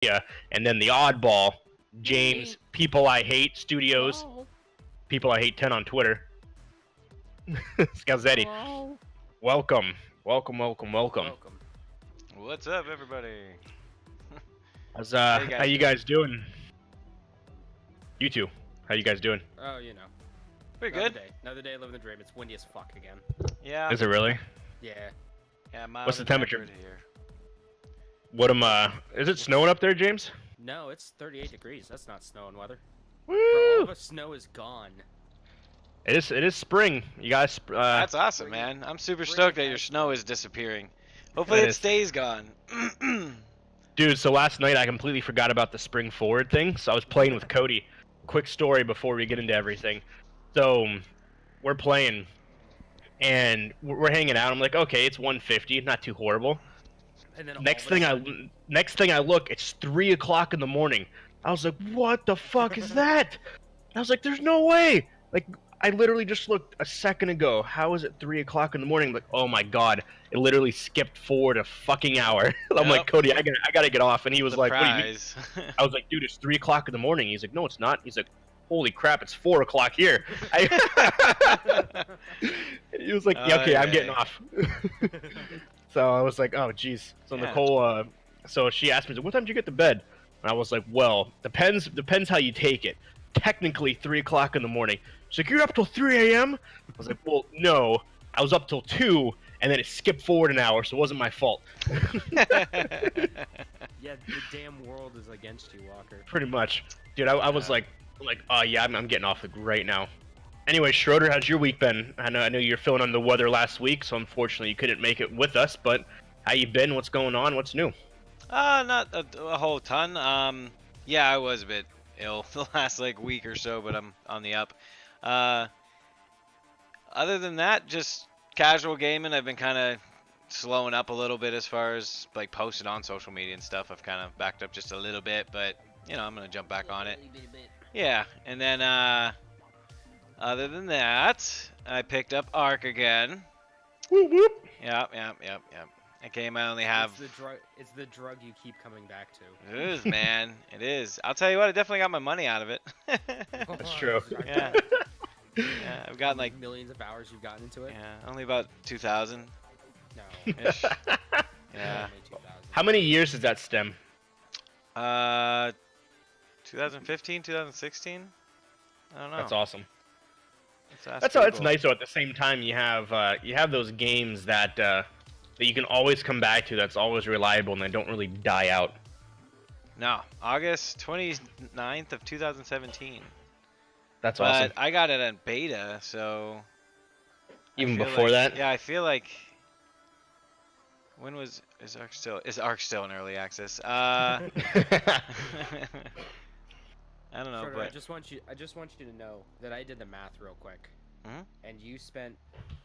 yeah, and then the oddball, James, People I Hate Studios, People I Hate 10 on Twitter. Scalzetti, welcome. What's up, everybody? How you guys doing? You two, how you guys doing? Oh, you know. Pretty good. Another day living the dream. It's windy as fuck again. Yeah. Is it really? Yeah. Yeah. What's the temperature here? What is it snowing up there, James? No, it's 38 degrees. That's not snow and weather. Woo! Bro, all the snow is gone. It is spring. You guys. That's awesome, man. I'm super stoked that your snow is disappearing. Hopefully it stays gone. Dude, so last night I completely forgot about the spring forward thing, so I was playing with Cody. Quick story before we get into everything. So we're playing, and we're hanging out. I'm like, okay, it's 150, not too horrible. And then next thing I look, it's 3 o'clock in the morning. I was like, what the fuck is that? I was like, there's no way. Like, I literally just looked a second ago. How is it 3 o'clock in the morning? I'm like, oh my god, it literally skipped forward a fucking hour. I'm like, Cody, I gotta get off. And he was like, what do you mean? I was like, dude, it's 3 o'clock in the morning. He's like, no, it's not. He's like, holy crap, it's 4 o'clock here. He was like, yeah, okay, I'm getting off. So I was like, oh jeez. So Nicole, so she asked me, what time did you get to bed? And I was like, well, depends how you take it. Technically 3 o'clock in the morning. She's like, you're up till 3 a.m.? I was like, well, no, I was up till 2, and then it skipped forward an hour, so it wasn't my fault. Yeah, the damn world is against you, Walker. Pretty much. Dude, I was like, oh yeah, I'm getting off right now. Anyway, Schroeder, how's your week been? I know you're feeling under the weather last week, so unfortunately you couldn't make it with us, but how you been? What's going on? What's new? Not a whole ton. Yeah, I was a bit ill the last week or so, but I'm on the up. Other than that, just casual gaming. I've been kind of slowing up a little bit as far as posting on social media and stuff. I've kind of backed up just a little bit, but I'm gonna jump back on it. Yeah, and then other than that, I picked up Ark again. Whoop whoop. Yep. I only have. It's the drug you keep coming back to. It is, man. It is. I'll tell you what. I definitely got my money out of it. That's true. Yeah. Yeah, I've gotten millions of hours you've gotten into it. Yeah, only about 2,000. No. Ish. Yeah. How many years does that stem? 2015, 2016. I don't know. That's awesome. That's nice though. At the same time, you have those games that you can always come back to. That's always reliable and they don't really die out. No, August 29th of 2017. That's awesome. I got it at beta, so. Even before that? Yeah, I feel like. When is Ark still in early access? I don't know, but I just want you to know that I did the math real quick, and you spent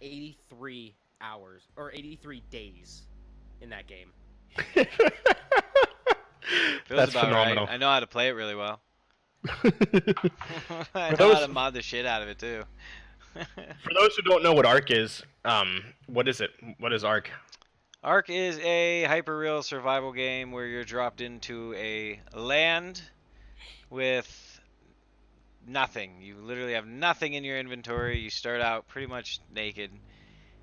83 hours or 83 days in that game. Feels about phenomenal. Right. I know how to play it really well. I know how to mod the shit out of it too. For those who don't know what Ark is, what is it? What is Ark? Ark is a hyper-real survival game where you're dropped into a land with nothing. You literally have nothing in your inventory. You start out pretty much naked.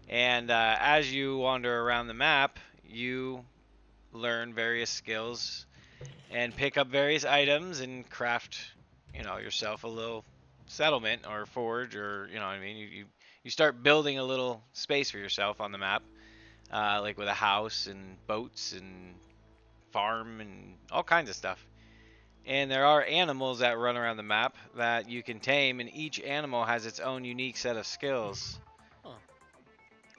And as you wander around the map, you learn various skills and pick up various items and craft, yourself a little settlement or forge, or what I mean. You start building a little space for yourself on the map, with a house and boats and farm and all kinds of stuff. And there are animals that run around the map that you can tame, and each animal has its own unique set of skills.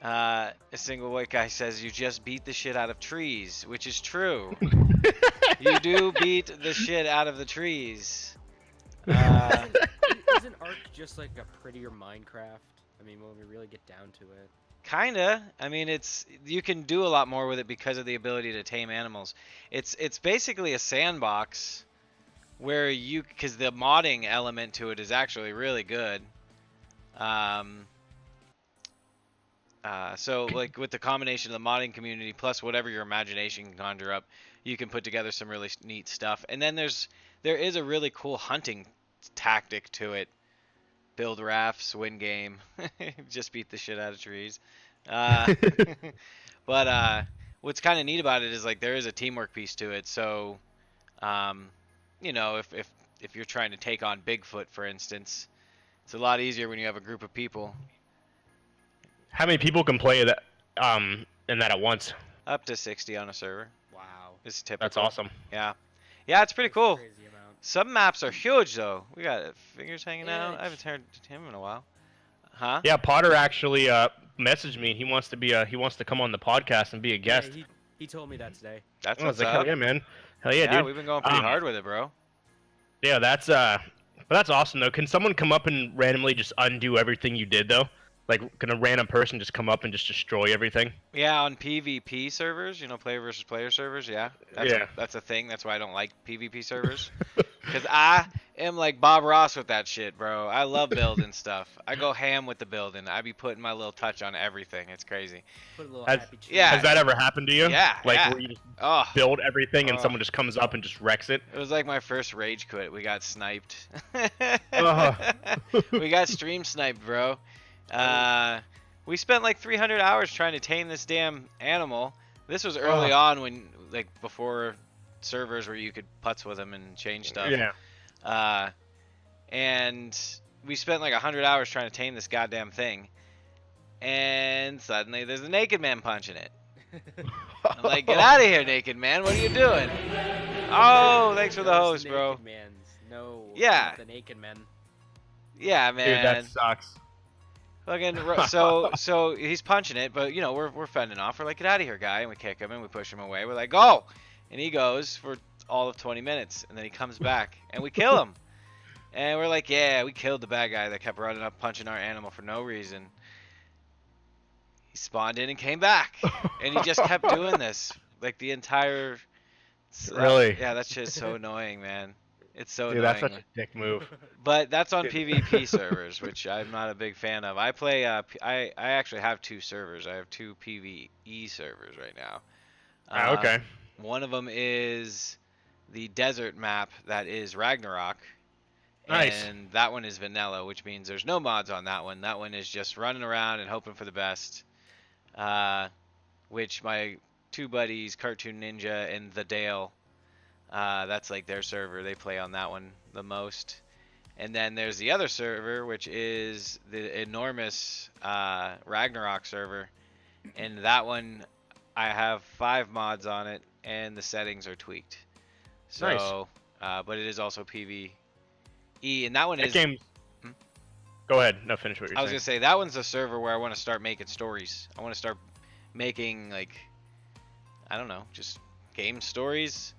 A single white guy says you just beat the shit out of trees, which is true. You do beat the shit out of the trees. Isn't Ark just like a prettier Minecraft? I mean, when we really get down to it. Kinda. I mean, you can do a lot more with it because of the ability to tame animals. It's basically a sandbox where because the modding element to it is actually really good. So with the combination of the modding community plus whatever your imagination can conjure up, you can put together some really neat stuff. And then there is a really cool hunting tactic to it. Build rafts, win game, just beat the shit out of trees. But what's kind of neat about it is like there is a teamwork piece to it. So, you know, if you're trying to take on Bigfoot, for instance, it's a lot easier when you have a group of people. How many people can play that in that at once? Up to 60 on a server. Wow. Is typical. That's awesome. Yeah. Yeah, it's pretty cool. Crazy amount. Some maps are huge though. We got fingers hanging out. I haven't heard him in a while. Huh? Yeah, Potter actually messaged me. He wants to come on the podcast and be a guest. Yeah, he told me that today. That's I was what's like, up. hell yeah, man. Hell yeah, Yeah, dude. we've been going pretty hard with it, bro. Yeah, that's awesome though. Can someone come up and randomly just undo everything you did though? Like, can a random person just come up and just destroy everything? Yeah, on PvP servers, you know, player versus player servers, yeah. That's a thing. That's why I don't like PvP servers. Because I am like Bob Ross with that shit, bro. I love building stuff. I go ham with the building. I be putting my little touch on everything. It's crazy. Put a little Has, happy cheese. Yeah. has that ever happened to you? Yeah, Like, yeah. where you just Oh, build everything and Oh. someone just comes up and just wrecks it? it was like my first rage quit. We got sniped. Uh-huh. We got stream sniped, bro. We spent like 300 hours trying to tame this damn animal. This was early on when, like, before servers where you could putz with them and change stuff. Yeah. And we spent like 100 hours trying to tame this goddamn thing. And suddenly there's a naked man punching it. I'm like, get out of here, naked man. What are you doing? Oh, thanks for the host, bro. Naked man's. No. Yeah. not the naked men. Yeah, Dude, man. that sucks. Fucking so he's punching it, but you know we're fending off. We're like, get out of here, guy, and we kick him and we push him away. We're like, go, and he goes for all of 20 minutes, and then he comes back and we kill him. And we're like, yeah, we killed the bad guy that kept running up punching our animal for no reason. He spawned in and came back, and he just kept doing this like the entire. Really? Yeah, that's just so annoying, man. It's so Dude, annoying. that's such a dick move. But that's on Dude. PvP servers, which I'm not a big fan of. I play. I actually have 2 servers. I have 2 PvE servers right now. Okay. One of them is the desert map that is Ragnarok. Nice. And that one is vanilla, which means there's no mods on that one. That one is just running around and hoping for the best. Which my 2 buddies, Cartoon Ninja and The Dale, that's like their server. They play on that one the most. And then there's the other server, which is the enormous Ragnarok server. And that one, I have 5 mods on it, and the settings are tweaked. So, Nice. But it is also PvE, and that one That is. game. Go ahead. No, finish what you're I was saying. gonna say that one's the server where I want to start making stories. I want to start making like, I don't know, just game stories,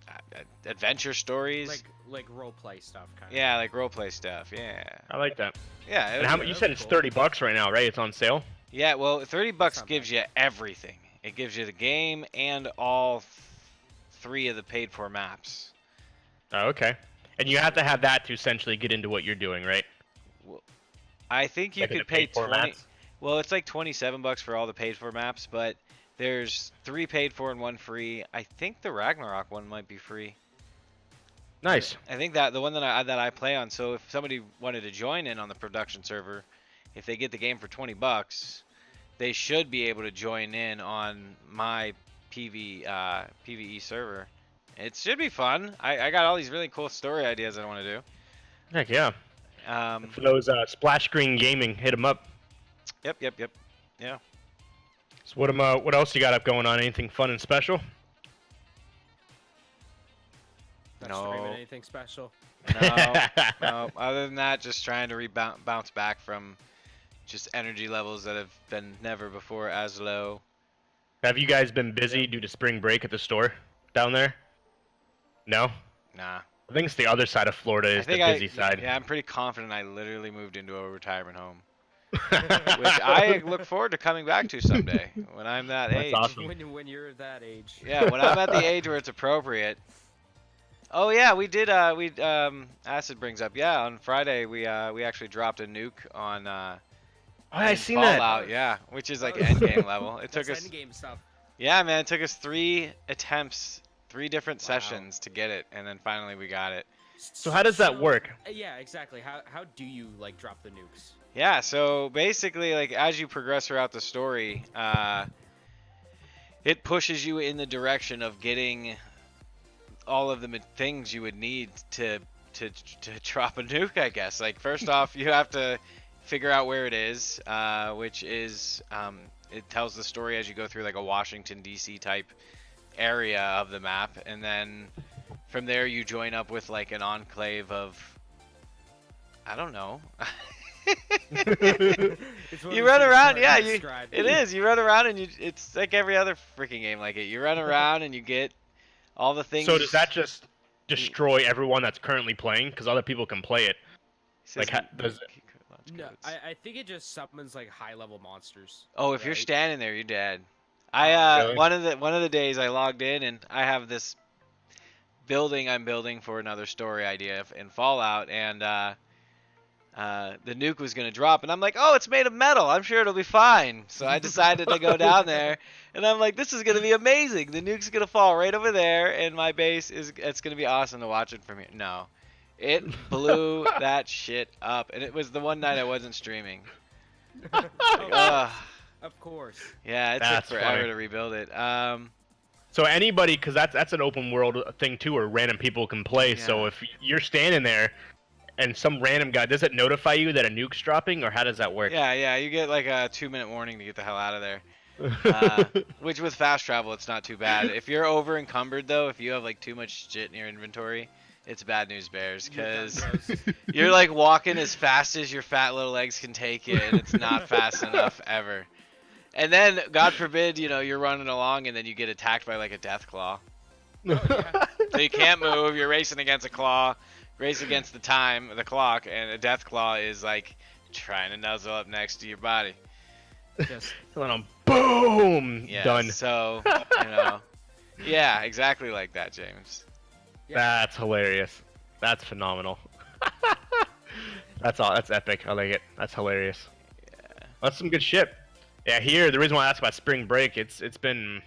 adventure stories. Like role play stuff, kind of. Yeah, like roleplay stuff. Yeah. I like that. Yeah. And how, you said it's $30 right now, right? It's on sale. Yeah. Well, $30 not gives you everything. It gives you the game and all 3 of the paid-for maps. Oh, okay. And you have to have that to essentially get into what you're doing, right? I think you Like in could the pay paid 20. formats? Well, it's like $27 for all the paid-for maps, but there's 3 paid-for and 1 free. I think the Ragnarok one might be free. Nice. I think that the one that I play on. So if somebody wanted to join in on the production server, if they get the game for $20, they should be able to join in on my PvE server. It should be fun. I got all these really cool story ideas I want to do. Heck yeah. Um, For those Splash Screen Gaming, hit them up. Yep. Yeah. So what else you got up going on? Anything fun and special? Not No. streaming anything special. No. Other than that, just trying to bounce back from just energy levels that have been never before as low. Have you guys been busy due to spring break at the store down there? No? Nah. I think it's the other side of Florida is the busy side. Yeah, I'm pretty confident I literally moved into a retirement home. Which I look forward to coming back to someday when I'm that That's age. awesome. When you're that age. Yeah, when I'm at the age where it's appropriate. Oh yeah, we did. Acid brings up. Yeah, on Friday we actually dropped a nuke on. I seen that. Fallout, yeah, which is like end game level. It took That's us. endgame stuff. Yeah, man, it took us 3 3 different sessions to get it, and then finally we got it. So how does that work? Yeah, exactly. How do you like drop the nukes? Yeah, so basically, like as you progress throughout the story, it pushes you in the direction of getting all of the things you would need to drop a nuke, I guess. Like first off, you have to figure out where it is, which is it tells the story as you go through like a Washington D.C. type area of the map, and then from there you join up with like an enclave of, I don't know. You run around, yeah. It is. You run around and it's like every other freaking game like it. You run around and you get all the things. So does that just destroy everyone that's currently playing? Because other people can play it. Like, does it? No, I think it just summons like high-level monsters. Oh, if you're standing there, you're dead. Really? One of the days I logged in and I have this building I'm building for another story idea in Fallout, and the nuke was gonna drop, and I'm like, oh, it's made of metal. I'm sure it'll be fine. So I decided to go down there, and I'm like, this is gonna be amazing. The nuke's gonna fall right over there, and my base it's gonna be awesome to watch it from here. No, it blew that shit up, and it was the one night I wasn't streaming. Of course. Yeah, it took forever to rebuild it. So anybody, because that's an open world thing too, where random people can play. Yeah. So if you're standing there, and some random guy, does it notify you that a nuke's dropping, or how does that work? Yeah, you get like a 2-minute warning to get the hell out of there. Which with fast travel, it's not too bad. If you're over encumbered though, if you have like too much shit in your inventory, it's bad news bears, because you're like walking as fast as your fat little legs can take you, and it's not fast enough ever. And then, God forbid, you're running along and then you get attacked by like a death claw. So you can't move, you're racing against a claw. Race against the clock, and a death claw is like trying to nuzzle up next to your body. Just boom, yeah, done. So yeah, exactly like that, James. Yeah. That's hilarious. That's phenomenal. That's epic. I like it. That's hilarious. Yeah, that's some good shit. Yeah, here the reason why I asked about spring break, it's been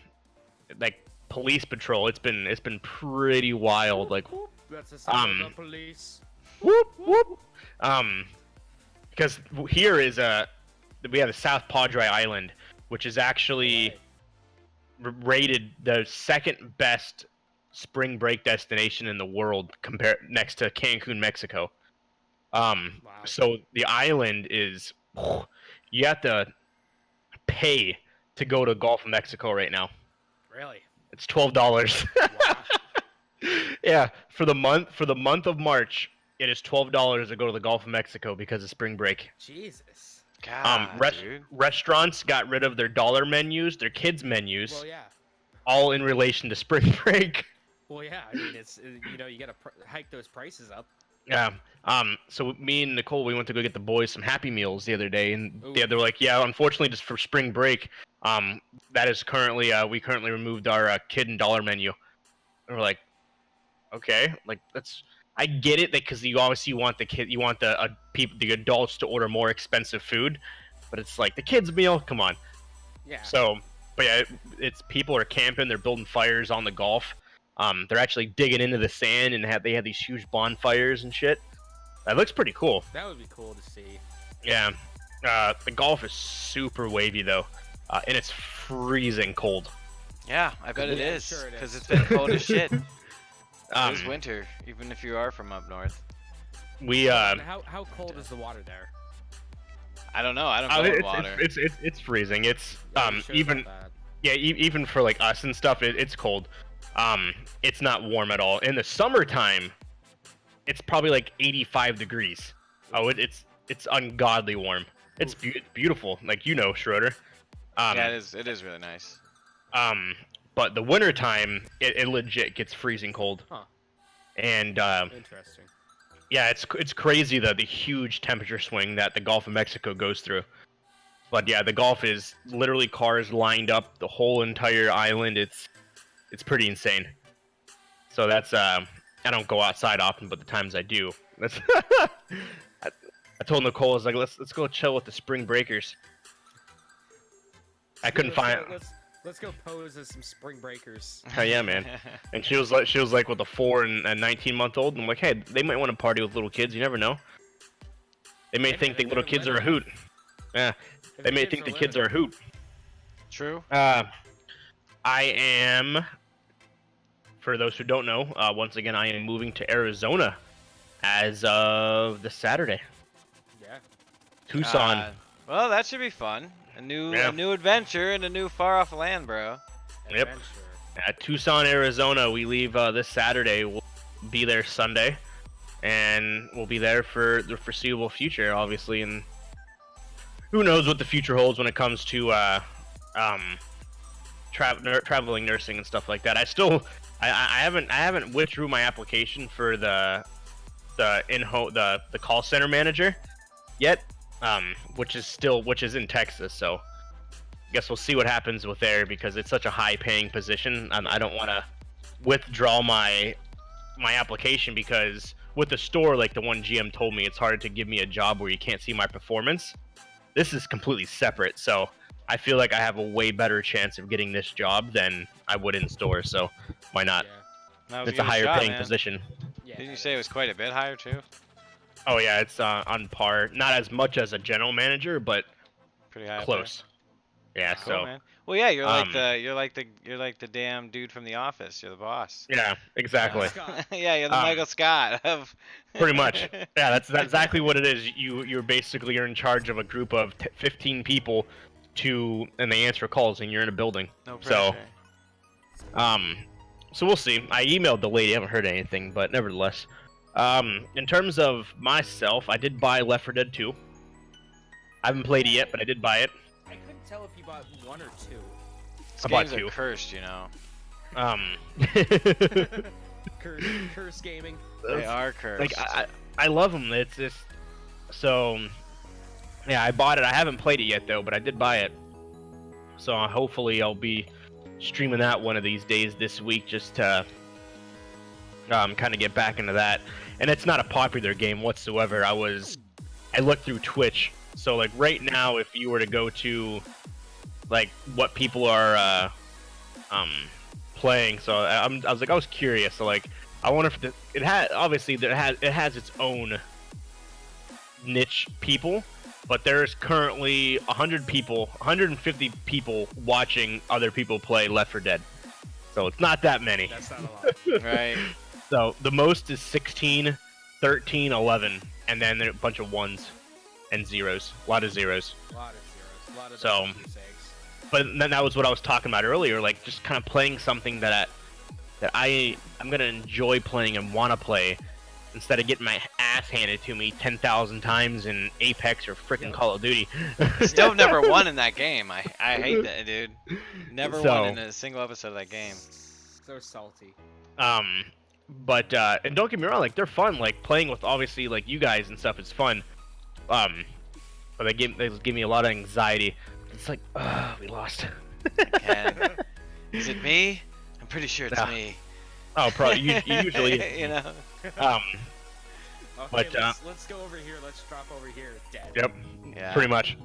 like police patrol. It's been pretty wild. Like. That's the sound of the police. Whoop whoop. Because here is we have the South Padre Island, which is actually rated the second best spring break destination in the world, next to Cancun, Mexico. Wow. So the island is, you have to pay to go to Gulf of Mexico right now. Really? It's $12. Wow. Yeah, for the month of March, it is $12 to go to the Gulf of Mexico because of spring break. Jesus. God, dude. Restaurants got rid of their dollar menus, their kids menus. Well, yeah. All in relation to spring break. Well, yeah. I mean, it's you got to hike those prices up. Yeah. So me and Nicole, we went to go get the boys some Happy Meals the other day, and they were like, "Yeah, unfortunately, just for spring break, that is currently we currently removed our kid and dollar menu." And we're like, okay, like I get it, because you obviously want the adults to order more expensive food, but it's like the kids meal, come on. Yeah. So, but yeah, it's people are camping, they're building fires on the Gulf. They're actually digging into the sand, and they have these huge bonfires and shit. That looks pretty cool. That would be cool to see. Yeah. The Gulf is super wavy though, and it's freezing cold. Yeah, I bet it is, sure because it's been cold as shit. It is Um, winter, even if you are from up north. How cold is the water there? I don't know. I don't go in water. It's freezing. It's Sure even about even for like us and stuff, it's cold. It's not warm at all. In the summertime, it's probably like 85 degrees. Oh, it's ungodly warm. It's beautiful, like Schroeder. Yeah, it is really nice. But the wintertime, it legit gets freezing cold. Huh. And interesting. yeah, it's crazy the huge temperature swing that the Gulf of Mexico goes through. But yeah, the Gulf is literally cars lined up the whole entire island. It's pretty insane. So that's I don't go outside often, but the times I do, that's I told Nicole, I was like, let's go chill with the spring breakers. I couldn't find. Let's go pose as some spring breakers. Oh yeah, man. And she was like with a 4 and a 19-month-old, and I'm like, hey, they might want to party with little kids. You never know. They may think the little kids are a hoot. Yeah, they may think the kids are a hoot. True. I am. For those who don't know, once again, I am moving to Arizona as of this Saturday. Yeah. Tucson. Well, that should be fun. A new adventure in a new far off land, bro. Yep. At Tucson, Arizona, we leave this Saturday. We'll be there Sunday, and we'll be there for the foreseeable future, obviously. And who knows what the future holds when it comes to traveling nursing and stuff like that. I haven't withdrew my application for the call center manager yet. Which is in Texas, so I guess we'll see what happens with there because it's such a high-paying position. I don't want to withdraw my application because with the store, like the one GM told me, it's hard to give me a job where you can't see my performance. This is completely separate, so I feel like I have a way better chance of getting this job than I would in store. So why not? Yeah. It's a higher-paying position. Yeah, Didn't you say it was quite a bit higher too? Oh yeah, it's on par. Not as much as a general manager, but pretty high. Close. Yeah. Cool, So. man. Well, yeah, you're like the damn dude from The Office. You're the boss. Yeah. Exactly. Yeah, you're the Michael Scott of. Pretty much. Yeah, that's exactly what it is. You're in charge of a group of 15 people, and they answer calls, and you're in a building. No pressure. So we'll see. I emailed the lady. I haven't heard anything, but nevertheless. In terms of myself, I did buy Left 4 Dead 2. I haven't played it yet, but I did buy it. I couldn't tell if you bought 1 or 2. These games are cursed, you know. Curse gaming. They are cursed. Like I love them. It's just so. Yeah, I bought it. I haven't played it yet though, but I did buy it. So hopefully I'll be streaming that one of these days this week, just to kind of get back into that. And it's not a popular game whatsoever. I looked through Twitch, so like right now, if you were to go to like what people are playing, so I was curious. So like I wonder if it has its own niche people, but there's currently 150 people watching other people play Left 4 Dead. So it's not that many. That's not a lot. Right. So the most is 16, 13, 11, and then a bunch of ones and zeros. A lot of zeros. A lot of so, but then that was what I was talking about earlier, like just kind of playing something that I'm gonna enjoy playing and want to play, instead of getting my ass handed to me 10,000 times in Apex or freaking Call of Duty. Still never won in that game. I hate that, dude. Never won in a single episode of that game. So salty. But and don't get me wrong, like they're fun. Like playing with obviously like you guys and stuff, it's fun. But they give me a lot of anxiety. It's like, we lost. Again. Is it me? I'm pretty sure it's me. Oh, probably. Usually. You know. Okay, but let's go over here. Let's drop over here. Dead. Yep. Yeah. Pretty much.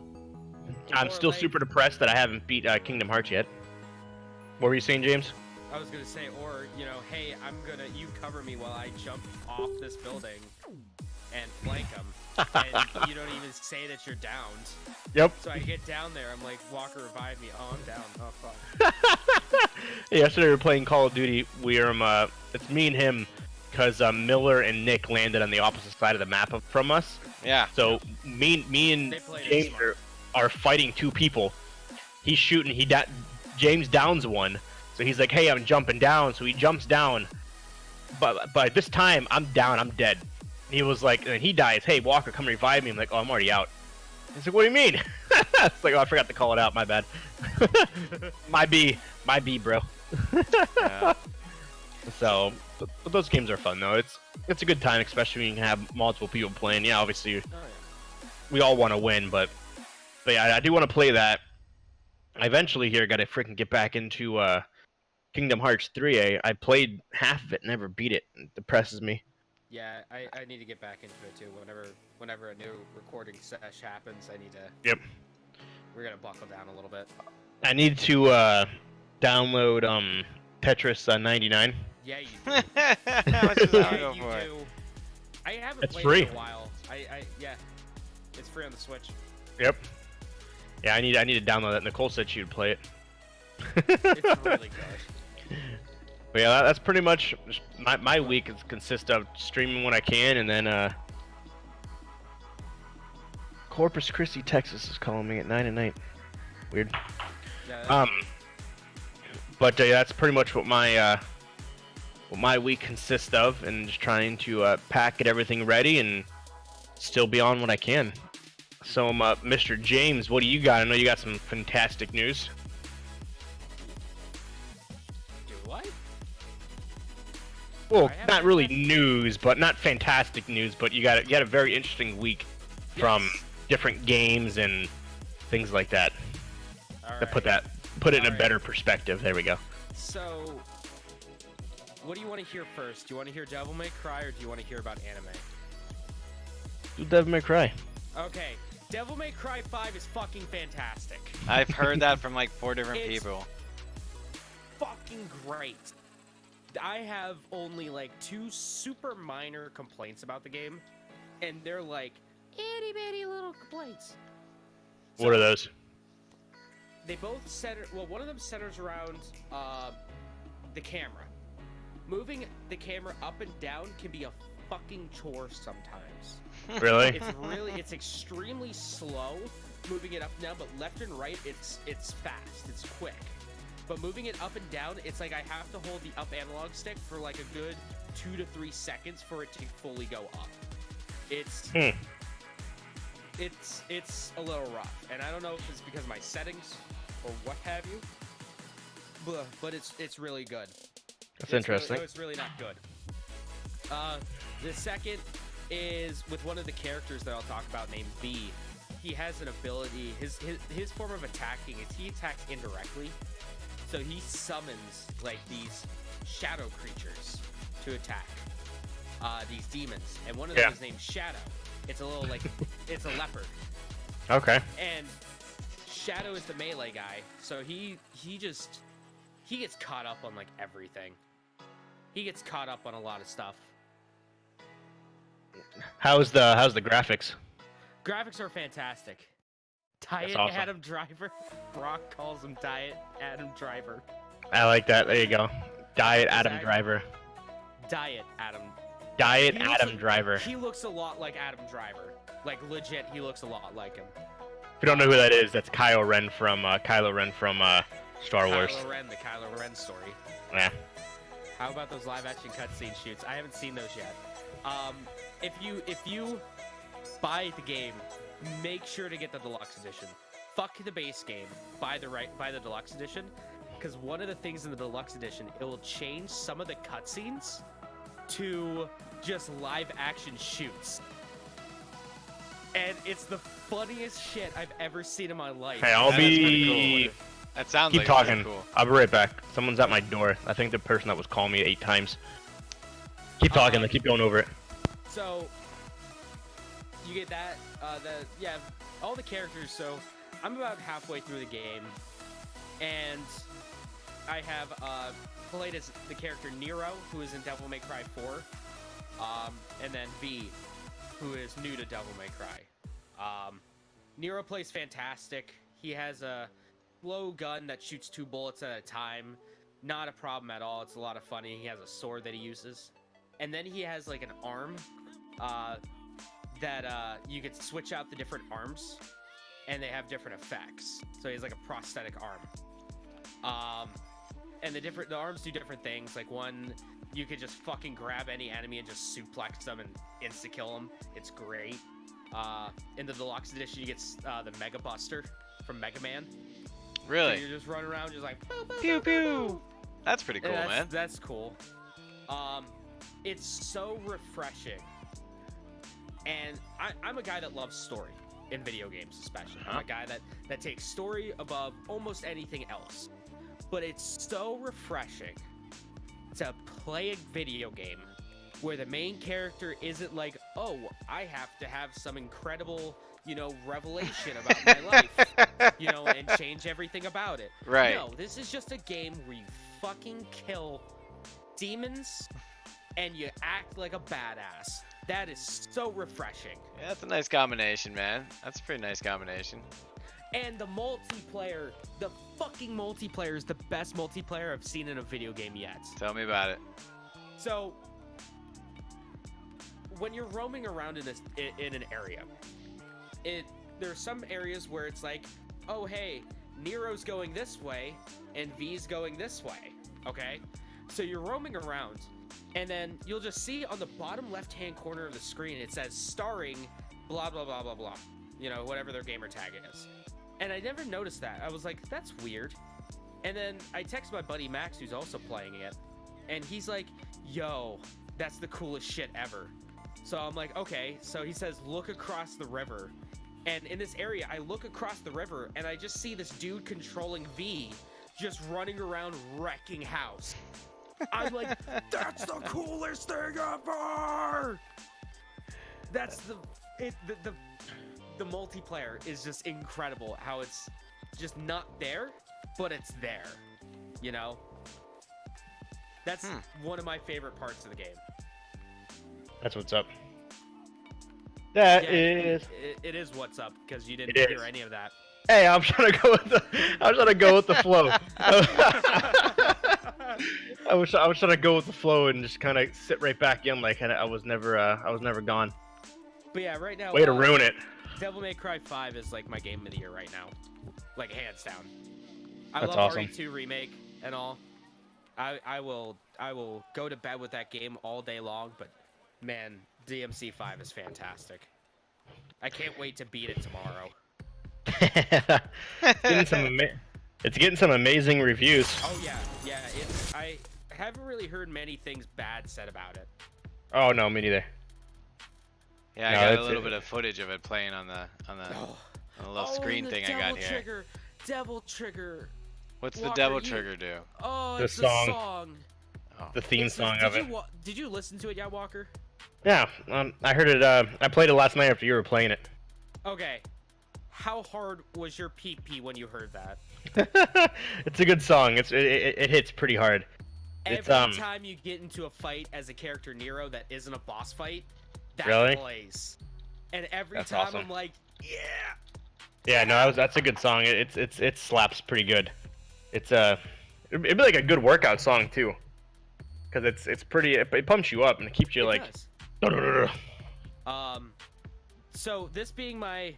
I'm still super depressed that I haven't beat Kingdom Hearts yet. What were you saying, James? I was gonna say, or hey, you cover me while I jump off this building and flank them, and you don't even say that you're downed. Yep. So I get down there, I'm like, Walker, revive me. Oh, I'm down. Oh fuck. Yesterday we were playing Call of Duty. It's me and him, because Miller and Nick landed on the opposite side of the map from us. Yeah. So me and James are fighting two people. He's shooting. James downs one. So he's like, hey, I'm jumping down. So he jumps down. But this time, I'm down. I'm dead. And he was like, and he dies. Hey, Walker, come revive me. I'm like, oh, I'm already out. He's like, what do you mean? It's like, oh, I forgot to call it out. My bad. My B, bro. Yeah. So, but those games are fun, though. It's a good time, especially when you can have multiple people playing. Yeah, obviously, we all want to win, but yeah, I do want to play that. I eventually here got to freaking get back into Kingdom Hearts 3. I played half of it, never beat it. It depresses me. Yeah, I need to get back into it too. Whenever a new recording sesh happens, I need to. Yep. We're gonna buckle down a little bit. I need to download Tetris 99. Yeah, you do. How much does that go you for? do. I haven't It's played free. it in a while. Yeah, it's free on the Switch. Yep. Yeah, I need to download that. Nicole said she would play it. It's really good. But yeah, that's pretty much my week. Consists of streaming when I can, and then Corpus Christi, Texas is calling me at 9 at night. Weird. Yeah, But yeah, that's pretty much what my week consists of, and just trying to get everything ready and still be on when I can. So, Mr. James, what do you got? I know you got some fantastic news. do what? Well, I have not really fantastic- news, but not fantastic news. But you had a very interesting week from Yes. different games and things like that. All To put right. it in a Alright. better perspective. There we go. So, what do you want to hear first? Do you want to hear Devil May Cry, or do you want to hear about anime? Do Devil May Cry. Okay, Devil May Cry 5 is fucking fantastic. I've heard that from like 4 different It's- people. Fucking great. I have only like 2 super minor complaints about the game, and they're like itty bitty little complaints. What are those? They both center. Well, one of them centers around the camera. Moving the camera up and down can be a fucking chore sometimes. Really? It's extremely slow moving it up and down, but left and right it's fast, it's quick. But moving it up and down, it's like I have to hold the up analog stick for like a good 2 to 3 seconds for it to fully go up. It's a little rough, and I don't know if it's because of my settings or what have you, but it's really good. That's interesting. It's really not good. The second is with one of the characters that I'll talk about named V. He has an ability. His form of attacking is he attacks indirectly. So he summons like these shadow creatures to attack these demons, and one of them is named Shadow. It's a little like it's a leopard. Okay. And Shadow is the melee guy, so he gets caught up on like everything. He gets caught up on a lot of stuff. How's the graphics? Graphics are fantastic. Diet awesome. Adam Driver. Brock calls him Diet Adam Driver. I like that. There you go. Diet Adam Exactly. Driver. Diet Adam. Diet He looks Adam like- Driver. He looks a lot like Adam Driver. Like legit, he looks a lot like him. If you don't know who that is, that's Kylo Ren from Star Wars. Kylo Ren, the Kylo Ren story. Yeah. How about those live action cutscene shoots? I haven't seen those yet. If you buy the game, make sure to get the deluxe edition. Fuck the base game. Buy the deluxe edition, because one of the things in the deluxe edition, it will change some of the cutscenes to just live action shoots. And it's the funniest shit I've ever seen in my life. Hey, I'll That is pretty be. cool. That sounds Keep like talking. pretty cool. I'll be right back. Someone's at my door. I think the person that was calling me 8 times. Keep talking. Keep going over it. So you get that, all the characters. So I'm about halfway through the game, and I have played as the character Nero, who is in Devil May Cry 4, and then V, who is new to Devil May Cry. Nero plays fantastic. He has a low gun that shoots 2 bullets at a time. Not a problem at all. It's a lot of fun. He has a sword that he uses. And then he has like an arm that you could switch out the different arms, and they have different effects. So he has like a prosthetic arm. And the arms do different things. Like one, you could just fucking grab any enemy and just suplex them and insta-kill them. It's great. In the deluxe edition, you get the Mega Buster from Mega Man. Really? So you're just running around just like boo, boo, Pew boo, boo, boo. pew. That's pretty cool, Yeah, man. That's cool. It's so refreshing. And I'm a guy that loves story in video games, especially. I'm a guy that takes story above almost anything else. But it's so refreshing to play a video game where the main character isn't like, oh, I have to have some incredible, revelation about my life, and change everything about it. Right. No, this is just a game where you fucking kill demons and you act like a badass. That is so refreshing. Yeah, that's a nice combination, man. That's a pretty nice combination. And the multiplayer, the fucking multiplayer is the best multiplayer I've seen in a video game yet. Tell me about it. So, when you're roaming around in an area, there's some areas where it's like, oh hey, Nero's going this way and V's going this way, okay? So you're roaming around, and then you'll just see on the bottom left-hand corner of the screen, it says starring blah, blah, blah, blah, blah. Whatever their gamer tag is. And I never noticed that. I was like, that's weird. And then I text my buddy Max, who's also playing it, and he's like, yo, that's the coolest shit ever. So I'm like, okay. So he says, look across the river. And in this area, I look across the river, and I just see this dude controlling V just running around wrecking house. I'm like, that's the coolest thing ever! That's the multiplayer is just incredible, how it's just not there, but it's there, That's one of my favorite parts of the game. That's what's up. That is. It is what's up, because you didn't It hear is. any of that. Hey, I'm trying to go with the flow. I was trying to go with the flow and just kind of sit right back in, like I was never gone. But yeah, right now. Way to ruin it. Devil May Cry 5 is like my game of the year right now, like hands down. I That's love awesome. RE2 remake and all. I will go to bed with that game all day long. But man, DMC 5 is fantastic. I can't wait to beat it tomorrow. It's getting some amazing reviews. Oh yeah. I haven't really heard many things bad said about it. Oh no, me neither. Yeah, I got a little bit of footage of it playing on the little screen thing I got here. Devil Trigger. What's the Walker, Devil Trigger do? Oh, The it's song. the song. Oh. The theme song of it. Did you listen to it yet, Walker? Yeah, I heard it. I played it last night after you were playing it. Okay. How hard was your PP when you heard that? It's a good song. It hits pretty hard. Every time you get into a fight as a character Nero that isn't a boss fight, that Really? plays. And every That's time awesome. I'm like, yeah. Yeah, no, that's a good song. It slaps pretty good. It'd be like a good workout song too, because it's pretty. It pumps you up and it keeps you like. Does. So this being my.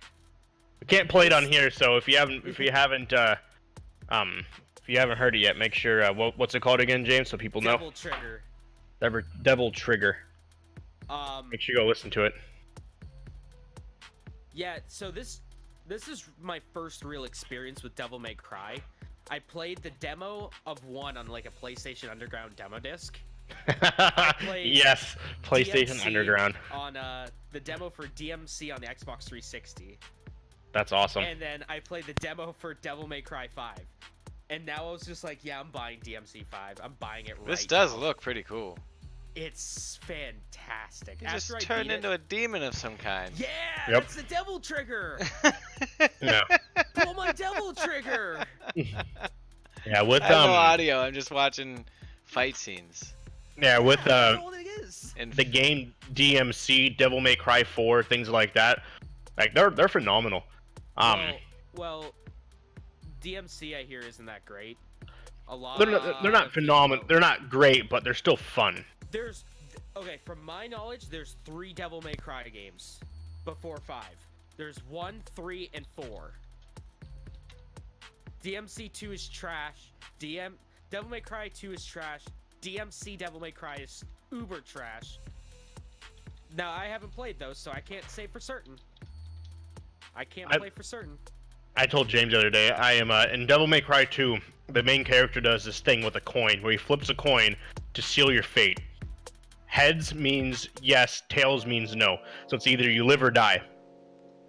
We can't play it on here, so if you haven't heard it yet, make sure what's it called again, James, so people know. Devil Trigger. Devil Trigger. Make sure you go listen to it. Yeah, so this is my first real experience with Devil May Cry. I played the demo of 1 on like a PlayStation Underground demo disc. Yes, PlayStation DMC Underground. On the demo for DMC on the Xbox 360. That's awesome. And then I played the demo for Devil May Cry 5. And now I was just like, yeah, I'm buying DMC 5. I'm buying it right This does now. look pretty cool. It's fantastic. You just turned into a demon of some kind. Yeah, Yep. that's the Devil Trigger. Yeah. Pull my Devil Trigger. Yeah, with I have no audio. I'm just watching fight scenes. Yeah, with That's all it is. And the game DMC, Devil May Cry 4, things like that. Like they're phenomenal. Well, DMC I hear isn't that great. A lot. They're not phenomenal. They're not great, but they're still fun. Okay, from my knowledge, there's 3 Devil May Cry games before 5. There's 1, 3, and 4. DMC 2 is trash. Devil May Cry 2 is trash. DMC Devil May Cry is uber trash. Now, I haven't played those, so I can't say for certain. I can't play for certain. I told James the other day, I am in Devil May Cry 2, the main character does this thing with a coin, where he flips a coin to seal your fate. Heads means yes, tails means no. So it's either you live or die.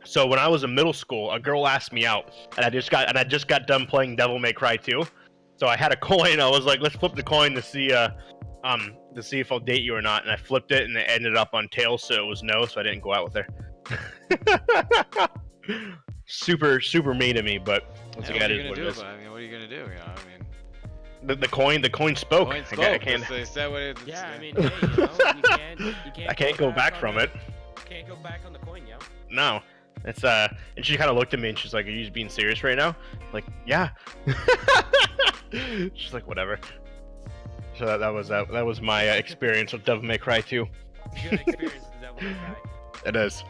So when I was in middle school, a girl asked me out, and I just got done playing Devil May Cry 2. So I had a coin. I was like, let's flip the coin to see to see if I'll date you or not, and I flipped it, and it ended up on tails, so it was no, so I didn't go out with her. super mean to me, but once again, it is what it is. I mean, what are you gonna do? You know, I mean, The coin spoke. Coin spoke. I can't. Is that what it is? Yeah, I mean, hey, you know, you can't. I can't go back from it. Can't go back on the coin, yo. No, it's and she kind of looked at me and she's like, "Are you just being serious right now?" I'm like, yeah. She's like, whatever. So that was my experience with Devil May Cry 2. Good experience with Devil May Cry. It is.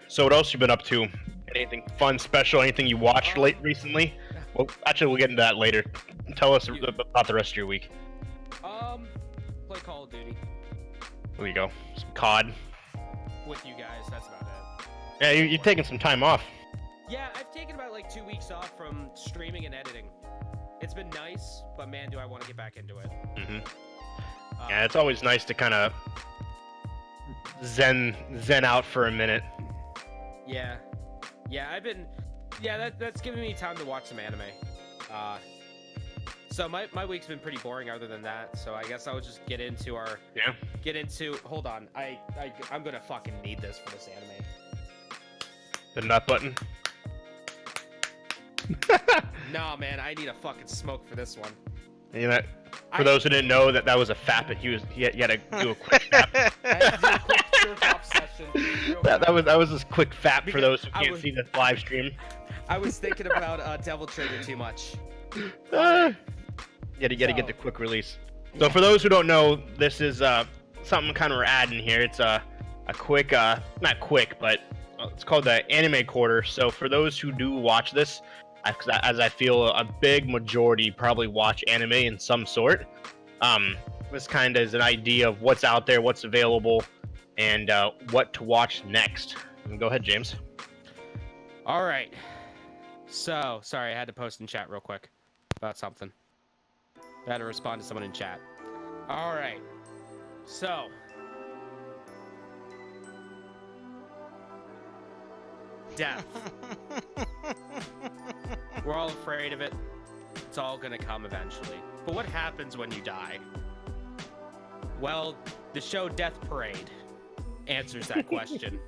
So what else you been up to? Anything fun, special? Anything you watched recently? Well, actually, we'll get into that later. Tell us about the rest of your week. Play Call of Duty There you go. Some COD. with you guys. That's about it. Yeah, you're taking some time off. Yeah, I've taken about like 2 weeks off from streaming and editing. It's been nice, but man, do I want to get back into it. Mm-hmm. Yeah, it's always nice to kind of zen out for a minute. Yeah, I've been. Yeah, that's giving me time to watch some anime. So my week's been pretty boring other than that. So I guess I'll just get into our. Yeah. Get into. Hold on, I'm gonna fucking need this for this anime. The nut button. Nah, man, I need a fucking smoke for this one. You know, for those who didn't know, that was a fap, and he had to do a quick fap. I had to do a quick jerk-off session. That was just quick fap for those who can't see the live stream. I was thinking about Devil Trigger too much. You gotta get the quick release. So for those who don't know, this is something kind of we're adding here. It's a quick, not quick, but it's called the Anime Quarter. So for those who do watch this, as I feel a big majority probably watch anime in some sort, this kind of is an idea of what's out there, what's available, and what to watch next. Go ahead, James. All right. So, sorry, I had to post in chat real quick about something. I had to respond to someone in chat. All right. So. Death. We're all afraid of it. It's all gonna come eventually. But what happens when you die? Well, the show Death Parade answers that question.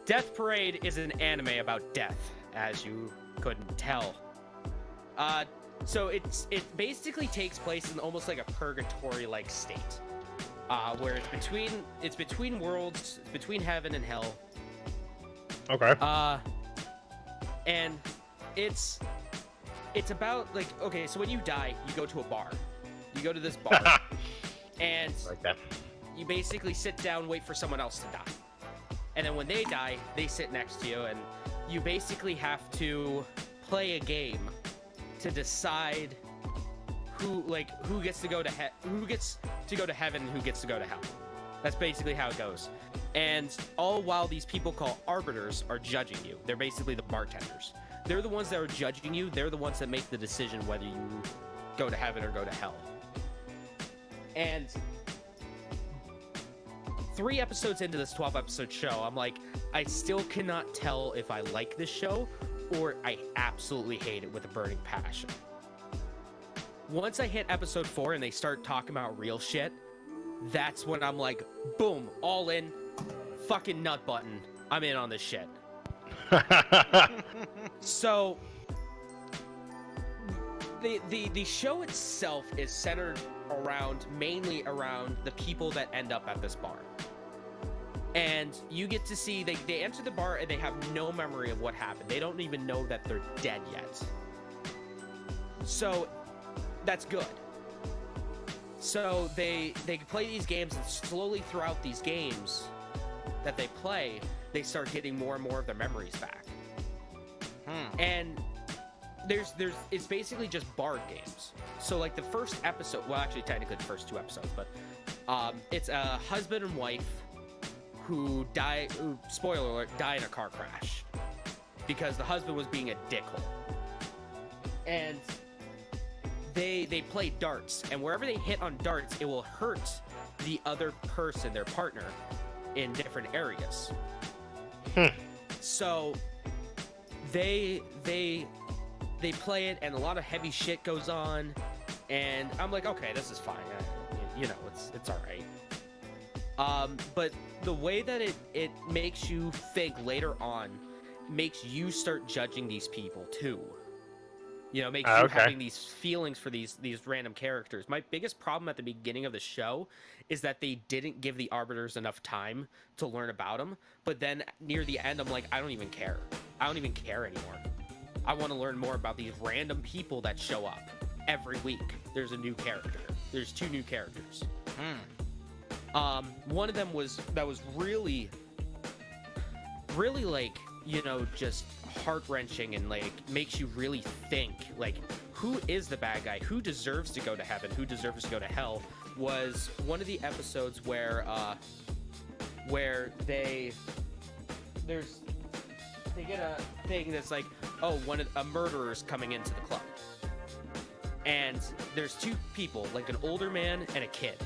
Death Parade is an anime about death, as you couldn't tell. So it basically takes place in almost like a purgatory-like state, where it's between worlds, it's between heaven and hell. Okay. And it's about like, okay, so when you die, you go to a bar. You go to this bar, and like that. You basically sit down, wait for someone else to die. And then when they die, they sit next to you, and you basically have to play a game to decide who gets to go to heaven and who gets to go to hell. That's basically how it goes. And all while these people called arbiters are judging you. They're basically the bartenders. They're the ones that are judging you. They're the ones that make the decision whether you go to heaven or go to hell. And 3 episodes into this 12-episode show, I'm like, I still cannot tell if I like this show or I absolutely hate it with a burning passion. Once I hit episode 4 and they start talking about real shit, that's when I'm like, boom, all in, fucking nut button. I'm in on this shit. So, the show itself is centered mainly around the people that end up at this bar. And you get to see, they enter the bar and they have no memory of what happened. They don't even know that they're dead yet. So, that's good. So they play these games, and slowly throughout these games that they play, they start getting more and more of their memories back. And it's basically just bard games. So like the first episode, well, actually technically the first 2 episodes, but it's a husband and wife who die, spoiler alert, die in a car crash because the husband was being a dickhole. And they play darts, and wherever they hit on darts, it will hurt the other person, their partner, in different areas. So they play it, and a lot of heavy shit goes on, and I'm like, okay, this is fine. you know, it's all right. But the way that it makes you think later on makes you start judging these people too. You know, makes you having these feelings for these random characters. My biggest problem at the beginning of the show is that they didn't give the Arbiters enough time to learn about them. But then near the end, I'm like, I don't even care. I don't even care anymore. I want to learn more about these random people that show up every week. There's a new character. There's 2 new characters. One of them was really, really like, you know, just heart-wrenching and like makes you really think, like, who is the bad guy, who deserves to go to heaven, who deserves to go to hell. Was one of the episodes where they get a thing that's like, oh, a murderer's coming into the club, and there's 2 people, like an older man and a kid,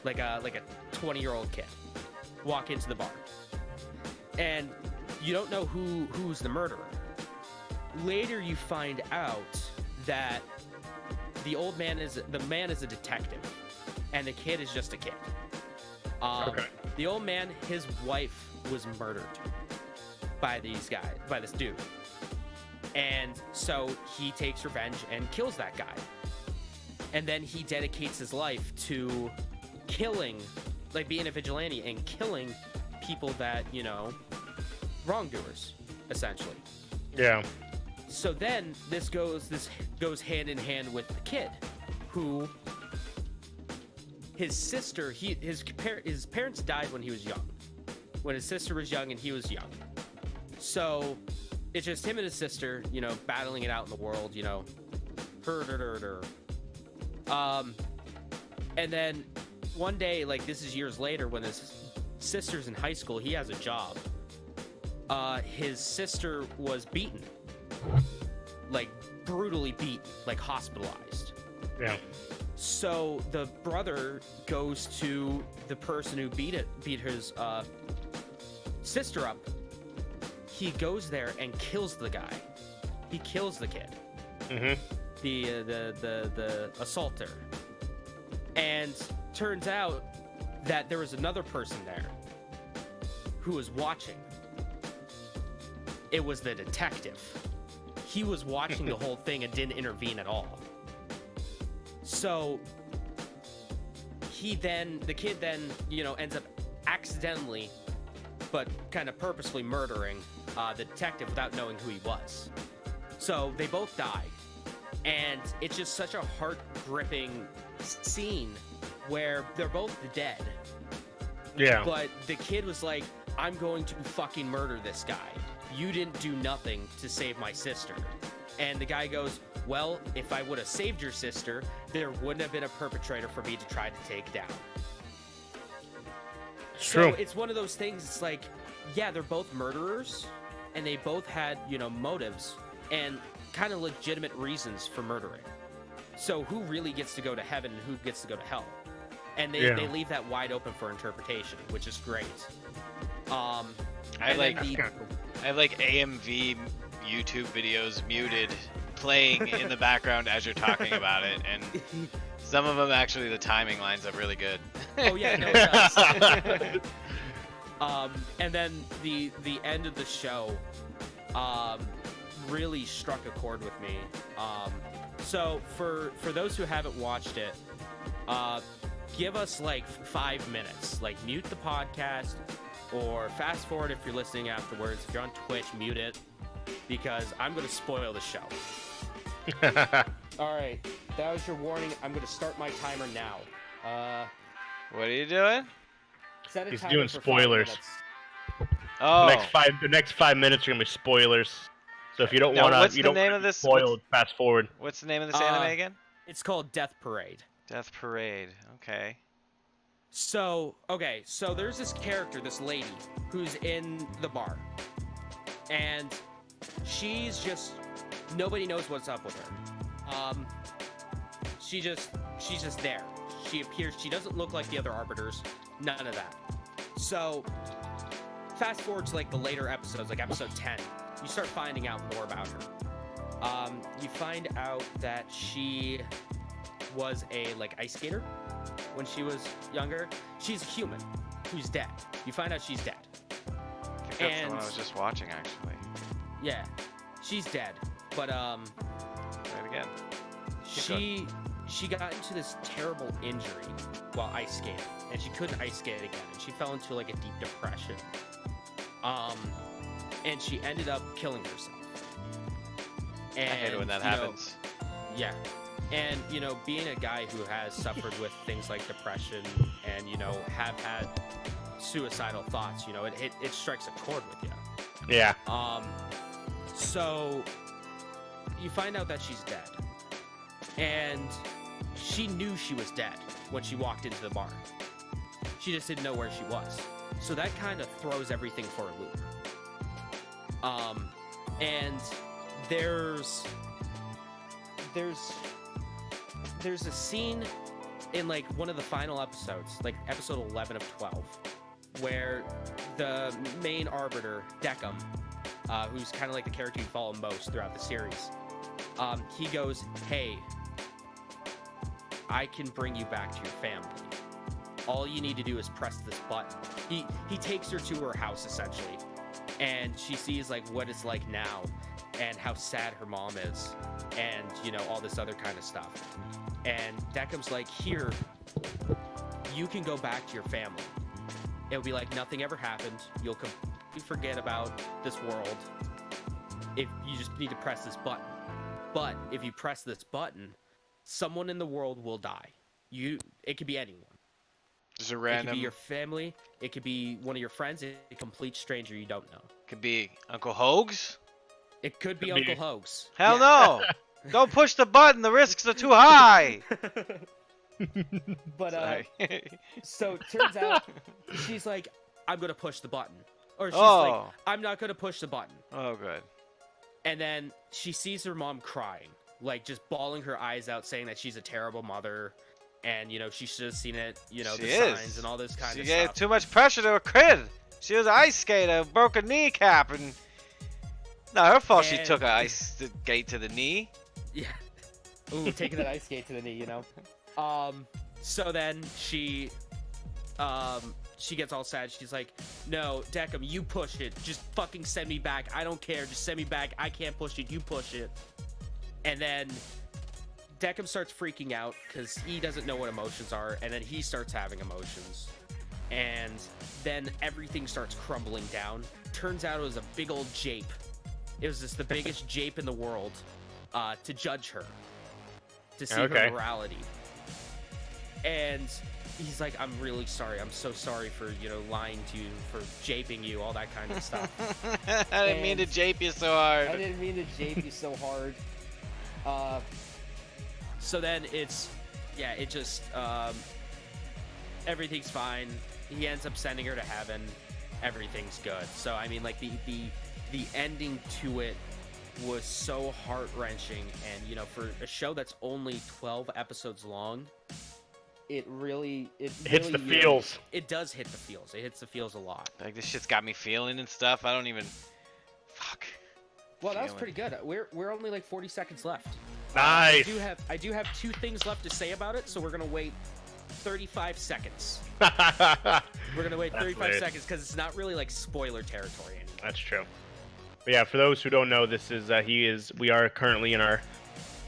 like a 20-year-old kid, walk into the bar, and you don't know who's the murderer. Later, you find out that the man is a detective, and the kid is just a kid. The old man, his wife was murdered by this dude, and so he takes revenge and kills that guy, and then he dedicates his life to killing, like being a vigilante and killing people that, you know, wrongdoers, essentially. Yeah. So then this goes hand in hand with the kid, who his sister, his parents died when he was young, when his sister was young and he was young. So it's just him and his sister, you know, battling it out in the world, you know. And then one day, like this is years later, when his sister's in high school, he has a job. His sister was beaten, like brutally beaten, like hospitalized. Yeah. So the brother goes to the person who beat his sister up. He goes there and kills the guy. He kills the kid. The assaulter. And turns out that there was another person there who was watching. It was the detective. He was watching the whole thing and didn't intervene at all. So the kid then, you know, ends up accidentally, but kind of purposefully murdering the detective without knowing who he was. So they both die. And it's just such a heart-gripping scene where they're both dead. Yeah. But the kid was like, I'm going to fucking murder this guy. You didn't do nothing to save my sister. And the guy goes, well, if I would have saved your sister, there wouldn't have been a perpetrator for me to try to take down. True. So it's one of those things, it's like, yeah, they're both murderers, and they both had, you know, motives and kind of legitimate reasons for murdering. So who really gets to go to heaven and who gets to go to hell? And they leave that wide open for interpretation, which is great. I like AMV YouTube videos muted, playing in the background as you're talking about it, and some of them actually the timing lines up really good. Oh yeah, no, it does. And then the end of the show really struck a chord with me. So for those who haven't watched it, give us like 5 minutes. Like mute the podcast or fast forward if you're listening afterwards. If you're on Twitch, mute it, because I'm going to spoil the show. All right, that was your warning. I'm going to start my timer now. What are you doing? Set a He's timer doing for 5 spoilers. minutes. Oh. The next 5 minutes are gonna be spoilers. So if you don't Now, want what's to, you the don't name wanna of be this- spoiled, fast forward. What's the name of this anime again? It's called Death Parade. Death Parade. Okay. So there's this character, this lady, who's in the bar. And she's just, nobody knows what's up with her. She's just there. She appears, she doesn't look like the other Arbiters, none of that. So, fast forward to like the later episodes, like episode 10, you start finding out more about her. You find out that she was a like ice skater when she was younger. She's a human who's dead. You find out she's dead. I think that's the one I was just watching, actually. Yeah, she's dead. But Right again. she got into this terrible injury while ice skating, and she couldn't ice skate again, and she fell into like a deep depression. And she ended up killing herself. And, I hate it when that happens. Yeah. And, being a guy who has suffered with things like depression and, have had suicidal thoughts, it strikes a chord with you. Yeah. So you find out that she's dead. And she knew she was dead when she walked into the bar. She just didn't know where she was. So that kind of throws everything for a loop. And there's a scene in like one of the final episodes, like episode 11 of 12, where the main arbiter, Deckham, who's kind of like the character you follow most throughout the series, he goes, "Hey, I can bring you back to your family. All you need to do is press this button." He takes her to her house essentially, and she sees like what it's like now and how sad her mom is and all this other kind of stuff. And Deckham's like, "Here, you can go back to your family. It'll be like nothing ever happened. You'll completely forget about this world if you just need to press this button. But if you press this button, someone in the world will die. It could be anyone. There's a It random. could be your family. It could be one of your friends. A complete stranger you don't know. Could be Uncle Hogs. It could be Could be. Uncle Hogs. Hell Yeah. no! Don't push the button. The risks are too high. But Sorry. so it turns out she's like, "I'm gonna push the button," or she's Oh. like, "I'm not gonna push the button." Oh, good. And then she sees her mom crying, like just bawling her eyes out, saying that she's a terrible mother, and she should have seen it, She the is. signs and all this kind She of gave stuff. too much pressure to a kid. She was an ice skater, broke a kneecap, and not her fault. She And- took an ice skate to the knee. Yeah. Ooh, taking that ice skate to the knee, So then she gets all sad. She's like, "No, Deckham, you push it. Just fucking send me back. I don't care. Just send me back. I can't push it. You push it." And then Deckham starts freaking out because he doesn't know what emotions are, and then he starts having emotions. And then everything starts crumbling down. Turns out it was a big old jape. It was just the biggest jape in the world to judge her, to see Okay. her morality. And he's like, "I'm really sorry. I'm so sorry for, lying to you, for japing you, all that kind of stuff." I didn't mean to jape you so hard. I didn't mean to jape you so hard. So then it just, everything's fine. He ends up sending her to heaven. Everything's good. So, I mean, like, the ending to it was so heart-wrenching. And, for a show that's only 12 episodes long, it really Hits the feels. It does hit the feels. It hits the feels a lot. Like, this shit's got me feeling and stuff. I don't even. Fuck. Well, that was Feeling. pretty good. We're only like 40 seconds left. Nice. I do have two things left to say about it, so we're gonna wait 35 seconds. We're gonna wait That's 35 weird. seconds because it's not really like spoiler territory anymore. That's true. But yeah, for those who don't know, we are currently in our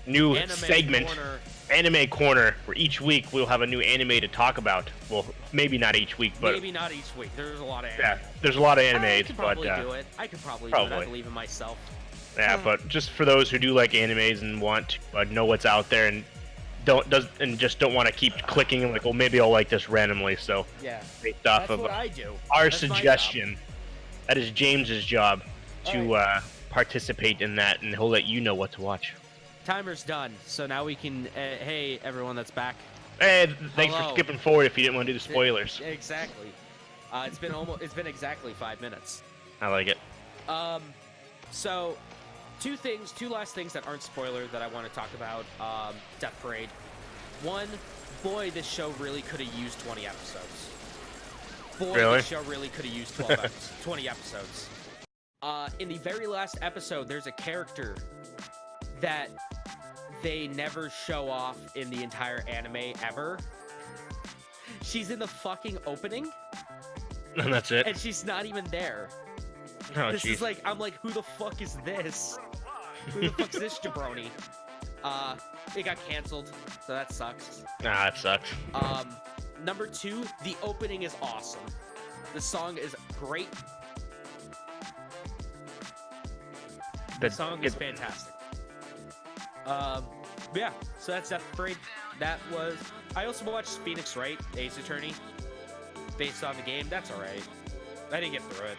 new Anime segment, corner. Anime Corner, where each week we'll have a new anime to talk about. Well, maybe not each week, but Maybe not each week. There's a lot of anime. yeah, there's a lot of I animes, could but probably do it. I could probably do it. I probably. believe in myself. yeah, but just for those who do like animes and want to know what's out there and just don't want to keep clicking and like, well, maybe I'll like this randomly. So Yeah. based off That's of what I do. our That's my job. suggestion, that is James's job to All participate in that, and he'll let you know what to watch. Timer's done. So now we can. Hey, everyone that's back. Hey, thanks Hello. for skipping forward if you didn't want to do the spoilers. Exactly. It's been exactly 5 minutes. I like it. So, two last things that aren't spoiler that I want to talk about. Death Parade. One, boy, this show really could have used 20 episodes. Boy, Really? this show really could have used 20 episodes. In the very last episode, there's a character that they never show off in the entire anime ever. she's in the fucking opening, And that's it. and she's not even there. Oh, This jeez. is like, I'm like, who the fuck is this? Who the fuck's this jabroni? It got canceled, so that sucks. Nah, that sucks. Number 2, the opening is awesome. The song is great. The song is fantastic. Yeah, so that's Death Parade. That was... I also watched Phoenix Wright, Ace Attorney, based on the game. That's alright. I didn't get through it.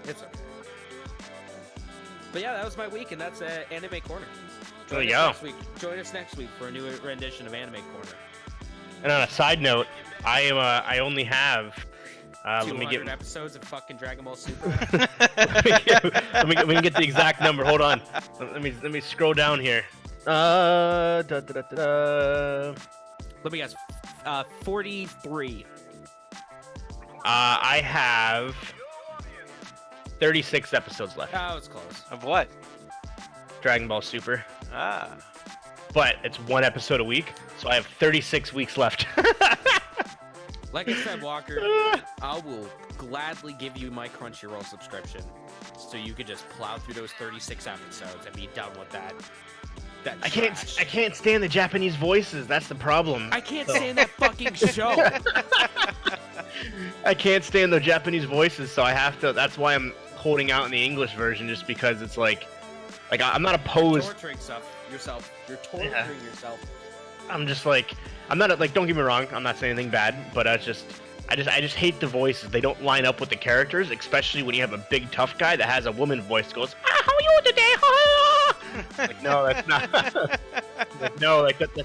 It's okay. But yeah, that was my week, and that's Anime Corner. There you go. Join us next week for a new rendition of Anime Corner. And on a side note, I only have 200 episodes of fucking Dragon Ball Super. let me get the exact number. Hold on. Let me scroll down here. Let me guess. 43. I have 36 episodes left. Oh, it's close. Of what? Dragon Ball Super. Ah. But it's one episode a week, so I have 36 weeks left. Like I said, Walker, I will gladly give you my Crunchyroll subscription, so you could just plow through those 36 episodes and be done with that. I can't stand the Japanese voices. That's the problem. I can't stand that fucking show. I can't stand the Japanese voices, so I have to. That's why I'm holding out in the English version, just because it's like I'm not opposed. You're torturing yourself. You're torturing yourself. I'm just like, I'm not like, don't get me wrong, I'm not saying anything bad, but I just hate the voices. They don't line up with the characters, especially when you have a big tough guy that has a woman voice that goes, how are you today? Like, no, that's not. Like, no, like that,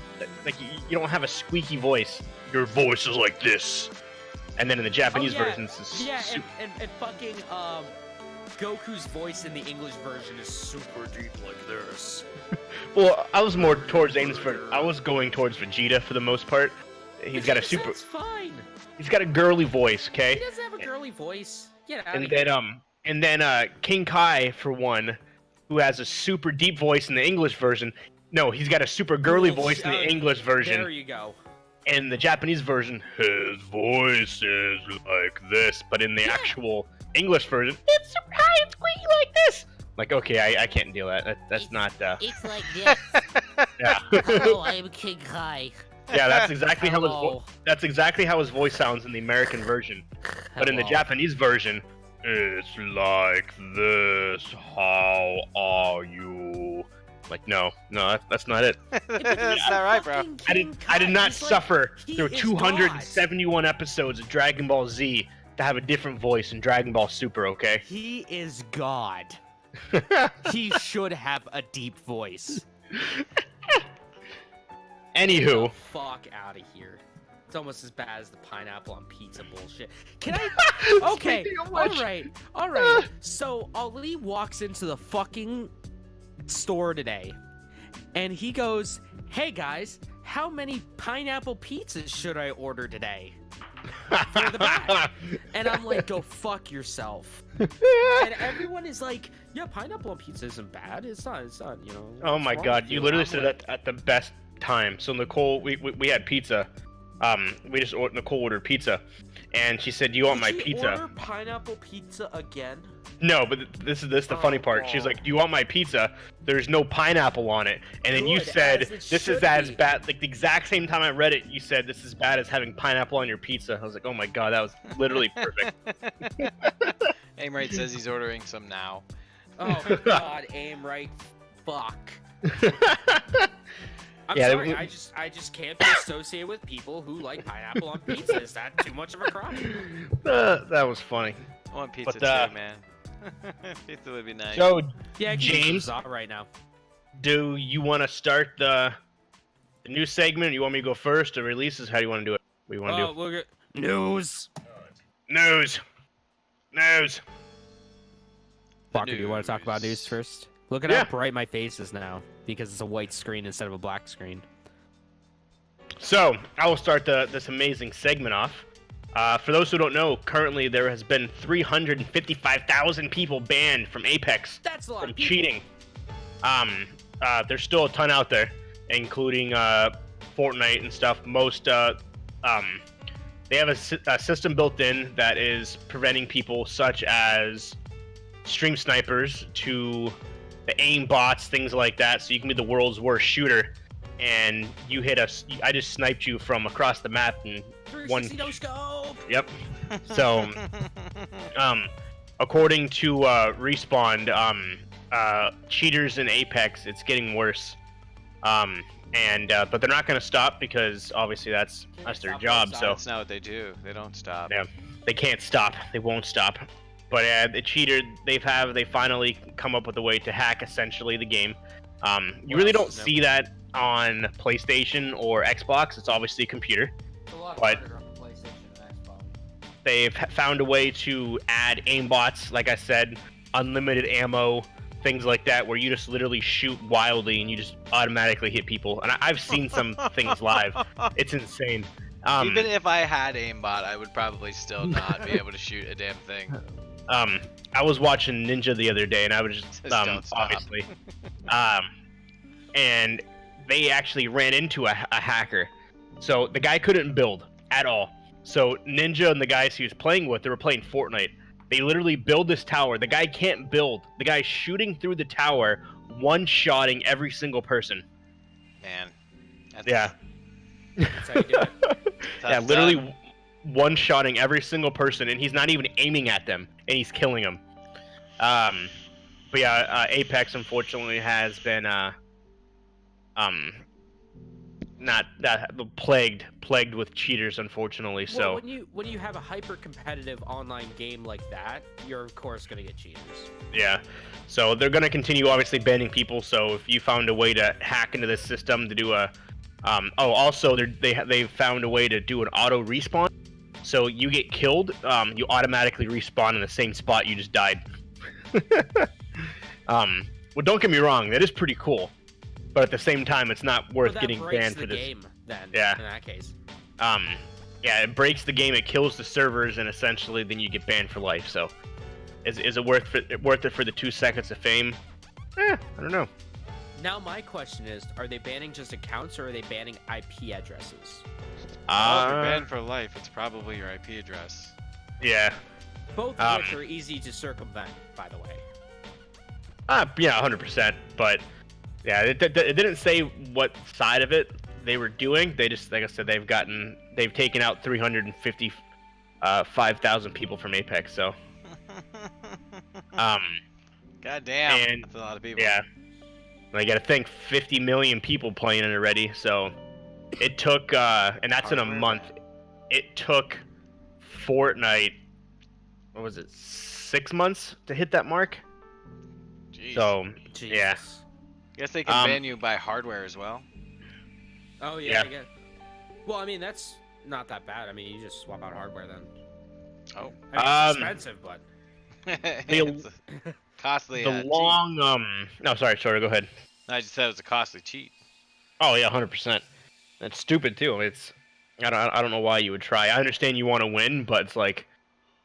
like you don't have a squeaky voice. Your voice is like this. And then in the Japanese version, it's and fucking Goku's voice in the English version is super deep like this. Well, I was more towards I was going towards Vegeta for the most part. He's got a super. That's fine. He's got a girly voice, okay? He doesn't have a girly voice. Get out And of here. then King Kai for one, who has a super deep voice in the English version. No, he's got a super girly voice in the English version. There you go. In the Japanese version, his voice is like this, but in the actual English version, it's super high and squeaky like this. Like, okay, I can't deal with that. That's not. It's like this. Yeah. Hello, I am King Kai. Yeah, that's exactly Hello. that's exactly how his voice sounds in the American version. But in the Hello. Japanese version, it's like this. How are you? Like, no, that's not it. That's not right, bro. I did not suffer through he is 271 episodes of Dragon Ball Z to have a different voice in Dragon Ball Super, okay? He is God. He should have a deep voice. Anywho. Fuck out of here. It's almost as bad as the pineapple on pizza bullshit. Can I? Okay. All right. So Ali walks into the fucking store today, and he goes, "Hey guys, how many pineapple pizzas should I order today?" For the back. And I'm like, go fuck yourself. And everyone is like, yeah, pineapple on pizza isn't bad. It's not, you know. Oh my god, you literally said that at the best time. So Nicole, we had pizza. Nicole ordered pizza, and she said, "Do you want my pizza?" Order pineapple pizza again? No, but this is the funny part. She's like, "Do you want my pizza? There's no pineapple on it." And then you Good, said, as it "This is should as be." bad." Like the exact same time I read it, you said, "This is bad as having pineapple on your pizza." I was like, "Oh my god, that was literally perfect." Aimright says he's ordering some now. Oh god, aim right. Fuck. I'm Yeah, sorry. I just can't be associated with people who like pineapple on pizza. Is that too much of a crime? That was funny. I want pizza But, too, man. Pizza would be nice. So, Yeah, James, right now. do you want to start the new segment? Or you want me to go first, or releases? How do you want to do it? What do you want to do? We'll get news. News. Walker, do you want to talk about news first? Look at how bright my face is now because it's a white screen instead of a black screen. So, I will start this amazing segment off. For those who don't know, currently there has been 355,000 people banned from Apex That's a lot from of people. cheating. There's still a ton out there, including Fortnite and stuff. Most they have a system built in that is preventing people such as stream snipers to the aim bots, things like that, so you can be the world's worst shooter. And you hit us. I just sniped you from across the map in one. No scope. Yep. So, according to Respawn, cheaters in Apex, it's getting worse. But they're not going to stop because obviously that's their job. So that's not what they do. They don't stop. Yeah, they can't stop. They won't stop. But the cheater, they finally come up with a way to hack essentially the game. You really don't see that on PlayStation or Xbox. It's obviously a computer. It's a lot But- harder on PlayStation and Xbox. They've found a way to add aimbots, like I said, unlimited ammo, things like that, where you just literally shoot wildly and you just automatically hit people. And I've seen some things live. It's insane. Even if I had aimbot, I would probably still not be able to shoot a damn thing. I was watching Ninja the other day, and I was just Don't stop. obviously, and they actually ran into a hacker. So the guy couldn't build at all. So Ninja and the guys he was playing with, they were playing Fortnite. They literally build this tower. The guy can't build. The guy's shooting through the tower, one-shotting every single person. Man. That's, Yeah. That's how you do it. Yeah, that's literally done. one-shotting every single person, and he's not even aiming at them, and he's killing them. But yeah, Apex unfortunately has been not that plagued with cheaters, unfortunately. So Well, when you have a hyper competitive online game like that, you're of course gonna get cheaters. yeah, so they're gonna continue obviously banning people. So if you found a way to hack into this system to do a also they found a way to do an auto respawn. So you get killed, you automatically respawn in the same spot you just died. Well, don't get me wrong, that is pretty cool, but at the same time, it's not worth Well, that getting breaks banned the for this. game then. Yeah. In that case. Yeah, it breaks the game, it kills the servers, and essentially then you get banned for life. So, is it worth it for the 2 seconds of fame? I don't know. Now my question is, are they banning just accounts or are they banning IP addresses? Well, if you're banned for life, it's probably your IP address. Yeah. Both of which are easy to circumvent, by the way. Yeah, 100%. But yeah, it didn't say what side of it they were doing. They just, like I said, they've taken out 355,000 people from Apex. So, God damn, and that's a lot of people. yeah, and I got to think 50 million people playing it already. So it took, and that's in a Hardware. month. It took Fortnite, what was it, 6 months to hit that mark. Jeez. So Jesus. yeah. Guess they can ban you by hardware as well. Oh yeah, Yeah. I guess. Well, I mean that's not that bad. I mean you just swap out hardware then. Oh. I mean, it's expensive, but It's a costly. The cheat. long no, sorry, go ahead. I just said it was a costly cheat. Oh yeah, 100%. That's stupid too. It's I don't know why you would try. I understand you want to win, but it's like,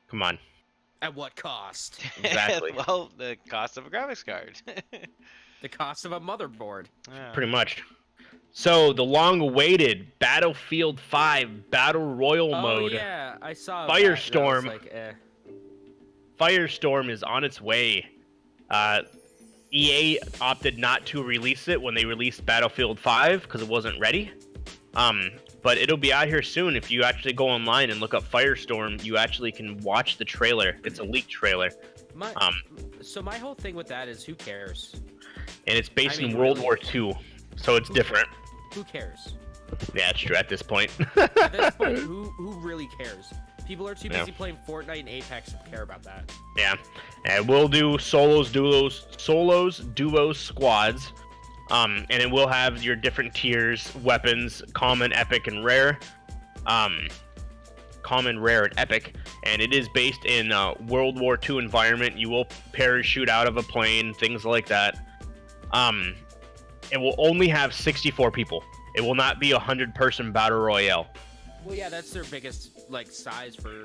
come on. at what cost? Exactly. Well, the cost of a graphics card. The cost of a motherboard. Yeah. Pretty much. So the long-awaited Battlefield 5 Battle Royal mode, yeah, I saw Firestorm. That. Like, Firestorm, is on its way. EA opted not to release it when they released Battlefield 5 because it wasn't ready. But it'll be out here soon. If you actually go online and look up Firestorm, you actually can watch the trailer. It's a leaked trailer, So my whole thing with that is, who cares? and it's based I mean, in World really? War II, so it's different. Who cares? Yeah, it's true at this point. At this point, who really cares? People are too Yeah. busy playing Fortnite and Apex to care about that. Yeah, and we'll do solos, duos, squads, and it will have your different tiers: weapons, common, epic, and rare. Common, rare, and epic, and it is based in World War II environment. You will parachute out of a plane, things like that. It will only have 64 people. It will not be a 100-person battle royale. Well, yeah, that's their biggest like size for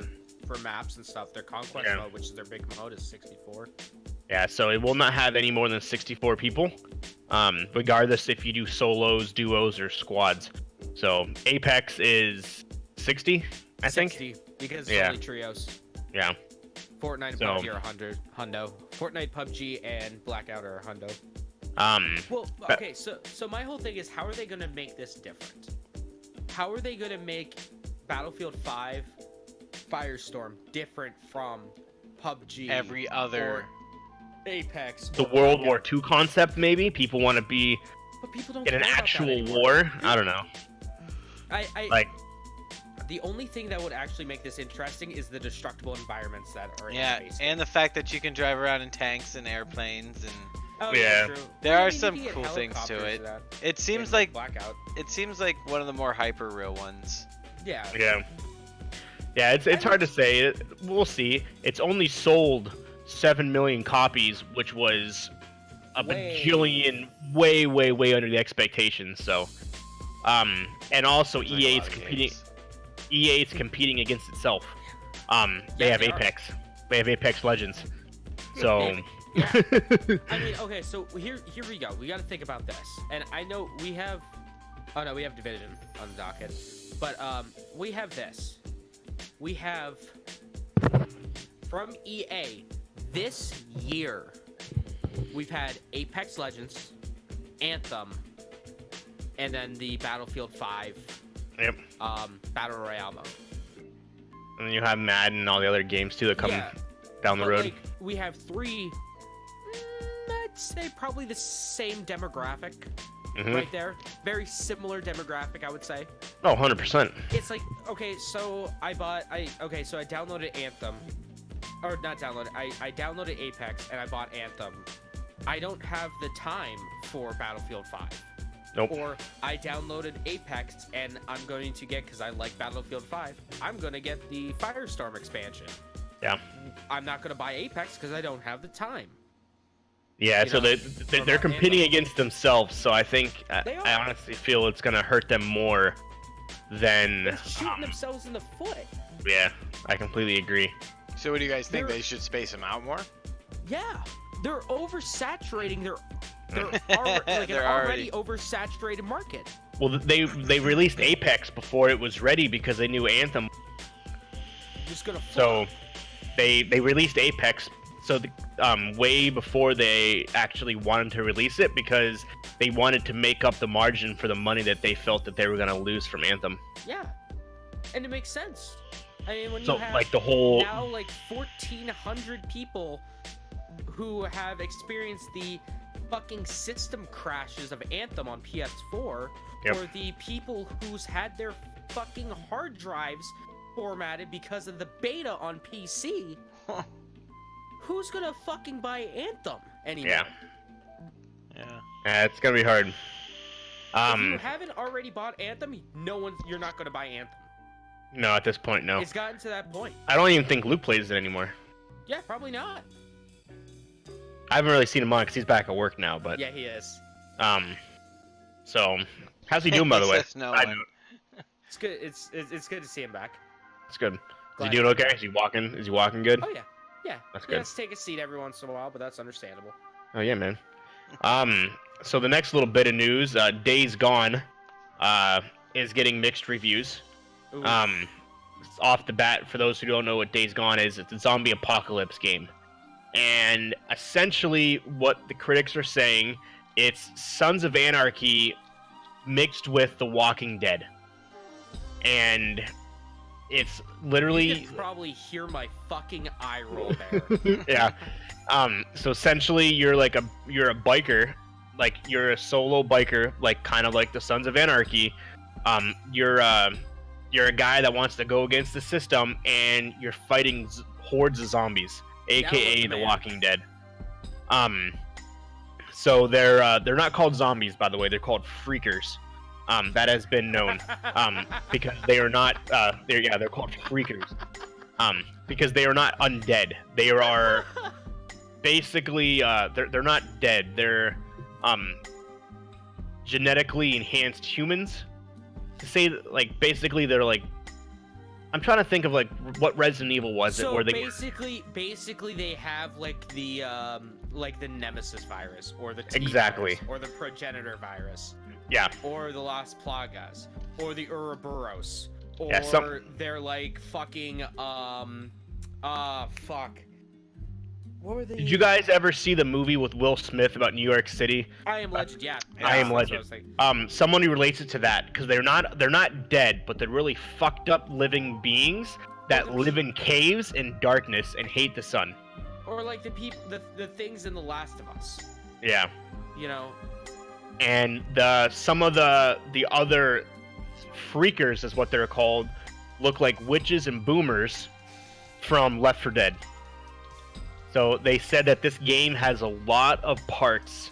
maps and stuff. Their conquest Yeah. mode, which is their big mode, is 64. Yeah, so it will not have any more than 64 people, regardless if you do solos, duos, or squads. So Apex is 60, I think. 60 because Yeah. it's only trios. Yeah. Fortnite and So- PUBG are 100 hundo. Fortnite, PUBG, and Blackout are hundo. Well, but- okay, so my whole thing is, how are they gonna make this different? How are they gonna make Battlefield 5 Firestorm different from PUBG? Every other. or Apex. The or World Blackout? War II concept, maybe people want to be But people don't in an care about that actual anymore. war. I don't know. I Like, the only thing that would actually make this interesting is the destructible environments that are Yeah, in the base. and the fact that you can drive around in tanks and airplanes, and Oh, Yeah. true. There I are mean, some you can cool get things to helicopters it. that it seems in like Blackout. one of the more hyper real ones. Yeah. yeah, it's hard to say. We'll see. It's only sold 7 million copies, which was a bajillion, way under the expectations. So, and also Seems like a EA's lot of competing. games. EA's competing against itself. They Yeah, have they are. Apex. They have Apex Legends. So. I mean, okay, so here we go. We got to think about this. And I know we have, oh no, we have Division on the docket, but we have this. We have from EA this year. We've had Apex Legends, Anthem, and then the Battlefield 5 Yep. Battle Royale mode. And then you have Madden and all the other games too that come Yeah, down the but, road. like, we have three. I'd say probably the same demographic Mhm. right there. Very similar demographic, I would say. Oh, 100%. It's like, okay, so I downloaded Anthem, or not downloaded. I downloaded Apex and I bought Anthem. I don't have the time for Battlefield 5. Nope. Or I downloaded Apex and I'm going to get, because I like Battlefield 5, I'm going to get the Firestorm expansion. Yeah. I'm not going to buy Apex because I don't have the time. Yeah, You so know, they're competing against themselves. So I think They I are. honestly feel it's gonna hurt them more than. They're shooting themselves in the foot. Yeah, I completely agree. So what do you guys think? They're- They should space them out more? Yeah, they're oversaturating their They're an already already- oversaturated market. Well, they released Apex before it was ready because they knew Anthem. Just gonna So flop. they released Apex so way before they actually wanted to release it because they wanted to make up the margin for the money that they felt that they were gonna lose from Anthem. Yeah, and it makes sense. I mean, when So you have like the whole now like 1,400 people who have experienced the fucking system crashes of Anthem on PS4, Yep. or the people who's had their fucking hard drives formatted because of the beta on PC, who's gonna fucking buy Anthem anymore? Yeah. Yeah. It's gonna be hard. If you haven't already bought Anthem, you're not gonna buy Anthem. No, at this point, no. It's gotten to that point. I don't even think Luke plays it anymore. Yeah, probably not. I haven't really seen him on because he's back at work now, but Yeah, he is. so how's he doing by the way? Says no I one. know. It's good. It's good to see him back. It's good. Is Glad he doing he's okay? back. Is he walking? Is he walking good? Oh yeah, yeah. That's He good. has to take a seat every once in a while, but that's understandable. Oh yeah, man. So the next little bit of news, Days Gone, is getting mixed reviews. Ooh. Off the bat, for those who don't know what Days Gone is, it's a zombie apocalypse game. And essentially what the critics are saying, it's Sons of Anarchy mixed with The Walking Dead. And it's literally You can probably hear my fucking eye roll there. yeah. So essentially you're a biker, like you're a solo biker, like kind of like the Sons of Anarchy. You're a guy that wants to go against the system and you're fighting hordes of zombies, aka The man. Walking Dead. So they're not called zombies, by the way, they're called freakers. That has been known. Because they are not they're called freakers. Because they are not undead. They are basically they're not dead. They're genetically enhanced humans. To say like basically they're like, I'm trying to think of like what Resident Evil was it So where they basically they have like the Nemesis virus or the T Exactly. virus, or the progenitor virus yeah or the Las Plagas or the Ouroboros or Yeah, they're like fucking fuck. What were they? Did you guys ever see the movie with Will Smith about New York City? I Am Legend, yeah. I Am That's what Legend. I was thinking. Someone who relates it to that because they're not dead, but they're really fucked up living beings that live in caves in darkness and hate the sun. Or like the things in The Last of Us. Yeah. You know. And some of the other freakers is what they're called, look like witches and boomers from Left 4 Dead. So they said that this game has a lot of parts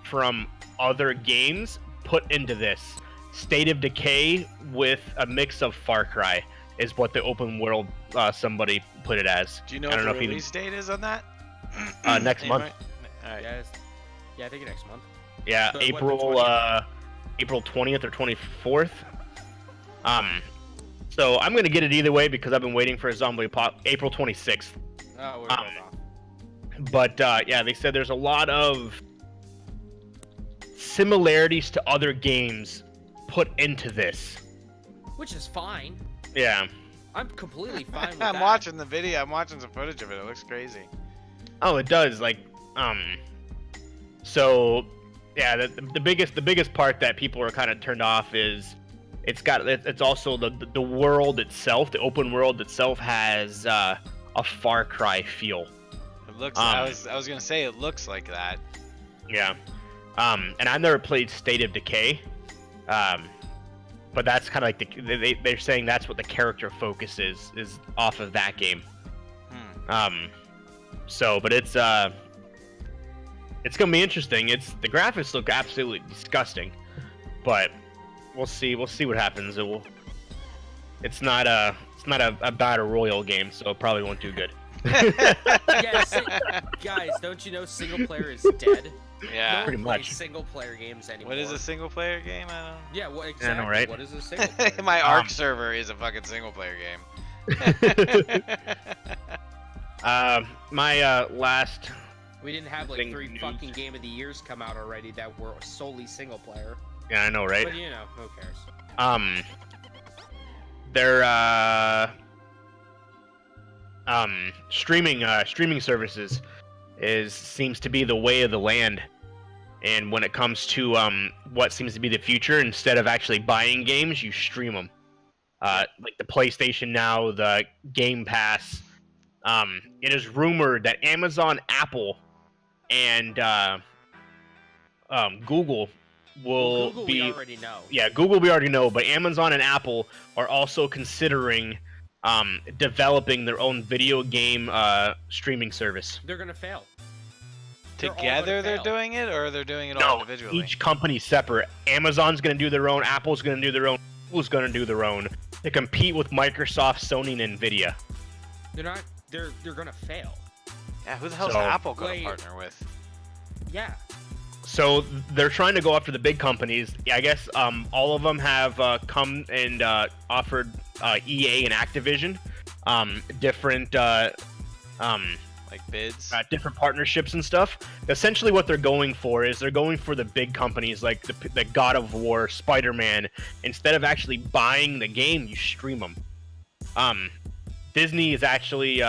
from other games put into this. State of Decay with a mix of Far Cry is what the open world somebody put it as. Do you know what the release date is on that? Next month. All right. Yeah, I think next month. Yeah, So April 20th or 24th. So I'm gonna get it either way because I've been waiting for a zombie pop. April 26th. Oh, we're both off. But yeah, they said there's a lot of similarities to other games put into this. Which is fine. Yeah. I'm completely fine with I'm that. watching the video. I'm watching some footage of it. It looks crazy. Oh, it does. Like, so yeah, the biggest part that people are kind of turned off is it's also the world itself. The open world itself has a Far Cry feel. It looks. I was gonna say it looks like that. Yeah. And I've never played State of Decay. But that's kind of like they're saying that's what the character focus is off of that game. So, but it's gonna be interesting. The graphics look absolutely disgusting, but we'll see what happens. It's not a battle royale game, so it probably won't do good. Yeah, guys, don't you know single player is dead? Yeah. No Pretty one much. plays single player games anymore. What is a single player game? I Yeah, what exactly? I know, right? What is a single player? don't. My Ark server is a fucking single player game. My last. We didn't have like Thing 3 news. fucking Game of the Years come out already that were solely single player. Yeah, I know, right? But you know, who cares? Their streaming services seems to be the way of the land, and when it comes to what seems to be the future, instead of actually buying games, you stream them. Like the PlayStation Now, the Game Pass. It is rumored that Amazon, Apple, and Google will Google be. we already know. Yeah, Google we already know, but Amazon and Apple are also considering developing their own video game streaming service. They're gonna fail. Together they're fail. doing it, or they're doing it all individually? Each company's separate. Amazon's going to do their own, Apple's going to do their own, Google's going to do their own to compete with Microsoft, Sony, and Nvidia. They're not. They're gonna fail. Yeah, who the hell's So- Apple going Wait. to partner with? Yeah. So they're trying to go after the big companies. I guess all of them have come and offered EA and Activision different Like bids? different partnerships and stuff. Essentially, what they're going for is they're going for the big companies like the God of War, Spider-Man. Instead of actually buying the game, you stream them. Disney is actually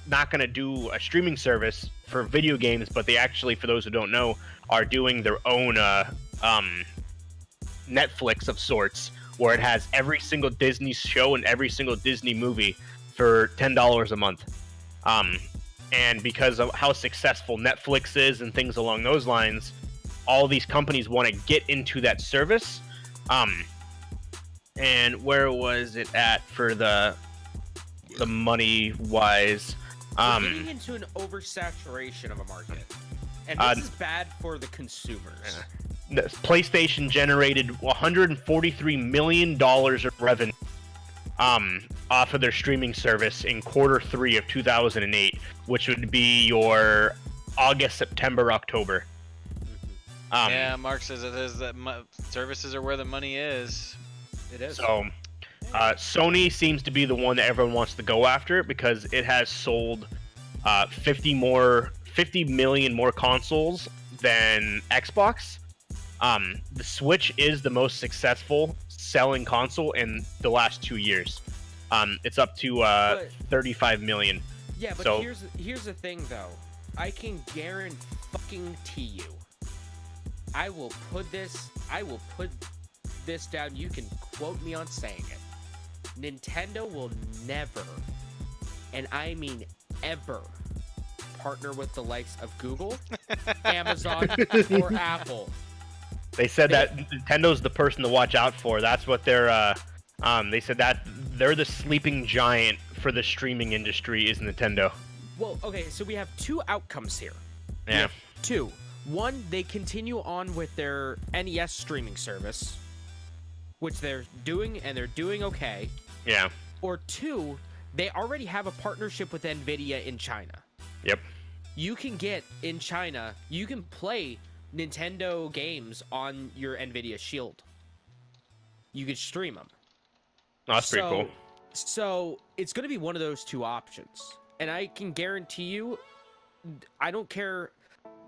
not going to do a streaming service for video games, but they actually, for those who don't know, are doing their own Netflix of sorts, where it has every single Disney show and every single Disney movie for $10 a month. And because of how successful Netflix is and things along those lines, all these companies want to get into that service. And where was it at for the money wise? We're getting into an oversaturation of a market, and this is bad for the consumers. The PlayStation generated $143 million of revenue off of their streaming service in Q3 of 2008, which would be your August, September, October. Yeah, Mark says it is that services are where the money is. It is. So Sony seems to be the one that everyone wants to go after because it has sold 50 million more consoles than Xbox. The Switch is the most successful selling console in the last 2 years. It's up to 35 million. Yeah, but So- here's the thing though. I can guarantee you. I will put this down. You can quote me on saying it. Nintendo will never, and I mean ever, partner with the likes of Google, Amazon, or Apple. They said that Nintendo's the person to watch out for. That's what they're. They said that they're the sleeping giant for the streaming industry is Nintendo. Well, okay, so we have two outcomes here. We Yeah. have two. One, they continue on with their NES streaming service, which they're doing, and they're doing okay. Yeah. Or two, they already have a partnership with Nvidia in China. Yep. You can get in China, you can play Nintendo games on your Nvidia Shield. You can stream them. Oh, that's pretty cool. So it's going to be one of those two options. And I can guarantee you, I don't care.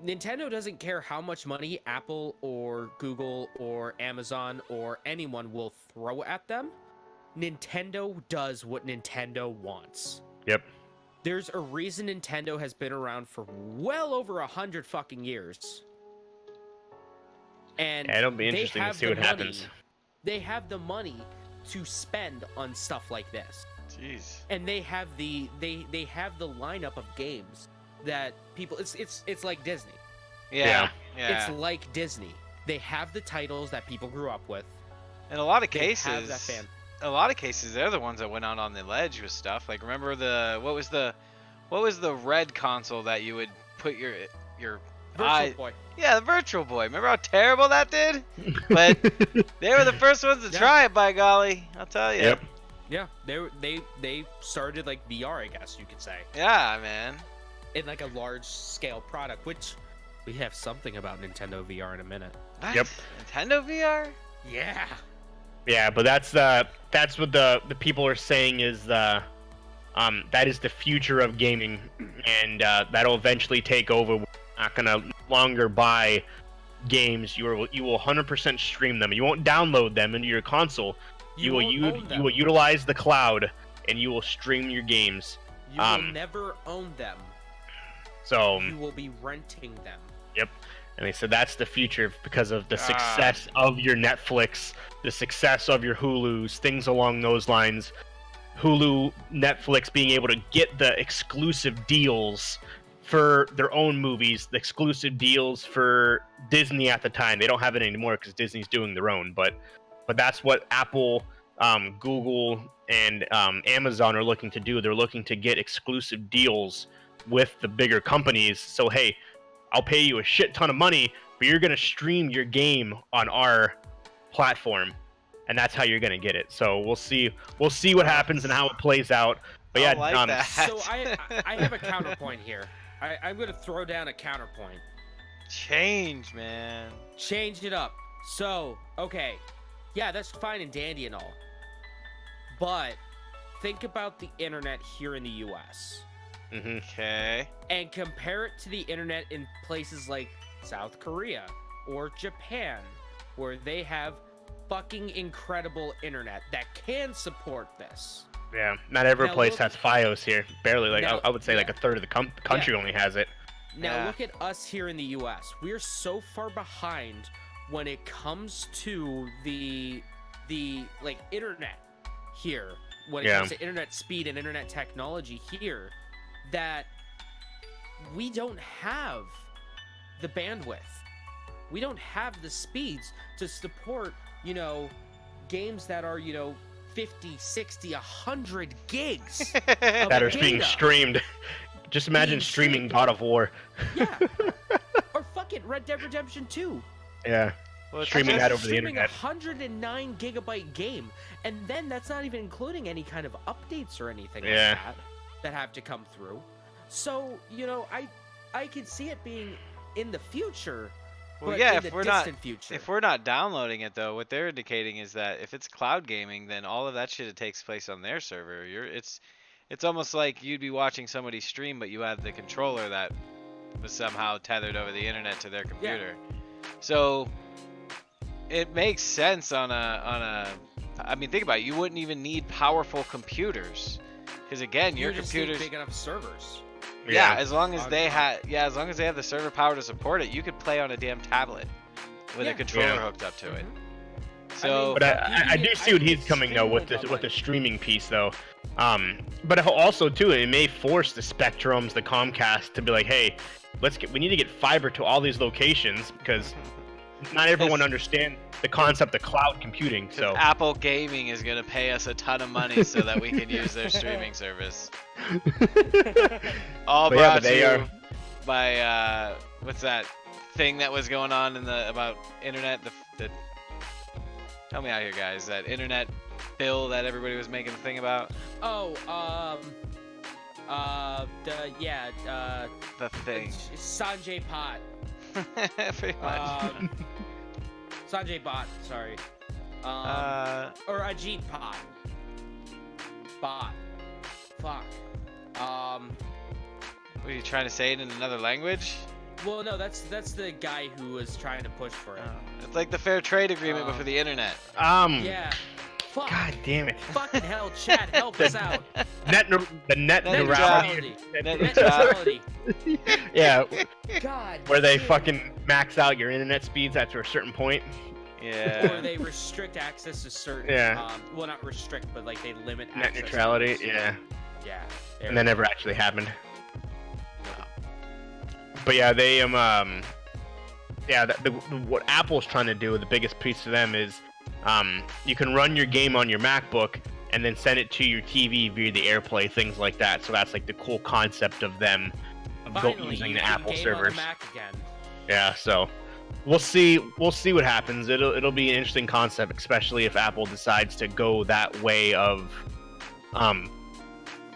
Nintendo doesn't care how much money Apple or Google or Amazon or anyone will throw at them. Nintendo does what Nintendo wants. Yep. There's a reason Nintendo has been around for well over 100 fucking years. And Yeah, it'll be they interesting to have see the what happens. money- They have the money to spend on stuff like this. Jeez. And they have the lineup of games that people it's like Disney. Yeah. It's like Disney. They have the titles that people grew up with. In a lot of They cases, have that fan. a lot of cases, they're the ones that went out on the ledge with stuff. Like, remember what was the red console that you would put your Virtual Boy. Yeah, the Virtual Boy. Remember how terrible that did? But they were the first ones to Yeah. try it, by golly. I'll tell you. Yep. Yeah, they started like VR, I guess you could say, Yeah, man. in like a large scale product, which we have something about Nintendo VR in a minute. What? Yep. Nintendo VR? Yeah. Yeah, but that's what the people are saying is that is the future of gaming, and that'll eventually take over. We're not gonna longer buy games. You will 100% stream them. You won't download them into your console. You will utilize the cloud, and you will stream your games. You will never own them. So You will be renting them. yep. And they said that's the future because of the success of your Netflix, the success of your Hulus, things along those lines. Hulu, Netflix being able to get the exclusive deals for their own movies, the exclusive deals for Disney at the time. They don't have it anymore because Disney's doing their own, but that's what Apple, Google, and Amazon are looking to do. They're looking to get exclusive deals with the bigger companies. So hey, I'll pay you a shit ton of money, but you're gonna stream your game on our platform, and that's how you're gonna get it. So we'll see what happens and how it plays out. But I yeah, like that. So I have a counterpoint here. I'm gonna throw down a counterpoint. Change, man. Change it up. So, okay. Yeah, that's fine and dandy and all. But think about the internet here in the US Okay. and compare it to the internet in places like South Korea or Japan, where they have fucking incredible internet that can support this. yeah, not every Now place look- has FiOS here. Barely, like Now- I would say, like yeah. a third of the country only has it. Now Yeah. look at us here in the US. We're so far behind when it comes to the like internet here. When it Yeah. comes to internet speed and internet technology here, that we don't have the bandwidth. We don't have the speeds to support, games that are, 50, 60, 100 gigs. That are being data. streamed. Just imagine Being streaming streamed. God of War. Yeah. Or fucking Red Dead Redemption 2. Yeah. Well, it's Streaming just- that over the Streaming internet. 109 gigabyte game, and then that's not even including any kind of updates or anything Yeah. like that have to come through. So I could see it being in the future, Well, but yeah, in if the we're not distant future. if we're not downloading it though, what they're indicating is that if it's cloud gaming, then all of that shit takes place on their server. It's almost like you'd be watching somebody stream, but you had the controller that was somehow tethered over the internet to their computer. So it makes sense on a. I mean, think about it. You wouldn't even need powerful computers, because again, your You just computers. need big enough servers. Yeah, as long as On- they on- as long as they have the server power to support it, you could play on a damn tablet with a Yeah. controller Yeah. hooked up to it. Mhm. So, But I do see what he's it's coming though with streaming the online. streaming piece though. But also too, it may force the Spectrums, the Comcast to be like, hey, we need to get fiber to all these locations because not everyone understands the concept of cloud computing. So Apple Gaming is gonna pay us a ton of money so that we can use their streaming service. All But yeah, brought but they to are- you by what's that thing that was going on in the about internet? The help me out here, guys. That internet bill that everybody was making a thing about. Oh, The thing. Sanjay Pot. Pretty much. Sanjay Bot, sorry. Or Ajit Pot. Bot. Fuck. Were you trying to say it in another language? Well, no, that's the guy who was trying to push for it. It's like the fair trade agreement, but for the internet. Yeah. Fuck. God damn it. Fucking hell, Chad, help us out. The net Net neutrality. Net Net neutrality. neutrality. Yeah, God. where they damn. fucking max out your internet speeds after a certain point. Yeah. Or they restrict access to certain. Yeah. Well, not restrict, but like they limit Net access. to neutrality, those. yeah. Yeah. And that never actually happened. But yeah, they what Apple's trying to do, the biggest piece to them is, you can run your game on your MacBook and then send it to your TV via the AirPlay, things like that. So that's like the cool concept of them Finally, using you the can Apple game servers. On the Mac again. Yeah, so we'll see what happens. It'll be an interesting concept, especially if Apple decides to go that way of,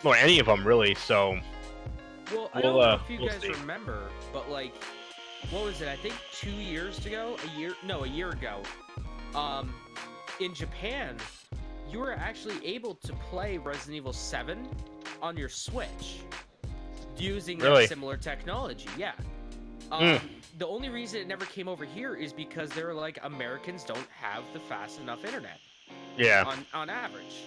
or any of them really. So Well, I don't know if you we'll guys see. remember, but like, what was it? I think 2 years ago, a year ago, in Japan, you were actually able to play Resident Evil 7 on your Switch using Really? that similar technology. Yeah. The only reason it never came over here is because they're like, Americans don't have the fast enough internet. yeah. On average.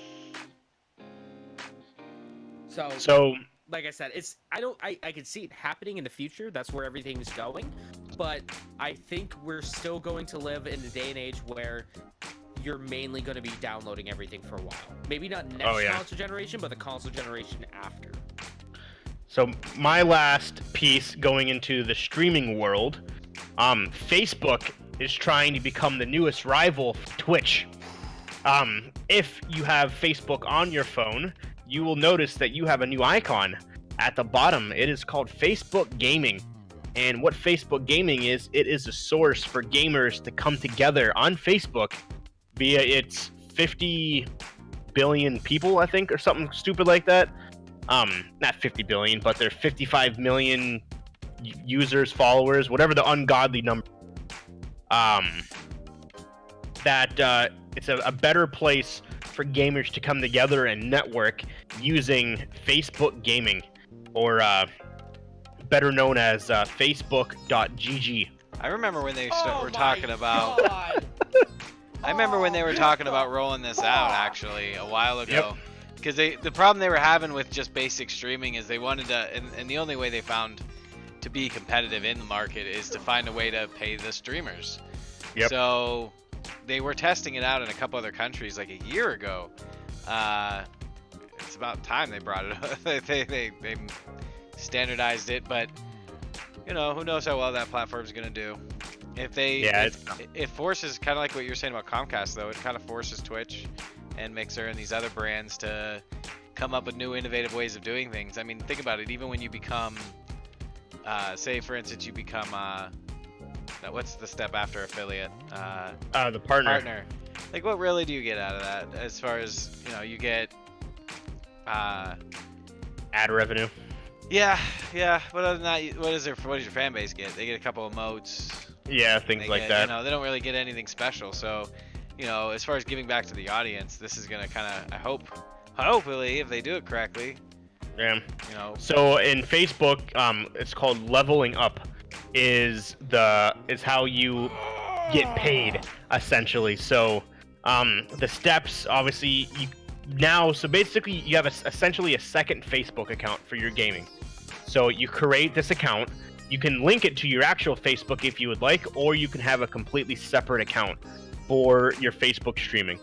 So like I said, I can see it happening in the future. That's where everything's going. But I think we're still going to live in a day and age where you're mainly going to be downloading everything for a while. Maybe not next console generation, but the console generation after. So my last piece going into the streaming world, Facebook is trying to become the newest rival for Twitch. If you have Facebook on your phone, you will notice that you have a new icon at the bottom. It is called Facebook Gaming. And what Facebook Gaming is, it is a source for gamers to come together on Facebook via its 50 billion people, I think, or something stupid like that. Not 50 billion, but they're 55 million users, followers, whatever the ungodly number. It's a better place for gamers to come together and network using Facebook Gaming, or better known as Facebook.gg. I remember when they Oh were my talking about. God. I remember when they were talking about rolling this out actually a while ago. Because the problem they were having with just basic streaming is they wanted to, and the only way they found to be competitive in the market is to find a way to pay the streamers. Yep. So they were testing it out in a couple other countries like a year ago. It's about time they brought it up. they standardized it, but you know, who knows how well that platform's gonna do. If they, it forces, kind of like what you're saying about Comcast though, it kind of forces Twitch and Mixer and these other brands to come up with new innovative ways of doing things. I mean, think about it. Even when you become, say for instance, you become, what's the step after affiliate? The partner. Like, what really do you get out of that? As far as, you know, you get, Ad revenue. Yeah. But other than that, what does your fan base get? They get a couple of emotes. Yeah, things like that. You know, they don't really get anything special. So, you know, as far as giving back to the audience, this is gonna kind of, I hope, hopefully, if they do it correctly. Yeah. You know. So in Facebook, it's called leveling up. Is how you get paid, essentially. So the steps, obviously, so basically you have essentially a second Facebook account for your gaming. So you create this account. You can link it to your actual Facebook if you would like, or you can have a completely separate account for your Facebook streaming.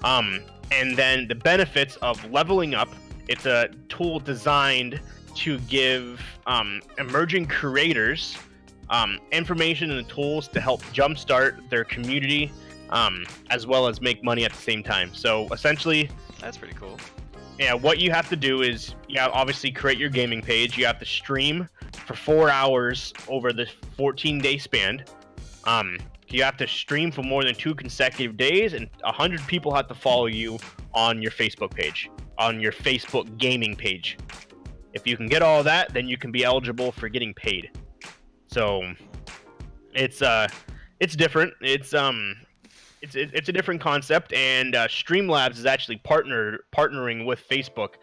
And then the benefits of leveling up, it's a tool designed to give emerging creators information and tools to help jumpstart their community, as well as make money at the same time. So essentially, That's pretty cool. yeah, what you have to do is obviously create your gaming page. You have to stream for 4 hours over the 14-day span. You have to stream for more than 2 consecutive days, and 100 people have to follow you on your Facebook page, on your Facebook gaming page. If you can get all that, then you can be eligible for getting paid. So it's different. It's a different concept, and Streamlabs is actually partnering with Facebook.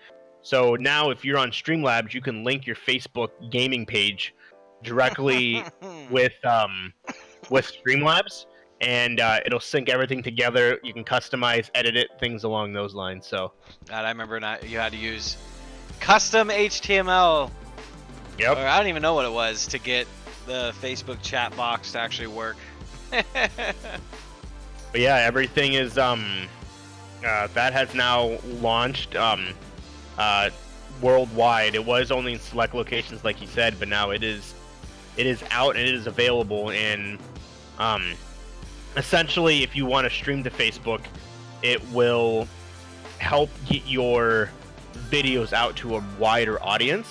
So now if you're on Streamlabs, you can link your Facebook gaming page directly with Streamlabs, and it'll sync everything together. You can customize, edit it, things along those lines. So God, I remember you had to use custom HTML. Yep. Or I don't even know what it was to get the Facebook chat box to actually work. But yeah, everything is that has now launched worldwide. It was only in select locations, like you said, but now it is out and it is available. And essentially, if you want to stream to Facebook, it will help get your videos out to a wider audience.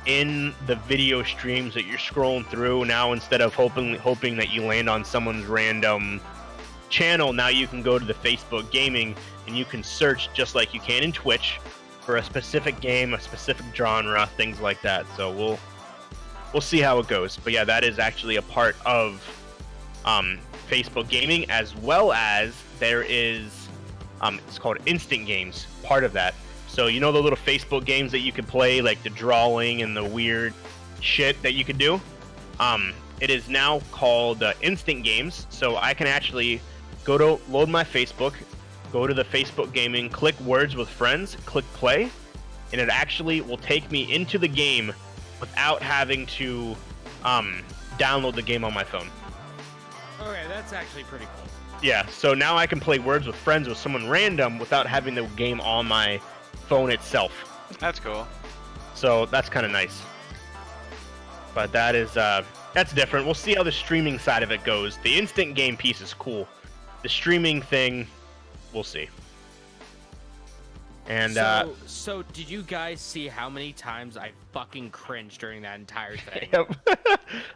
In the video streams that you're scrolling through now, instead of hoping that you land on someone's random channel, now you can go to the Facebook gaming and you can search just like you can in Twitch for a specific game, a specific genre, things like that. So we'll see how it goes. But yeah, that is actually a part of Facebook gaming, as well as there is it's called instant games, part of that. So you know the little Facebook games that you can play, like the drawing and the weird shit that you can do? It is now called instant games. So I can actually load my Facebook, go to the Facebook gaming, click words with friends, click play, and it actually will take me into the game without having to download the game on my phone. Okay, that's actually pretty cool. Yeah, so now I can play words with friends with someone random without having the game on my phone itself. That's cool. So that's kind of nice. But that's different. We'll see how the streaming side of it goes. The instant game piece is cool. The streaming thing, we'll see. And so did you guys see how many times I fucking cringed during that entire thing? Yep.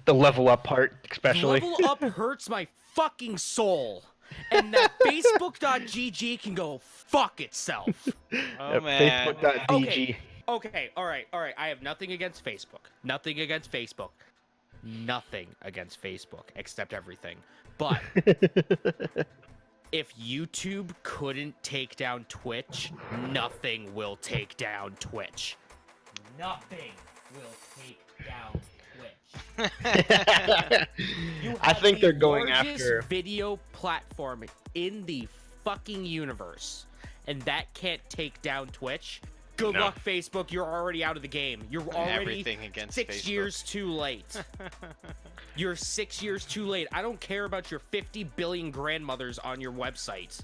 The level up part, especially. Level up hurts my fucking soul. And that Facebook.gg can go fuck itself. Oh man. Facebook.gg. Okay, all right. I have nothing against Facebook. Nothing against Facebook. Nothing against Facebook, except everything. But if YouTube couldn't take down Twitch, nothing will take down Twitch. Nothing will take down Twitch. I think they're going largest after video platform in the fucking universe, and that can't take down Twitch. Good luck, Facebook. You're already out of the game. You're already Everything against 6 Facebook. years too late. You're 6 years too late. I don't care about your 50 billion grandmothers on your website.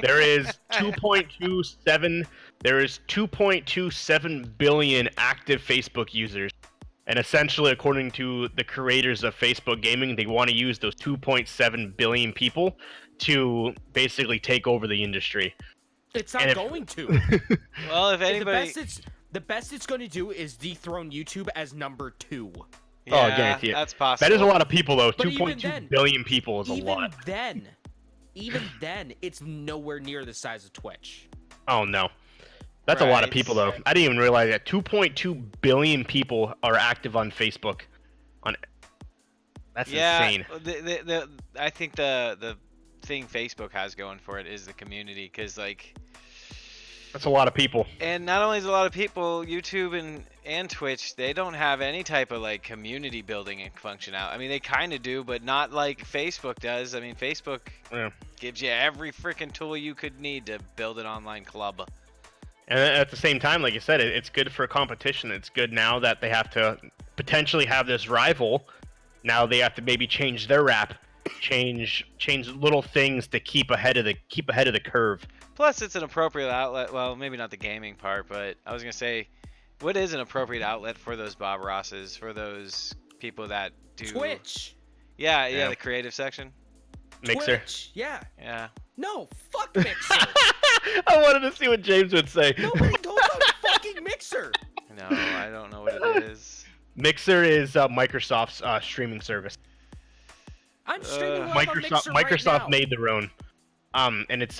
There is 2.27 billion active Facebook users. And essentially, according to the creators of Facebook Gaming, they want to use those 2.7 billion people to basically take over the industry. It's not going to. Well, if anybody, The best it's going to do is dethrone YouTube as number 2. yeah, I guarantee it. that's possible. That is a lot of people, though. But even 2.2 then- billion people is a lot. Even then, it's nowhere near the size of Twitch. Oh, no. That's a lot of Right. people, though. I didn't even realize that 2.2 billion people are active on Facebook. That's insane. I think the thing Facebook has going for it is the community, because like That's a lot of people. And not only is a lot of people, YouTube and Twitch, they don't have any type of like community building function out. I mean, they kind of do, but not like Facebook does. I mean, Facebook gives you every freaking tool you could need to build an online club. And at the same time, like you said, it's good for competition. It's good now that they have to potentially have this rival. Now they have to maybe change their rap, change little things to keep ahead of the curve. Plus, it's an appropriate outlet. Well, maybe not the gaming part, but I was gonna say, what is an appropriate outlet for those Bob Rosses, for those people that do Twitch. Yeah, the creative section. Mixer. Twitch. Yeah. Yeah. No, fuck Mixer. I wanted to see what James would say. Nobody knows about fucking Mixer. No, I don't know what it is. Mixer is Microsoft's streaming service. I'm streaming live on Mixer Microsoft right now. made their own, and it's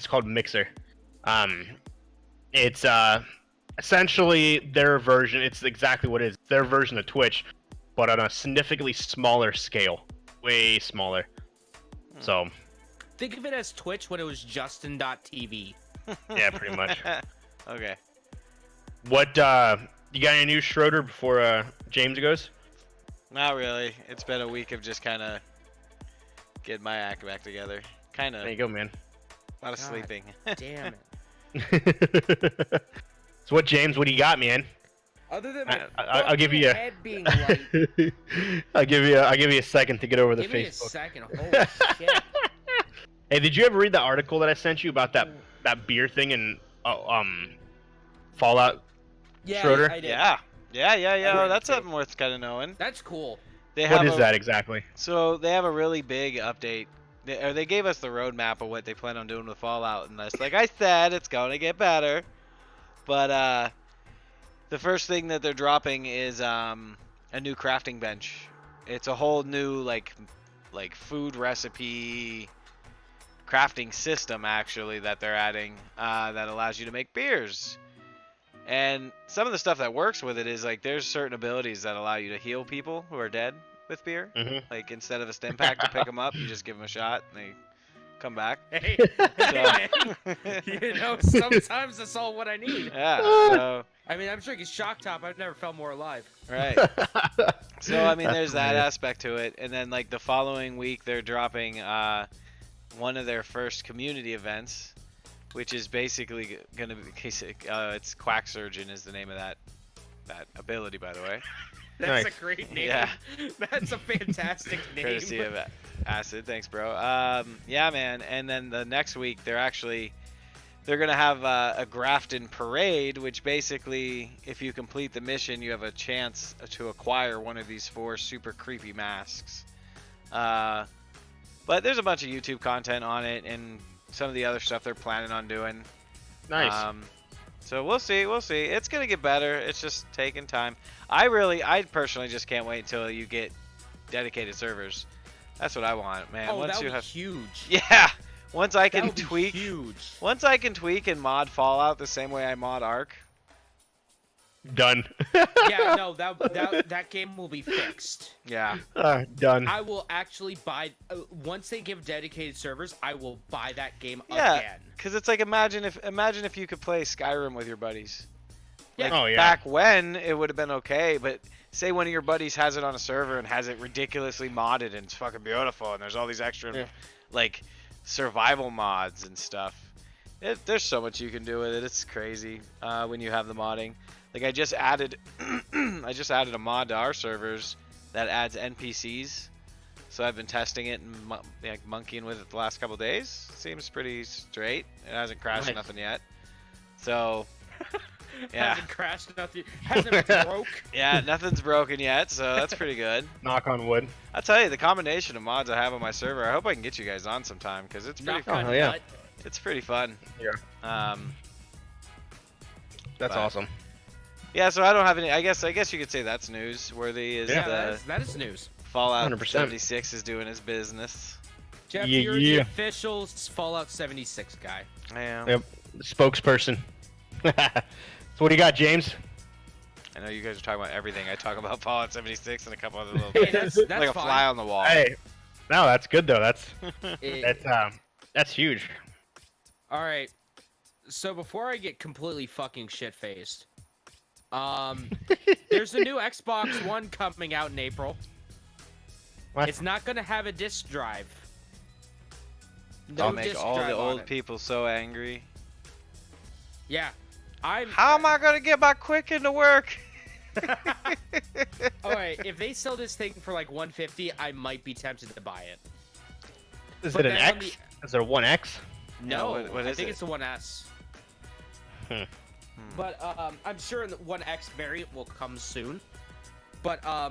called Mixer. It's essentially their version. It's exactly what it is. Their version of Twitch, but on a significantly smaller scale, way smaller. So. Think of it as Twitch when it was Justin.tv. Yeah, pretty much. Okay. What you got any news, Schroeder, before James goes? Not really. It's been a week of just kind of getting my act back together. Kind of. There you go, man. A lot of sleeping. Damn it. So what, James? What do you got, man? Other than my I'll give you head being light. I'll give you a second to get over the Give me a Facebook. second. Holy shit. Hey, did you ever read the article that I sent you about that beer thing in Fallout? Yeah, Schroeder? I did. Yeah. Oh, that's Okay. something worth kind of knowing. That's cool. What is that exactly? So they have a really big update. They gave us the roadmap of what they plan on doing with Fallout, and that's like I said, it's going to get better. But the first thing that they're dropping is a new crafting bench. It's a whole new like food recipe crafting system actually that they're adding that allows you to make beers. And some of the stuff that works with it is like there's certain abilities that allow you to heal people who are dead with beer. Mm-hmm. Like instead of a stim pack to pick them up, you just give them a shot and they come back. Hey, So, you know, sometimes that's all what I need. yeah. So, I mean, I'm drinking Shock Top. I've never felt more alive. right. So I mean, there's that aspect to it, and then like the following week they're dropping one of their first community events, which is basically gonna be it's Quack Surgeon is the name of that ability, by the way. That's Nice. a great name. Yeah. That's a fantastic name. Courtesy of Acid, thanks, bro. Yeah, man. And then the next week they're gonna have a Grafton parade, which basically, if you complete the mission, you have a chance to acquire one of these 4 super creepy masks. But there's a bunch of YouTube content on it and some of the other stuff they're planning on doing. Nice. So we'll see. It's gonna get better. It's just taking time. I personally just can't wait until you get dedicated servers. That's what I want, man. Oh, Once that you would have, be huge. yeah. Once I That can would be tweak, huge. once I can tweak and mod Fallout the same way I mod Ark. Done. Yeah, no, that game will be fixed. Yeah. Done. I will actually buy once they give dedicated servers. I will buy that game Yeah. again. Cause it's like imagine if you could play Skyrim with your buddies. Yeah. Like, Oh, yeah. Back when it would have been okay, but say one of your buddies has it on a server and has it ridiculously modded and it's fucking beautiful and there's all these extra like survival mods and stuff. There's so much you can do with it. It's crazy when you have the modding. Like I just added a mod to our servers that adds NPCs. So I've been testing it and like monkeying with it the last couple days. Seems pretty straight. It hasn't crashed Nice. nothing yet. So yeah. Hasn't crashed nothing. Hasn't broke. Yeah, nothing's broken yet, so that's pretty good. Knock on wood. I'll tell you, the combination of mods I have on my server, I hope I can get you guys on sometime because it's pretty Knock fun. on yeah. nut. It's pretty fun. Yeah. That's But- awesome. Yeah, so I don't have any. I guess you could say that's newsworthy. Is Yeah, the that is news. Fallout 100%. 76 is doing his business. Jeff, Yeah, you're the yeah. official Fallout 76 guy. Yeah. Yep. Spokesperson. So what do you got, James? I know you guys are talking about everything. I talk about Fallout 76 and a couple other little Hey, things. that's Like a fine. fly on the wall. Hey. No, that's good though. It- That's huge. all right. So before I get completely fucking shit-faced, there's a new Xbox One coming out in April. What? It's not gonna have a disc drive. No I'll make disc all drive the on old it. people so angry. Yeah, How am I gonna get my Quicken to work? All right, if they sell this thing for like 150, I might be tempted to buy it. Is But it an then on X? Is it a 1X? No, what I is think it? it's the 1S. Hmm. But I'm sure the 1X variant will come soon. But Yeah,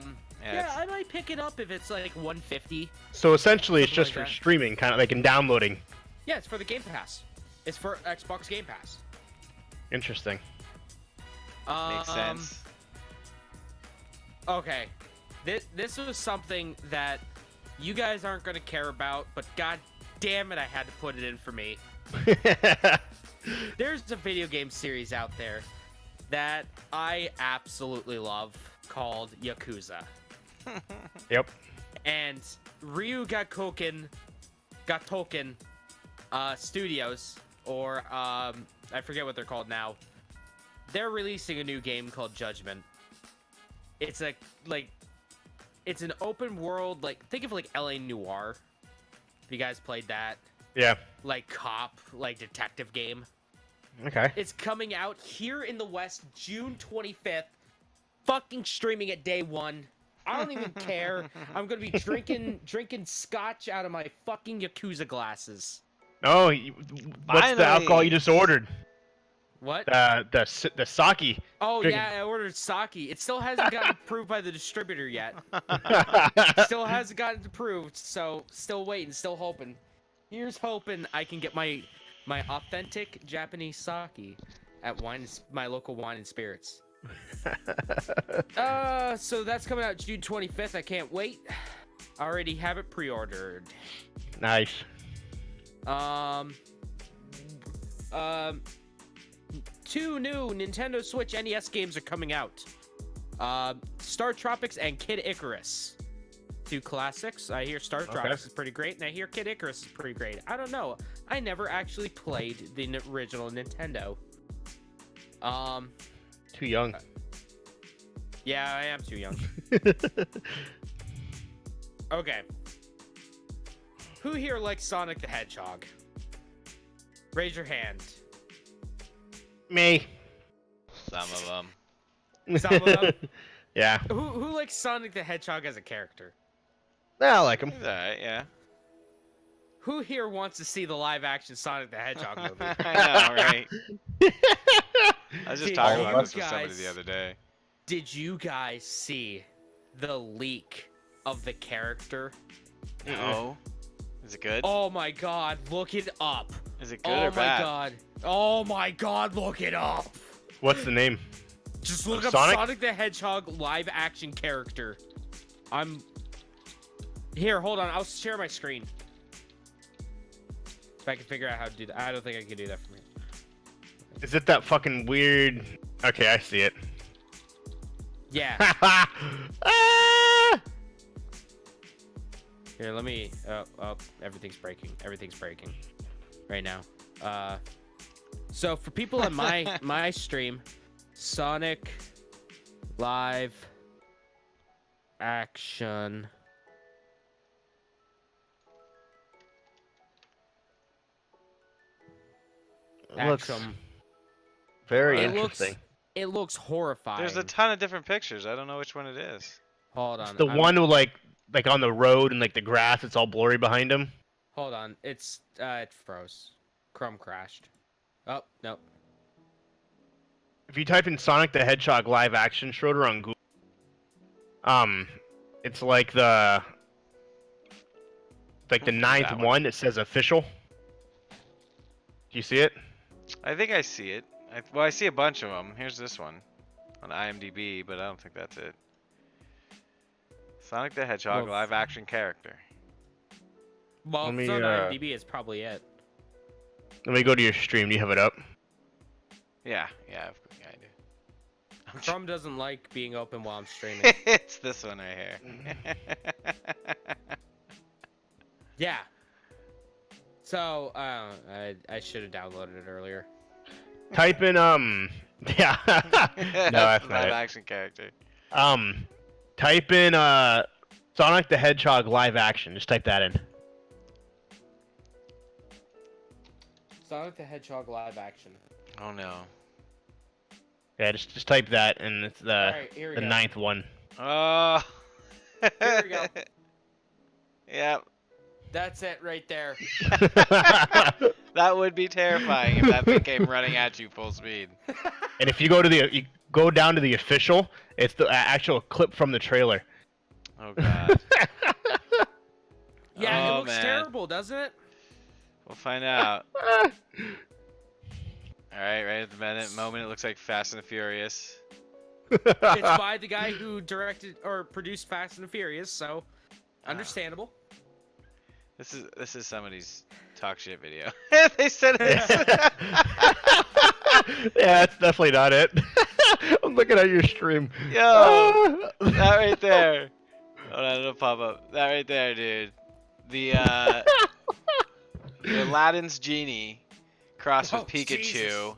yeah, I might pick it up if it's like 150. So essentially, it's Something just like for that. streaming, kind of like in downloading. Yeah, it's for the Game Pass. It's for Xbox Game Pass. Interesting. makes sense. Okay, this was something that you guys aren't gonna care about, but god damn it, I had to put it in for me. There's a video game series out there that I absolutely love called Yakuza. Yep. And Ryu Gatoken Studios, or I forget what they're called now. They're releasing a new game called Judgment. It's it's an open world, like, think of like LA Noire. If you guys played that, Yeah. like cop, like detective game. Okay. It's coming out here in the West, June 25th. Fucking streaming at day one. I don't even care. I'm gonna be drinking scotch out of my fucking Yakuza glasses. No, what's the alcohol Finally. you just ordered? What? The sake. Oh drinking. yeah, I ordered sake. It still hasn't gotten approved by the distributor yet. Still hasn't gotten approved, so still waiting, still hoping. Here's hoping I can get my authentic Japanese sake at my local wine and spirits. So that's coming out June 25th. I can't wait. I already have it pre-ordered. Nice. Two new Nintendo Switch NES games are coming out. Star Tropics and Kid Icarus. Two classics. I hear Star Tropics is pretty great, and I hear Kid Icarus is pretty great. I don't know. I never actually played the original Nintendo. Too young. Yeah, I am too young. Okay. Who here likes Sonic the Hedgehog? Raise your hand. Me. Some of them. Some of them? Yeah. Who likes Sonic the Hedgehog as a character? Yeah, I like him. He's alright, yeah. Who here wants to see the live-action Sonic the Hedgehog movie? I know, right? I was just Dude, talking you about this with somebody guys- the other day. Did you guys see the leak of the character? No. Is it good? Oh my god, look it up. Is it good Oh or my bad? god. Oh my god, look it up. What's the name? Just look Of up Sonic? Sonic the Hedgehog live action character. Here, hold on. I'll share my screen. If I can figure out how to do that. I don't think I can do that for me. Is it that fucking weird? Okay, I see it. Yeah. Ah! Here, let me. Oh, everything's breaking. Everything's breaking right now. So for people on my stream, Sonic live action. Looks Action. very It interesting. It looks horrifying. There's a ton of different pictures. I don't know which one it is. Hold on. The one who like on the road and like the grass, it's all blurry behind him. Hold on. It froze. Chrome crashed. Oh, no. If you type in Sonic the Hedgehog live action Schroeder on Google, it's like the ninth That one. one. It says official. Do you see it? I think I see it. Well, I see a bunch of them. Here's this one on IMDb, but I don't think that's it. Sonic the Hedgehog Well, live action character. Well, Let if me, it's on IMDb, it's probably it. Let me go to your stream. Do you have it up? Yeah, I do. Chrome doesn't like being open while I'm streaming. It's this one right here. Yeah. So, I should have downloaded it earlier. Type in yeah. No, that's not live it. action character. Type in Sonic the Hedgehog live action. Just type that in. Sonic the Hedgehog live action. Oh no. Yeah, just type that, and it's the Alright, here we the go. 9th one. Oh. Here we go. Yep. That's it right there. That would be terrifying if that thing came running at you full speed. And if you go down to the official, it's the actual clip from the trailer. Oh god. Yeah, Oh, it looks man. terrible, doesn't it? We'll find out. Alright, right at the moment it looks like Fast and the Furious. It's by the guy who directed or produced Fast and the Furious, so understandable. This is somebody's talk shit video. They said it's Yeah, that's definitely not it. I'm looking at your stream. Yo, that right there. Hold on, it'll pop up. That right there, dude. The Aladdin's genie crossed with Oh, Pikachu. Jesus.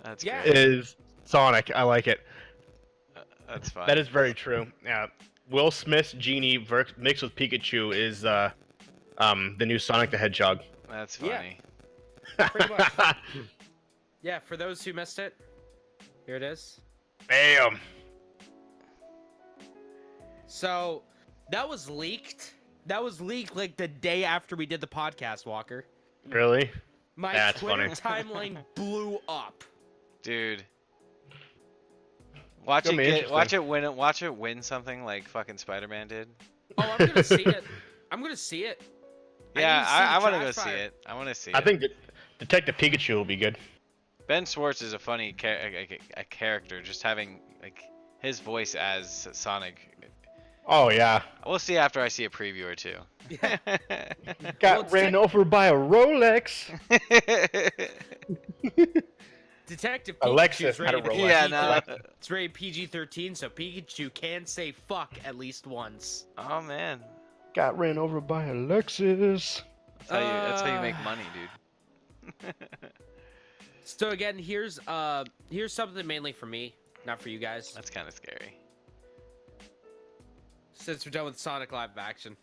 That's Yeah. great. Is Sonic. I like it. That's fine. That is very true. Yeah. Will Smith's genie mixed with Pikachu is the new Sonic the Hedgehog. That's Yeah. funny. Pretty much. Yeah, for those who missed it, here it is. Bam. So, that was leaked. That was leaked like the day after we did the podcast, Walker. Really? My That's Twitter funny. timeline blew up. Dude. Watch Gonna be watch it win something like fucking Spider-Man did. Oh, I'm gonna see it. I'm gonna see it. Yeah, I want to go want see it. I want to see I it. think Detective Pikachu will be good. Ben Schwartz is a funny a character. Just having like his voice as Sonic. Oh yeah. We'll see after I see a preview or two. Yeah. Got ran over by a Rolex. Detective Alexis Pikachu's had a rated Rolex. Yeah, PG. no. It's rated PG-13, so Pikachu can say fuck at least once. Oh man, Got ran over by a Lexus. that's how you make money, dude. So again, here's something mainly for me, not for you guys. That's kind of scary. Since we're done with Sonic live action.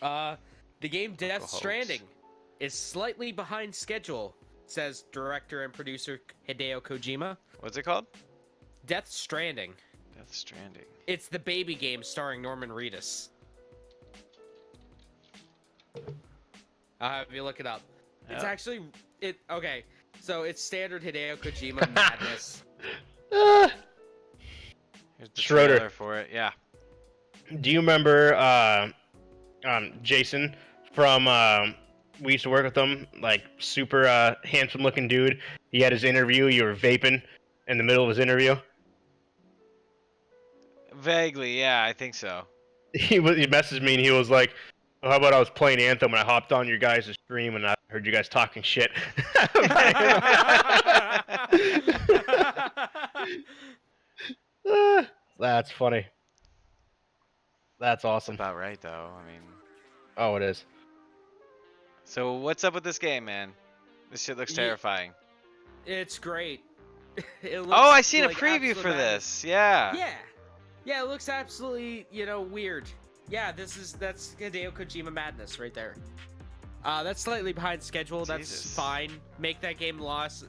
The game Death Uncle Stranding is slightly behind schedule, says director and producer Hideo Kojima. What's it called? Death Stranding. Death Stranding. It's the baby game starring Norman Reedus. I'll have you look it up. It's Yeah. actually okay. So it's standard Hideo Kojima madness. Here's the Schroeder. trailer for it. Yeah. Do you remember Jason from we used to work with him, like super handsome looking dude. He had his interview, you were vaping in the middle of his interview. Vaguely, yeah, I think so. He messaged me and he was like, oh, how about I was playing Anthem and I hopped on your guys' stream and I heard you guys talking shit. That's funny. That's awesome. About right though. I mean, Oh, it is. so what's up with this game, man? This shit looks Ye- terrifying. It's great. It looks Oh, I seen like a preview absolute for madness. this. Yeah. Yeah, it looks absolutely, weird. Yeah, that's Hideo Kojima madness right there. That's slightly behind schedule. That's Jesus. fine. Make that game loss.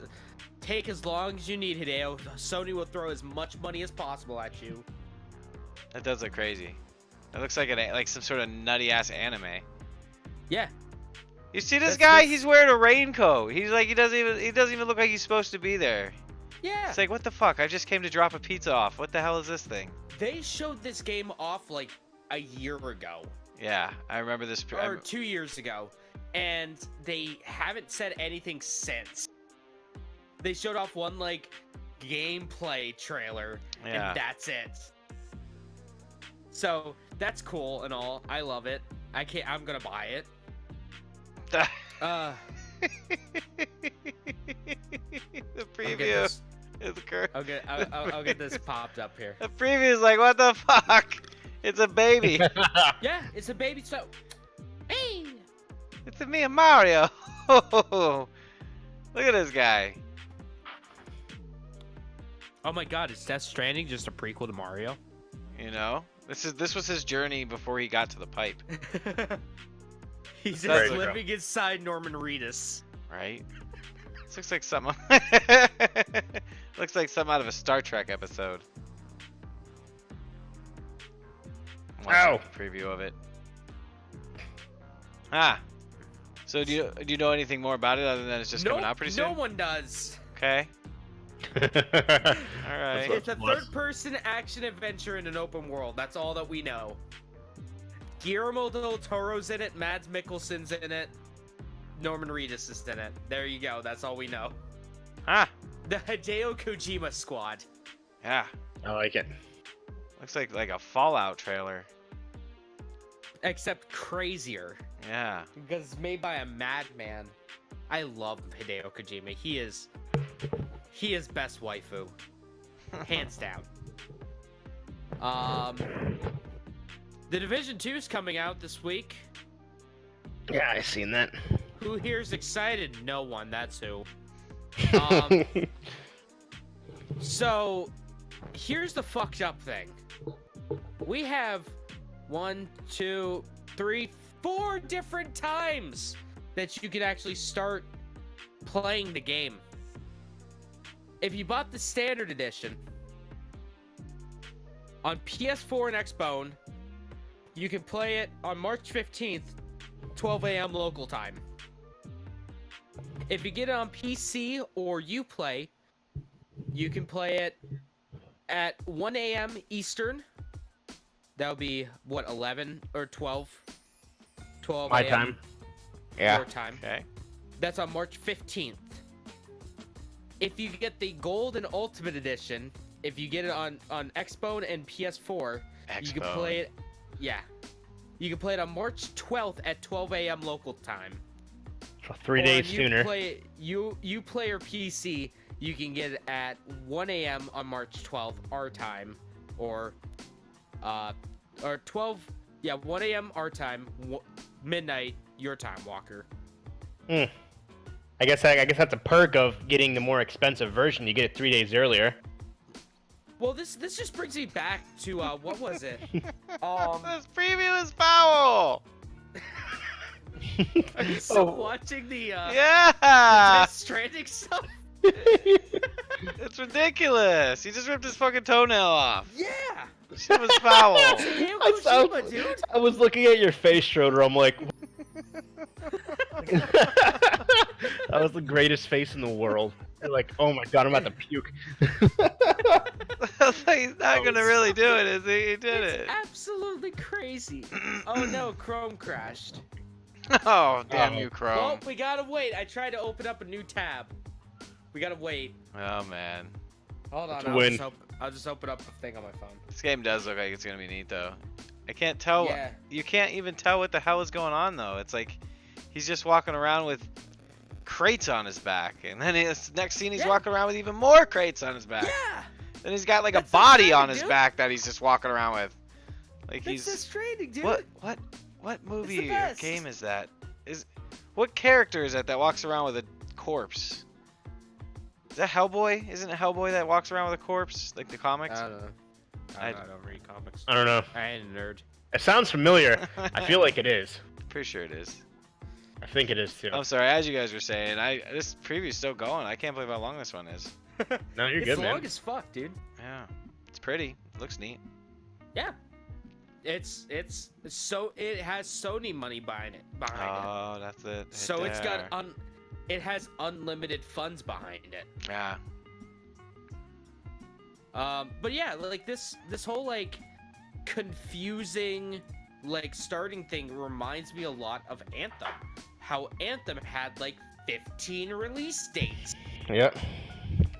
Take as long as you need, Hideo. Sony will throw as much money as possible at you. That does look crazy. It looks like some sort of nutty ass anime. Yeah. You see this That's guy? this- He's wearing a raincoat. He's like he doesn't even look like he's supposed to be there. Yeah. It's like what the fuck? I just came to drop a pizza off. What the hell is this thing? They showed this game off like a year ago. Yeah, I remember this. Or 2 years ago. And they haven't said anything since. They showed off one like gameplay trailer. Yeah. And that's it. So that's cool and all. I love it. I'm gonna buy it. The I'll get preview this, is cur- I'll get this popped up here. The preview is like, what the fuck? It's a baby. Yeah, it's a baby. So, hey, It's a me and Mario. Look at this guy. Oh my God, is Death Stranding just a prequel to Mario? You know, this was his journey before he got to the pipe, He's Very just true. living inside Norman Reedus. right? This looks like something. Looks like something out of a Star Trek episode. Ow. A preview of it. Ah. So do you know anything more about it other than it's just coming out pretty soon? No one does. Okay. All right. It's a third-person action adventure in an open world. That's all that we know. Guillermo del Toro's in it. Mads Mikkelsen's in it. Norman Reedus is in it. There you go. That's all we know. Ah. The Hideo Kojima squad. Yeah. I like it. Looks like a Fallout trailer. Except crazier. Yeah. Because it's made by a madman. I love Hideo Kojima. He is best waifu. Hands down. The Division 2 is coming out this week. Yeah, I seen that. Who here's excited? No one, that's who. So, here's the fucked up thing. We have 1, 2, 3, 4 different times that you can actually start playing the game. If you bought the standard edition on PS4 and Xbone, you can play it on March 15th, 12 a.m. local time. If you get it on PC or Uplay, you can play it at 1 a.m. Eastern. That would be, what, 11 or 12? 12 My a.m. time. Your time. Okay. That's on March 15th. If you get the Gold and Ultimate Edition, if you get it on Xbone and PS4, you can play it. Yeah. You can play it on March 12th at 12 a.m. local time. So 3 days sooner. You play your PC, you can get it at 1 a.m. on March 12th, our time, or 12, 1 a.m. our time, midnight your time, Walker. I guess that's a perk of getting the more expensive version. You get it 3 days earlier. Well, this just brings me back to what was it? This preview is foul. Are you still watching the Yeah. Death Stranding stuff? It's ridiculous. He just ripped his fucking toenail off. Yeah. Shit was foul. Hideo Kojima, dude. I was looking at your face, Schroeder. I'm like, that was the greatest face in the world. You're like, oh my god, I'm about to puke. I was like, he's not gonna really do it, is he? He did It's it. absolutely crazy. Oh no, Chrome crashed. Oh, damn you, Well, Chrome. we gotta wait. I tried to open up a new tab. We gotta wait. Oh man, Hold on. It's a win. I'll just open up the thing on my phone. this game does look like it's gonna be neat though. I can't tell. Yeah. You can't even tell what the hell is going on though. It's like he's just walking around with crates on his back, and then his next scene he's Yeah. walking around with even more crates on his back. Yeah. Then he's got like That's a body Death on his Stranding, dude. back that he's just walking around with. Like That's Death he's Stranding, dude. what movie the or best. game is that? What character is that walks around with a corpse? Is that Hellboy? Isn't it Hellboy that walks around with a corpse, like the comics? I don't know. I- I don't read comics. I don't know. I ain't a nerd. It sounds familiar. I feel like it is. Pretty sure it is. I think it is too. I'm sorry, as you guys were saying, this preview's still going. I can't believe how long this one is. No, you're It's good, long man. as fuck, dude. Yeah, it's pretty. Looks neat. Yeah. It's so it has Sony money behind it. Oh, that's it. So it's got it has unlimited funds behind it. Yeah. But yeah, like this whole like confusing like starting thing reminds me a lot of Anthem. How Anthem had like 15 release dates. Yep.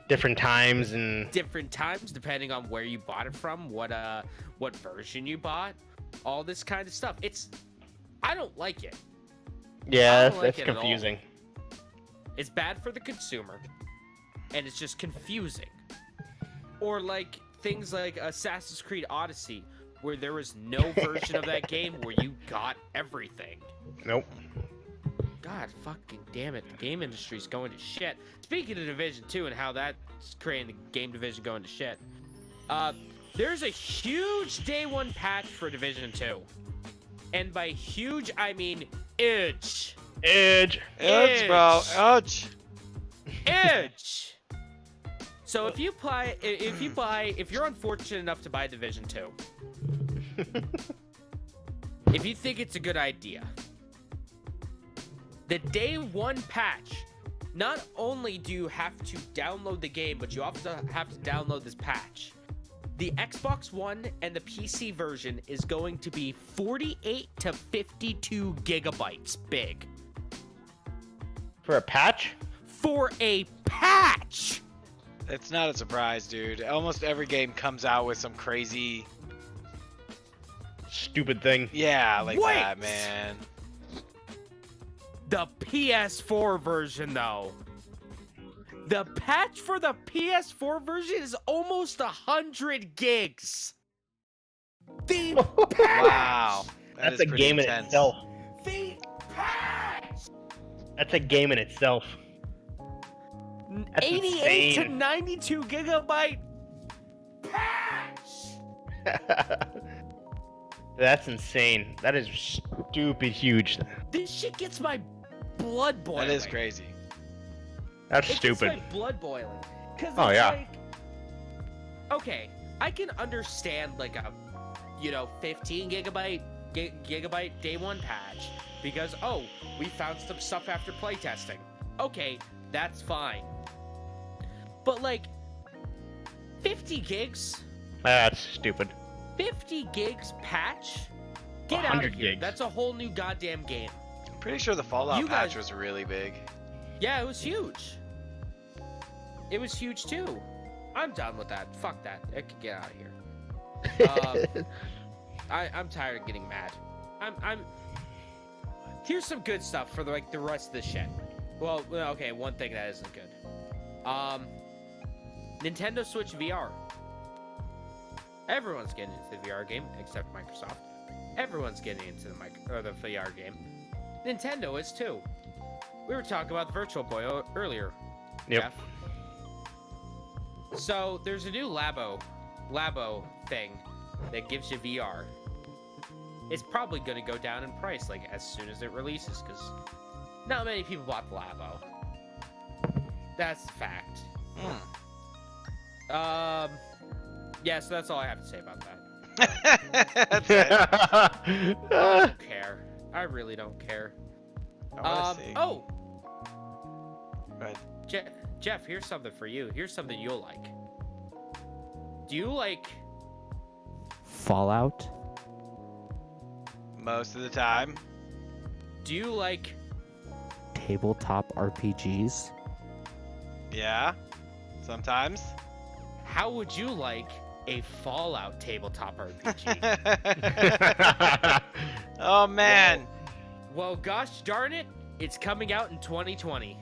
Different times and Different times depending on where you bought it from, what version you bought, all this kind of stuff. I don't like it. yeah, I don't like that's it at all. confusing. It's bad for the consumer, and it's just confusing. Or like things like Assassin's Creed Odyssey, where there was no version of that game where you got everything. Nope. God fucking damn it, the game industry's going to shit. Speaking of Division 2 and how that's creating the game division going to shit, there's a huge day one patch for Division 2. And by huge, I mean huge. Edge. Edge, bro. Edge. Edge. So if you're unfortunate enough to buy Division 2, if you think it's a good idea, the day one patch, not only do you have to download the game, but you also have to download this patch. The Xbox One and the PC version is going to be 48 to 52 gigabytes big. For a patch? For a patch! It's not a surprise, dude. Almost every game comes out with some crazy, Stupid thing. yeah, like Wait! that, man. The PS4 version, though. The patch for the PS4 version is almost 100 gigs. The patch! Wow. That That's is a pretty game in intense. itself. The patch! That's a game in itself. That's 88 to insane. 92 gigabyte patch! That's insane. That is stupid huge. This shit gets my blood boiling. That is crazy. That's It stupid. gets my blood boiling. Cause Oh, it's yeah. like, okay, I can understand like a, 15 gigabyte day one patch because we found some stuff after playtesting. Okay, that's fine. But like, 50 gigs, That's stupid. 50 gigs patch. Get out of 100 here. gigs. That's a whole new goddamn game. I'm pretty sure the Fallout You patch guys- was really big. Yeah, it was huge. It was huge too. I'm done with that. Fuck that. I can get out of here. I'm tired of getting mad. I'm. Here's some good stuff for the rest of the shit. Well, okay, one thing that isn't good. Nintendo Switch VR. Everyone's getting into the VR game except Microsoft. Everyone's getting into the VR game. Nintendo is too. We were talking about the Virtual Boy earlier. Yep. Jeff. So there's a new Labo thing that gives you VR. It's probably going to go down in price as soon as it releases because not many people bought the Labo. That's the fact. Yeah, so that's all I have to say about that. That's it. I don't care. I really don't care. I wanna see. Oh, Go ahead. Jeff, here's something for you. Here's something you'll like. Do you like Fallout? Most of the time. Do you like Tabletop RPGs? Yeah. Sometimes. how would you like a Fallout tabletop RPG? Oh man. Well, gosh darn it, it's coming out in 2020.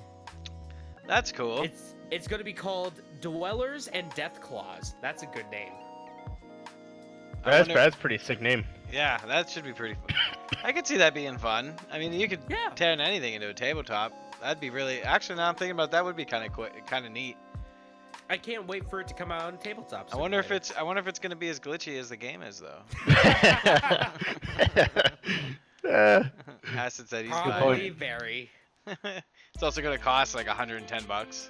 That's cool. It's going to be called Dwellers and Deathclaws. That's a good name. That's wonder- a pretty sick name. Yeah, that should be pretty fun. I could see that being fun. I mean, you could Yeah. turn anything into a tabletop. That'd be really. Actually, now I'm thinking about that would be kind of neat. I can't wait for it to come out on tabletops. I wonder if it's gonna be as glitchy as the game is though. Acid said he's probably buying very. it. It's also gonna cost like $110.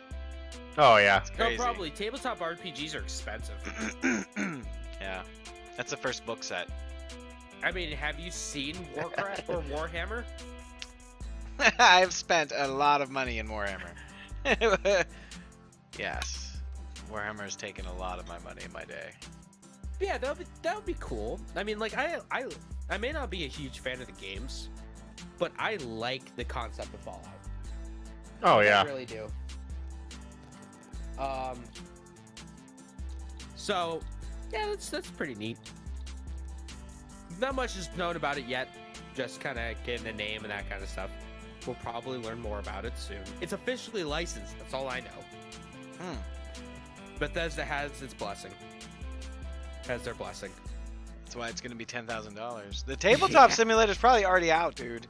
Oh yeah. It's No, crazy. probably tabletop RPGs are expensive. Yeah, that's the first book set. I mean, have you seen Warcraft or Warhammer? I've spent a lot of money in Warhammer. Yes, Warhammer has taken a lot of my money in my day. Yeah, that would be cool. I mean, like I may not be a huge fan of the games, but I like the concept of Fallout. Oh I yeah. really do. So, yeah, that's pretty neat. Not much is known about it yet. Just kind of getting a name and that kind of stuff. We'll probably learn more about it soon. It's officially licensed. That's all I know. Bethesda has its blessing. Has their blessing. That's why it's gonna be $10,000. The tabletop simulator's probably already out, dude.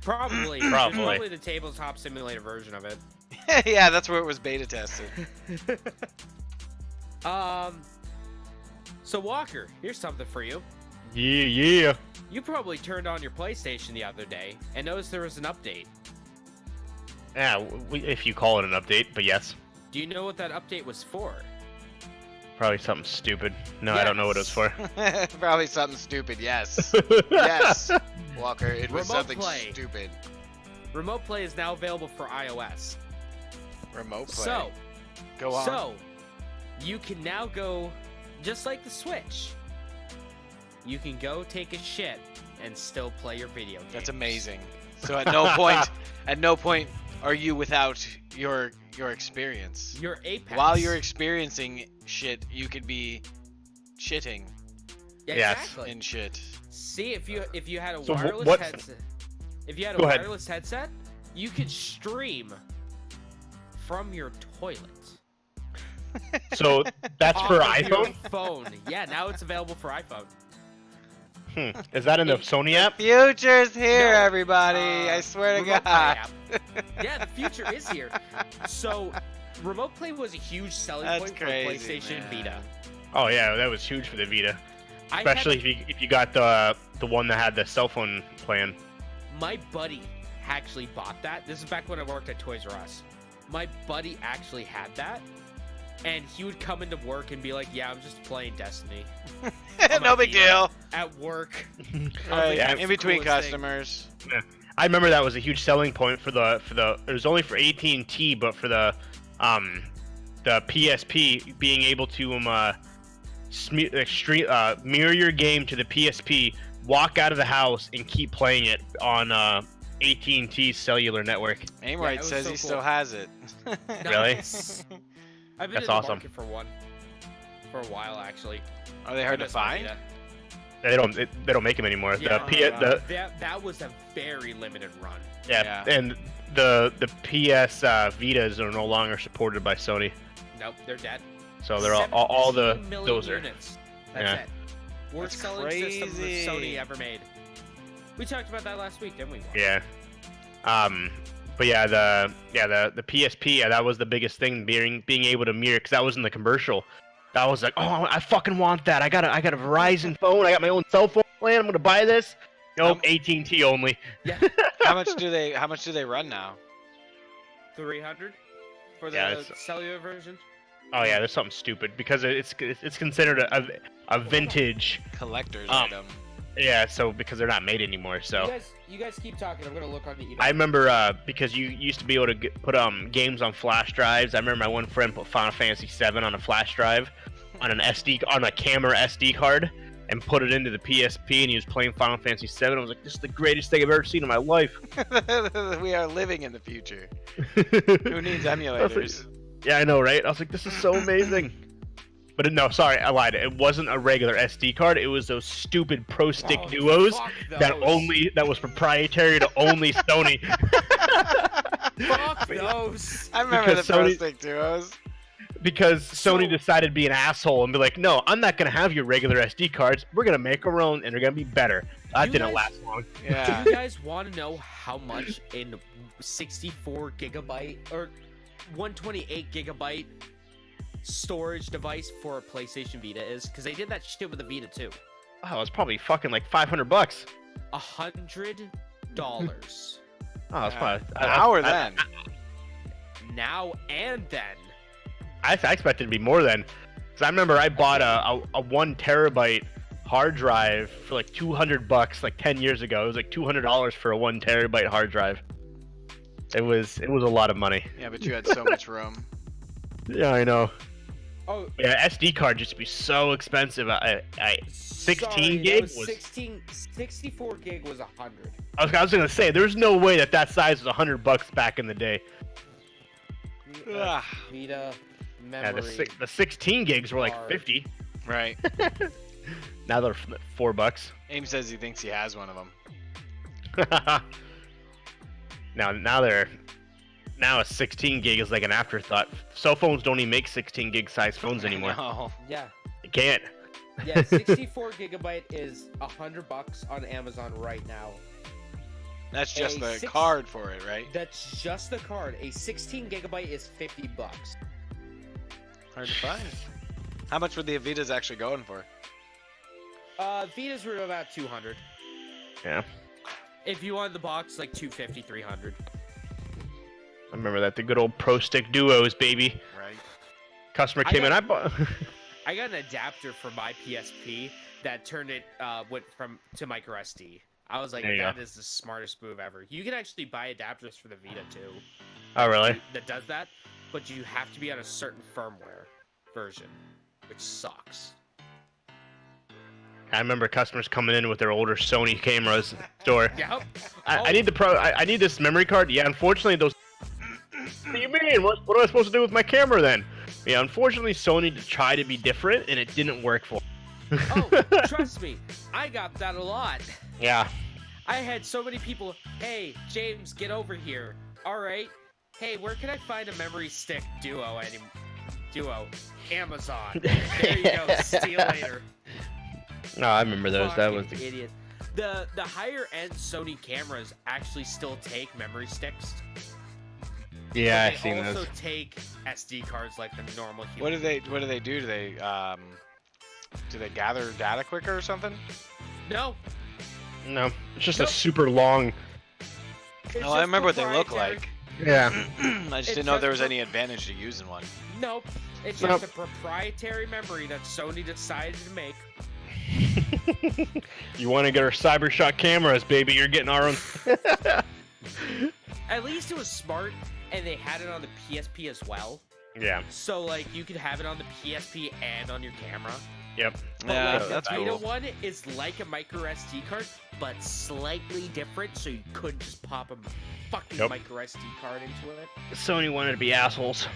Probably. Probably. It's probably the tabletop simulator version of it. Yeah, that's where it was beta tested. So Walker, here's something for you. Yeah. You probably turned on your PlayStation the other day and noticed there was an update. Yeah, if you call it an update, but yes. Do you know what that update was for? Probably something stupid. No, I don't know what it was for. Probably something stupid, yes. Yes, Walker, it was Remote something play. stupid. Remote Play is now available for iOS. Remote play. So, Go on. So, you can now go, just like the Switch, you can go take a shit and still play your video games. That's amazing. So at no point are you without your experience. Your Apex. While you're experiencing shit, you could be shitting Yeah, Yes. exactly. in shit. See, if you had a So wireless what's- headset, if you had a Go ahead. wireless headset, you could stream from your toilet. So that's off for of your iPhone? phone. Yeah, now it's available for iPhone. Is that in the Sony app? Future's here, No, everybody. I swear to Remote Play God. app. Yeah, the future is here. So, Remote Play was a huge selling That's point crazy, for PlayStation man. Vita. Oh yeah, that was huge for the Vita. I had- Especially if you got the one that had the cell phone plan. My buddy actually bought that. This is back when I worked at Toys R Us. My buddy actually had that, and he would come into work and be like, "Yeah, I'm just playing Destiny No big deal. at work." Right. Yeah, That's In the between coolest thing. customers. I remember that was a huge selling point for the it was only for AT&T, but for the PSP being able to mirror your game to the PSP, walk out of the house and keep playing it on AT&T's cellular network. Aimright Yeah, it was says so he cool. still has it. Really? Nice. I've been That's in the awesome. market for one for a while actually. Are they hard to I miss my find? Vita. They don't make them anymore. Yeah, that was a very limited run. Yeah, and the PS Vitas are no longer supported by Sony, Nope, they're dead. so they're all the 17 million those are. units. That's Yeah. it. Worst That's selling system that crazy. Sony ever made. We talked about that last week, didn't we? Yeah. But yeah, the PSP, yeah, that was the biggest thing, being able to mirror, because that was in the commercial. That was like, oh, I fucking want that. I got a Verizon phone. I got my own cell phone plan. I'm gonna buy this. Nope, AT&T only. Yeah, How much do they run now? 300 for the Yeah, it's- cellular version. Oh yeah, there's something stupid because it's considered a vintage. Collector's Um, item. Yeah, so because they're not made anymore. So You guys keep talking. I'm gonna look on the eBay. I remember because you used to be able to put games on flash drives. I remember my one friend put Final Fantasy VII on a flash drive, on a camera SD card, and put it into the PSP, and he was playing Final Fantasy VII. I was like, this is the greatest thing I've ever seen in my life. We are living in the future. Who needs emulators? Yeah, I know, right? I was like, this is so amazing. But no, sorry, I lied. It wasn't a regular SD card. It was those stupid Pro Stick Oh, Duos fuck that was proprietary to only Sony. Fuck those. I remember Because the Pro Sony- Stick Duos. Because Sony So- decided to be an asshole and be like, no, I'm not gonna have your regular SD cards. We're gonna make our own, and they're gonna be better. That You didn't guys- last long. Yeah. Do you guys want to know how much in 64 gigabyte or 128 gigabyte storage device for a PlayStation Vita is? Because they did that shit with the Vita too. Oh, it's probably fucking like $500. $100. Oh, it's Yeah. probably Now or then? Now and then. I expected it to be more than. Because I remember I bought a 1 terabyte hard drive for like $200 like 10 years ago. It was like $200 for a 1 terabyte hard drive. It was a lot of money. Yeah, but you had so much room. Yeah, I know. Oh, Yeah, SD card used to be so expensive. 16 sorry, gig that was 64 gig was 100. I was gonna say there's no way that size was $100 back in the day. Ugh. Vita Yeah, memory. the 16 gigs were like card. 50. Right. Now they're $4. Aim says he thinks he has one of them. Now a 16 gig is like an afterthought. Cell phones don't even make 16 gig size phones anymore. No. Yeah. They can't. Yeah, 64 gigabyte is $100 on Amazon right now. That's just A the six- card for it, right? That's just the card. A 16 gigabyte is $50. Hard to find. How much were the Avitas actually going for? Vitas were about 200. Yeah. If you wanted the box, like 250, 300. I remember that. The good old Pro Stick Duos, baby. Right. Customer came in. I got- bought. I got an adapter for my PSP that turned it went from to micro SD. I was like, There you that go. is the smartest move ever. You can actually buy adapters for the Vita too. Oh, really? That does that, but you have to be on a certain firmware version, which sucks. I remember customers coming in with their older Sony cameras at the store. Yep. I need the I need this memory card. Yeah, unfortunately, those. What do you mean? What am I supposed to do with my camera then? Yeah, unfortunately, Sony tried to be different, and it didn't work for. Oh, trust me, I got that a lot. Yeah. I had so many people, hey, James, get over here. All right. Hey, where can I find a memory stick Duo? Amazon. There you go. See you later. No, I remember those. That was Fucking the. idiot. The higher end Sony cameras actually still take memory sticks. Yeah, but I've they seen also those. take SD cards like the normal human. What do they do? Do they gather data quicker or something? No. No, it's just Nope. a super long. It's Oh, I just remember what they look proprietary. like. Yeah. I just It's didn't know if there was just any advantage to using one. Nope. It's Nope. just a proprietary memory that Sony decided to make. You want to get our CyberShot cameras, baby? You're getting our own. At least it was smart, and they had it on the PSP as well. Yeah. So like you could have it on the PSP and on your camera. Yep. But Yeah, like that's the Vita cool. one is like a micro SD card, but slightly different, so you couldn't just pop a fucking Nope. micro SD card into it. Sony wanted to be assholes.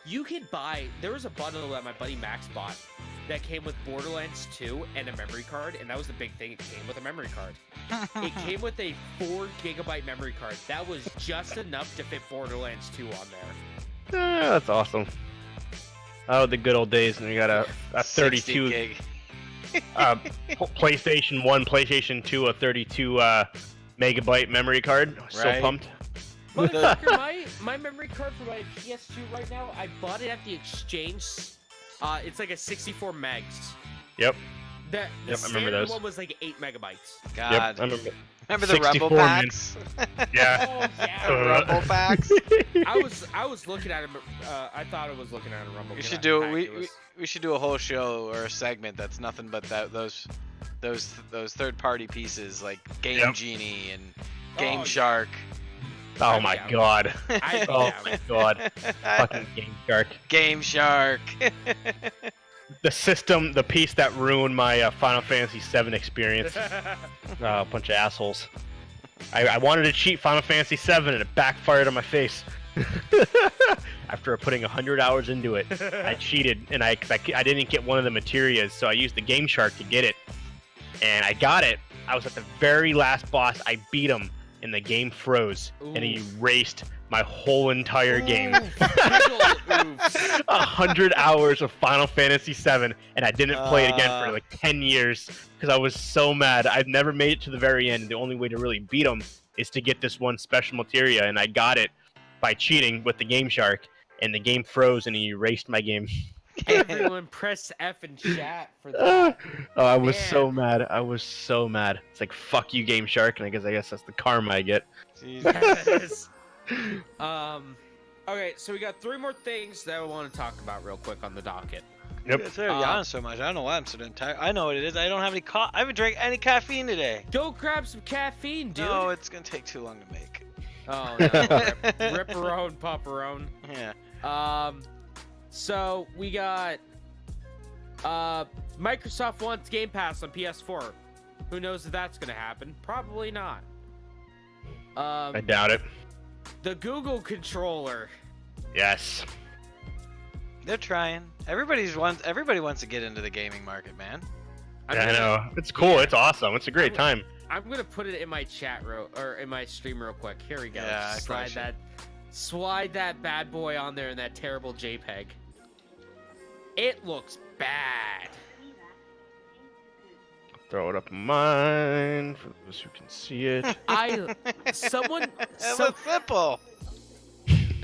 You could buy. There was a bundle that my buddy Max bought that came with Borderlands 2 and a memory card, and that was the big thing. It came with a memory card. It came with a 4 gigabyte memory card. That was just enough to fit Borderlands 2 on there. That's awesome. Oh, the good old days, and you got a 60 32 gig. PlayStation 1, PlayStation 2, a 32 megabyte memory card. So Right. pumped. Motherfucker, my memory card for my PS2 right now, I bought it at the exchange. It's like a 64 megs. Yep. The Yep, I remember standard those. one was like 8 megabytes. God. Yep. I remember. Remember the Rumble 64 min. packs? Yeah. Oh yeah. The Rumble packs. I was looking at him. I thought I was looking at a Rumble. We pack. should do It we was- we should do a whole show or a segment that's nothing but those third party pieces like Game Yep. Genie and Oh, Game yeah. Shark. Oh my Yeah. god. I Oh yeah. my god. Fucking Game Shark. Game Shark. The system, the piece that ruined my Final Fantasy VII experience. A bunch of assholes. I wanted to cheat Final Fantasy VII and it backfired on my face. After putting 100 hours into it, I cheated and I didn't get one of the materias, so I used the Game Shark to get it. And I got it. I was at the very last boss. I beat him and the game froze and he erased my whole entire game. Oof, pickle, oof. 100 hours of Final Fantasy VII, and I didn't play it again for like 10 years because I was so mad. I've never made it to the very end. The only way to really beat him is to get this one special materia, and I got it by cheating with the Game Shark, and the game froze and he erased my game. Everyone press F in chat for that. Oh, I was Man. so mad. I was so mad. It's like, fuck you, Game Shark, and I guess that's the karma I get. Jesus. Yes. Okay, so we got 3 more things that I want to talk about real quick on the docket. Yep. It's yawning so much. I don't know why I'm so damn tired. I know what it is. I don't have any I haven't drank any caffeine today. Go grab some caffeine, dude. No, it's gonna take too long to make. Oh no. Ripperone, Pupperone. Yeah. So we got Microsoft wants Game Pass on PS4. Who knows if that's gonna happen? Probably not. I doubt it. The Google controller. Yes. They're trying. Everybody wants to get into the gaming market, man. I'm I gonna- know. It's cool. It's awesome. It's a great time. I'm gonna put it in my chat or in my stream real quick. Here we go. Yeah, I probably Slide that bad boy on there in that terrible JPEG. It looks bad. throw it up on mine for those who can see it. Someone It was simple.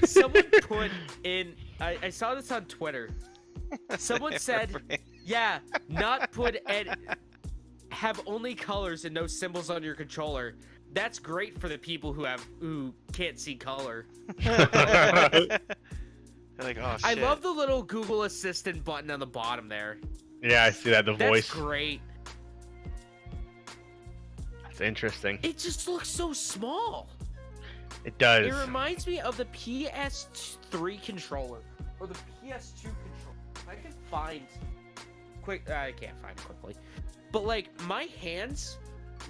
someone put in. I saw this on Twitter. Someone said, "Yeah, not put have only colors and no symbols on your controller. That's great for the people who can't see color." They're like, oh shit. I love the little Google Assistant button on the bottom there. Yeah, I see that. The That's voice. great. It's interesting. It just looks so small. It does. It reminds me of the PS3 controller or the PS2 controller. I can find I can't find it quickly. But like my hands,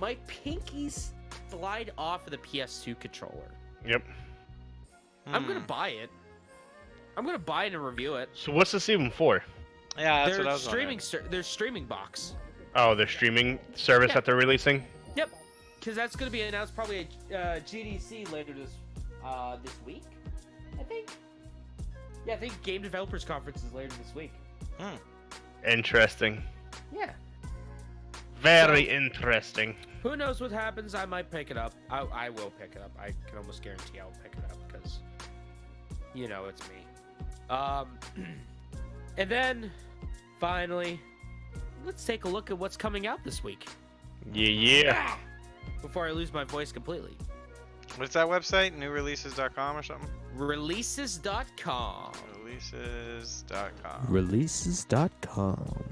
my pinkies slide off of the PS2 controller. Yep. I'm gonna buy it. I'm gonna buy it and review it. So what's this even for? Yeah, that's what I Their was streaming, wondering. their streaming box. Oh, the streaming service Yeah. that they're releasing? Yep. Because that's gonna be announced probably at GDC later this week, I think. Yeah, I think Game Developers Conference is later this week. Interesting. Yeah. Very interesting. Who knows what happens? I might pick it up. I will pick it up. I can almost guarantee I'll pick it up because, you know, it's me. And then, finally, let's take a look at what's coming out this week. Yeah. Before I lose my voice completely. What's that website? Newreleases.com or something? Releases.com. Releases.com. Releases.com.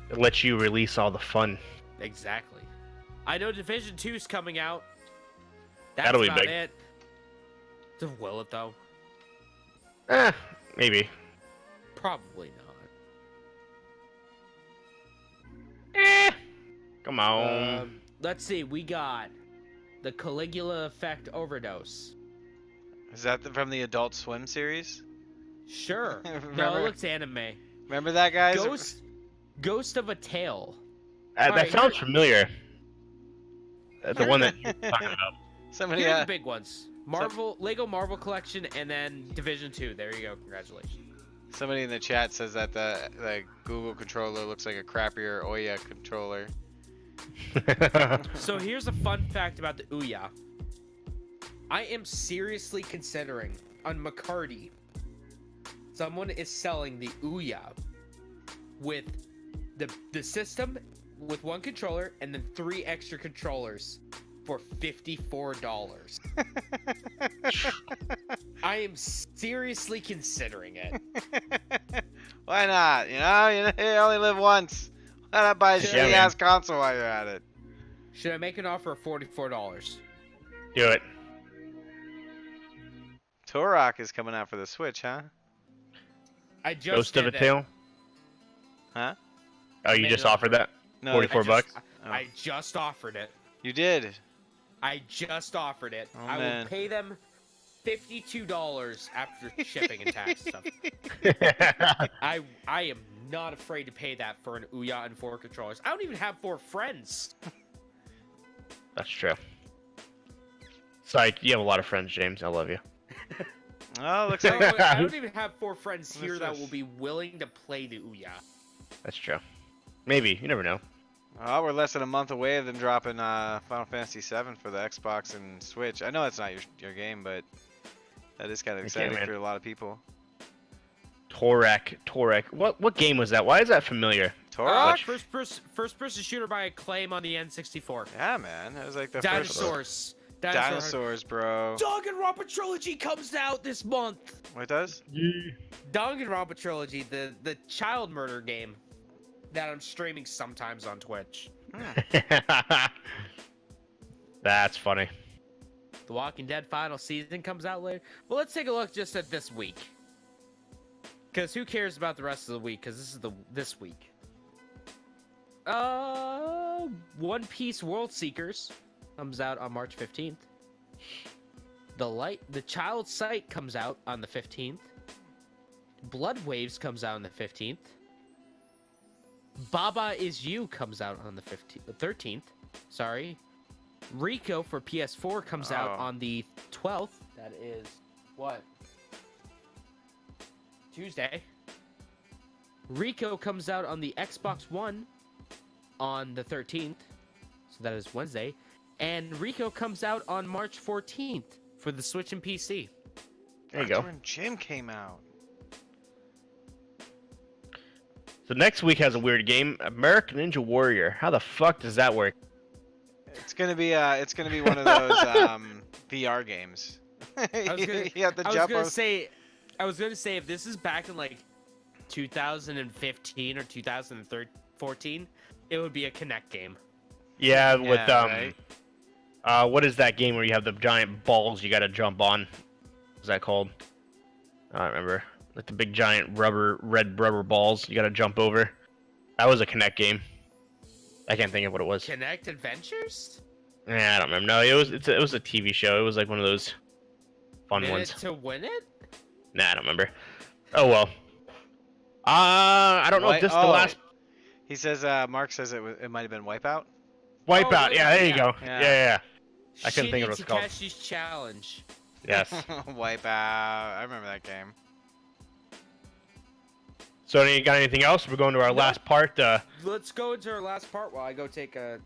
It lets you release all the fun. Exactly. I know Division 2 is coming out. That's That'll be about big. it. Will it, though? Maybe. Probably not. Come on. Let's see. We got the Caligula Effect Overdose. Is that from the Adult Swim series? Sure. No, Remember- it looks anime. Remember that, guys? Ghost of a Tale. That alright, sounds familiar. The one that you're talking about. Somebody, Here are the big ones. Lego Marvel Collection, and then Division 2. There you go. Congratulations. somebody in the chat says that the Google controller looks like a crappier Ouya controller. So here's a fun fact about the Ouya. I am seriously considering on McCarty. Someone is selling the Ouya with the system with one controller and then 3 extra controllers for $54. I am seriously considering it. Why not? You only live once. Why not buy a Yeah, shitty ass console while you're at it? Should I make an offer of $44? Do it. Turok is coming out for the Switch, huh? I just Ghost of a did that. Tale? Huh? Oh, you Made just an offered that? No, 44 bucks? I just offered it. You did. I just offered it. Oh, I man. will pay them $52 after shipping and tax stuff. I am not afraid to pay that for an Ouya and 4 controllers. I don't even have 4 friends. That's true. Psych, you have a lot of friends, James. I love you. Oh, looks I like don't even have 4 friends What's here that this? will be willing to play the Ouya. That's true. Maybe. You never know. oh, we're less than a month away of them dropping Final Fantasy VII for the Xbox and Switch. I know it's not your game, but that is kind of exciting man. for a lot of people. Torek. What game was that? Why is that familiar? Turok? First person shooter by Acclaim on the N64. Yeah, man. That was like the Dinosaurs. first Dinosaurs, bro. Danganronpa Trilogy comes out this month. What does? Danganronpa Trilogy, the child murder game that I'm streaming sometimes on Twitch. That's funny. The Walking Dead final season comes out later. Well, let's take a look just at this week. Because who cares about the rest of the week? Because this is this week. One Piece World Seekers comes out on March 15th. The Child Sight comes out on the 15th. Blood Waves comes out on the 15th. Baba Is You comes out on the 13th. Sorry. Rico for PS4 comes out on the 12th. That is what? Tuesday. Rico comes out on the Xbox One on the 13th, so that is Wednesday, and Rico comes out on March 14th for the Switch and PC. There you go. That's when Jim came out. So next week has a weird game, American Ninja Warrior. How the fuck does that work? It's gonna be one of those VR games. You have to jump on. I was gonna say if this is back in like 2015 or 2014, it would be a Kinect game. Yeah, with right? what is that game where you have the giant balls you gotta jump on? What's that called? I don't remember. Like the big giant red rubber balls you gotta jump over. That was a Kinect game. I can't think of what it was. Kinect Adventures? Yeah, I don't remember. No, it was a TV show. It was like one of those fun ones. To win it? Nah, I don't remember. Oh well. I don't know if this is the last. He says Mark says it might have been Wipeout. Wipeout. Yeah, there you go. Yeah. Yeah. I couldn't think of what it's called. Takeshi's Challenge. Yes. Wipeout. I remember that game. So, you got anything else? We're going to our last part. Let's go into our last part while I go take a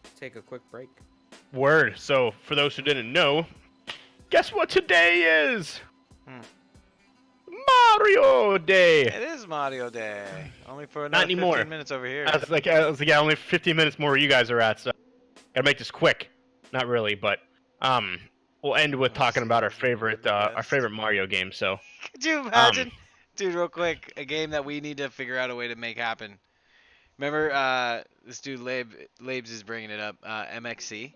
quick break. Word. So, for those who didn't know, guess what today is? Mario Day. It is Mario Day. Only for Not another anymore. 15 minutes over here. I was like, yeah, only 15 minutes more where you guys are at. So, gotta make this quick. Not really, but we'll end with talking about our favorite Mario game. So, Could you imagine? Dude, real quick, a game that we need to figure out a way to make happen. Remember, this dude Labes is bringing it up. MXC,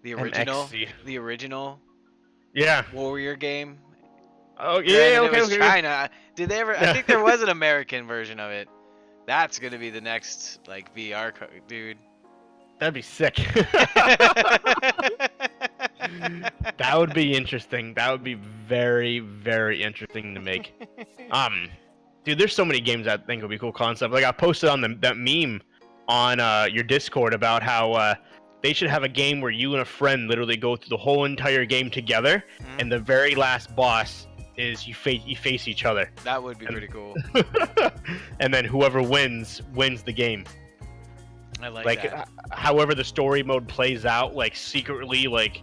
the original, MXC. the original Yeah. Warrior game. Oh yeah. Granted, Okay. it was Okay. China. Did they ever? I think there was an American version of it. That's gonna be the next like VR dude. That'd be sick. That would be interesting. That would be very, very interesting to make. Dude, there's so many games I think would be cool concept. Like I posted on that meme on your Discord about how they should have a game where you and a friend literally go through the whole entire game together, and the very last boss is you face each other. That would be pretty cool. And then whoever wins the game. I like Like that. however the story mode plays out, like secretly, like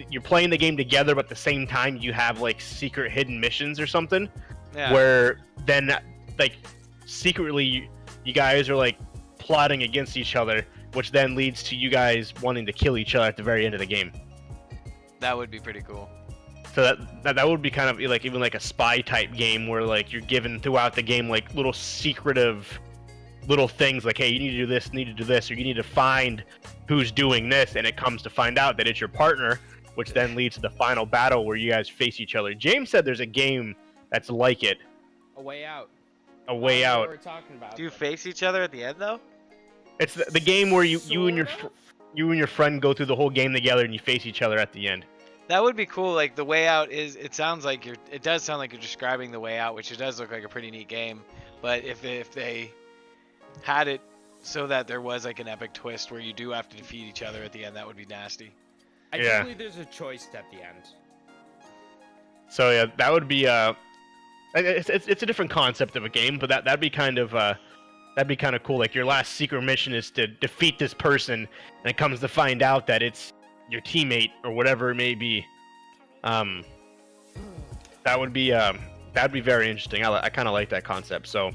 you're playing the game together, but at the same time you have like secret hidden missions or something, Yeah. where then like secretly you guys are like plotting against each other, which then leads to you guys wanting to kill each other at the very end of the game. That would be pretty cool. So that would be kind of like even like a spy type game where like you're given throughout the game like little secretive little things like, hey, you need to do this, or you need to find who's doing this, and it comes to find out that it's your partner, which then leads to the final battle where you guys face each other. James said there's a game that's like it. A Way Out. A Way I don't know Out. what we're talking about. Do you face each other at the end though? It's the game where you and your Sort of? you and your friend go through the whole game together and you face each other at the end. That would be cool. Like the Way Out is. It sounds like it does sound like you're describing the Way Out, which it does look like a pretty neat game. But if they had it so that there was like an epic twist where you do have to defeat each other at the end, that would be nasty. I Yeah. do believe there's a choice at the end. So yeah, that would be it's a different concept of a game, but that'd be kind of cool. Like your last secret mission is to defeat this person, and it comes to find out that it's your teammate or whatever it may be. That would be that'd be very interesting. I kind of like that concept. So,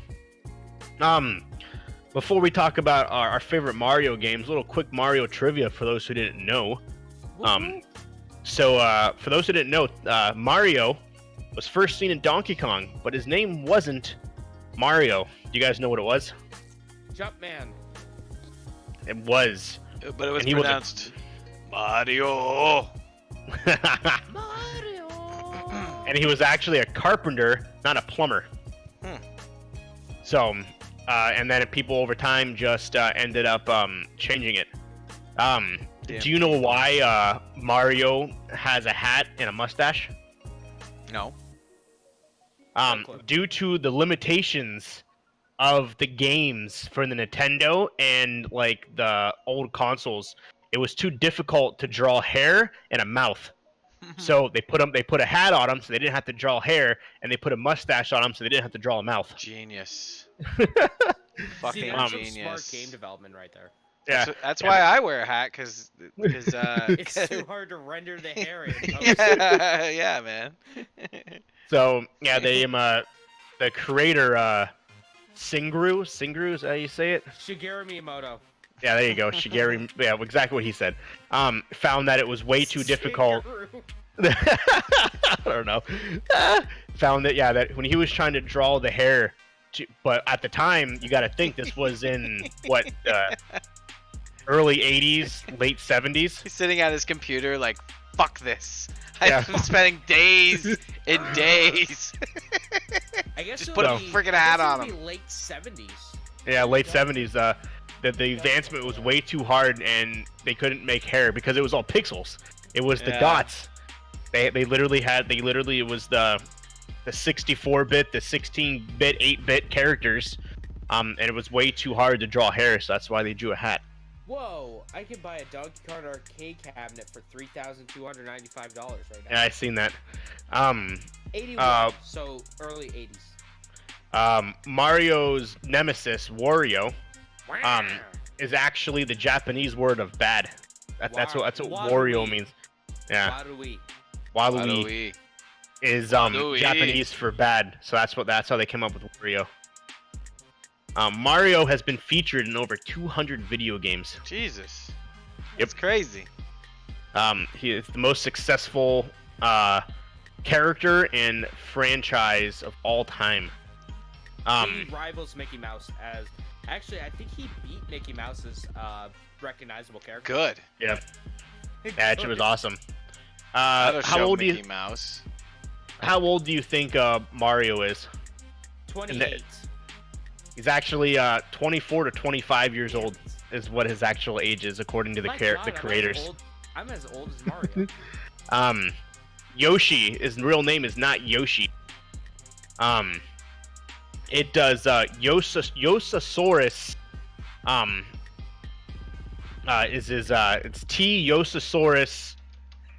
before we talk about our favorite Mario games, a little quick Mario trivia for those who didn't know. So for those who didn't know, Mario was first seen in Donkey Kong, but his name wasn't Mario. Do you guys know what it was? Jumpman. It was. But it was And he was a- pronounced Mario. Mario. And he was actually a carpenter, not a plumber. So, and then people over time just ended up changing it. Do you know why Mario has a hat and a mustache? No. Due to the limitations of the games for the Nintendo and like the old consoles, it was too difficult to draw hair and a mouth. So they put a hat on him so they didn't have to draw hair, and they put a mustache on him so they didn't have to draw a mouth. Genius. Fucking See, that's some genius. smart game development right there. Yeah. That's why I wear a hat, cause It's too hard to render the hair in. yeah, man. So yeah, the creator Singru is that how you say it? Shigeru Miyamoto. Yeah, there you go. Shigeru, yeah, exactly what he said. Found that it was way too difficult. Shigeru. I don't know. Found that that when he was trying to draw the hair, but at the time you got to think this was in what early '80s, late '70s. He's sitting at his computer like, fuck this. Yeah. I'm spending days and days. I guess Just it'll put a be- freaking I hat guess on it'll him. be late 70s. Yeah, late '70s. That the advancement was way too hard, and they couldn't make hair because it was all pixels. It was the Yeah. dots. They literally it was the 64-bit, the 16-bit, 8-bit characters, and it was way too hard to draw hair, so that's why they drew a hat. Whoa! I can buy a Donkey Kong arcade cabinet for $3,295 right now. Yeah, I seen that. 81, so early 80s. Mario's nemesis, Wario, Wow. is actually the Japanese word of bad. That's what Waluigi. Wario means. Yeah, Waluigi. Waluigi is Waluigi. Japanese for bad, so that's how they came up with Wario. Mario has been featured in over 200 video games. Jesus. Yep. That's crazy. He is the most successful character and franchise of all time. He rivals Mickey Mouse as... Actually, I think he beat Mickey Mouse's recognizable character. Good. Yeah, that shit was awesome. That'll How show old do Mickey you Mouse. How old do you think Mario is? 28. He's actually 24 to 25 years old is what his actual age is according to the My God, the creators. I'm as old as Mario. Yoshi, his real name is not Yoshi. It does Yosasaurus. Is his it's T Yosasaurus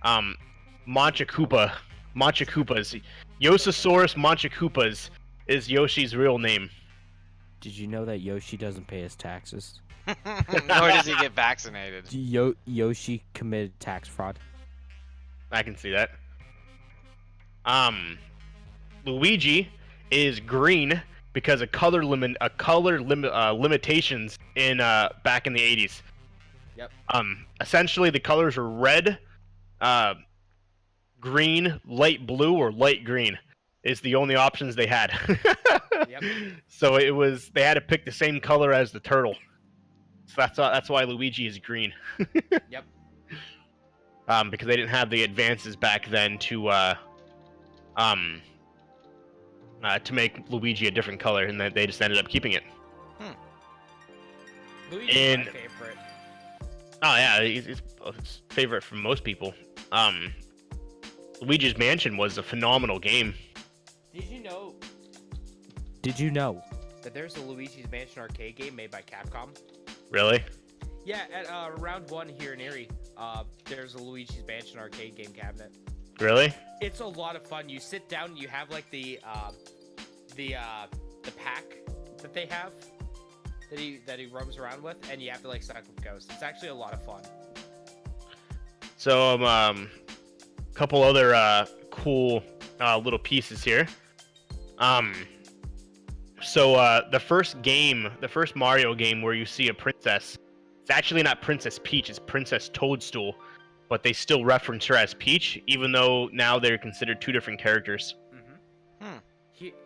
Manchakoopa. Manchakoopas. Yosasaurus Manchakoopas is Yoshi's real name. Did you know that Yoshi doesn't pay his taxes? Nor does he get vaccinated. Yoshi committed tax fraud. I can see that. Luigi is green because of limitations in back in the 80s. Yep. Essentially the colors are red, green, light blue, or light green is the only options they had. Yep. So they had to pick the same color as the turtle. So that's why Luigi is green. Yep. Because they didn't have the advances back then to make Luigi a different color, and they just ended up keeping it. Luigi's And- my favorite. Oh yeah, it's favorite for most people. Luigi's Mansion was a phenomenal game. Did you know that there's a Luigi's Mansion arcade game made by Capcom? Really? Yeah, at round 1 here in Erie, there's a Luigi's Mansion arcade game cabinet. Really? It's a lot of fun. You sit down and you have like the pack that they have that he roams around with, and you have to like suck with ghosts. It's actually a lot of fun. So couple other cool little pieces here. So the first Mario game where you see a princess, it's actually not Princess Peach, it's Princess Toadstool, but they still reference her as Peach, even though now they're considered two different characters.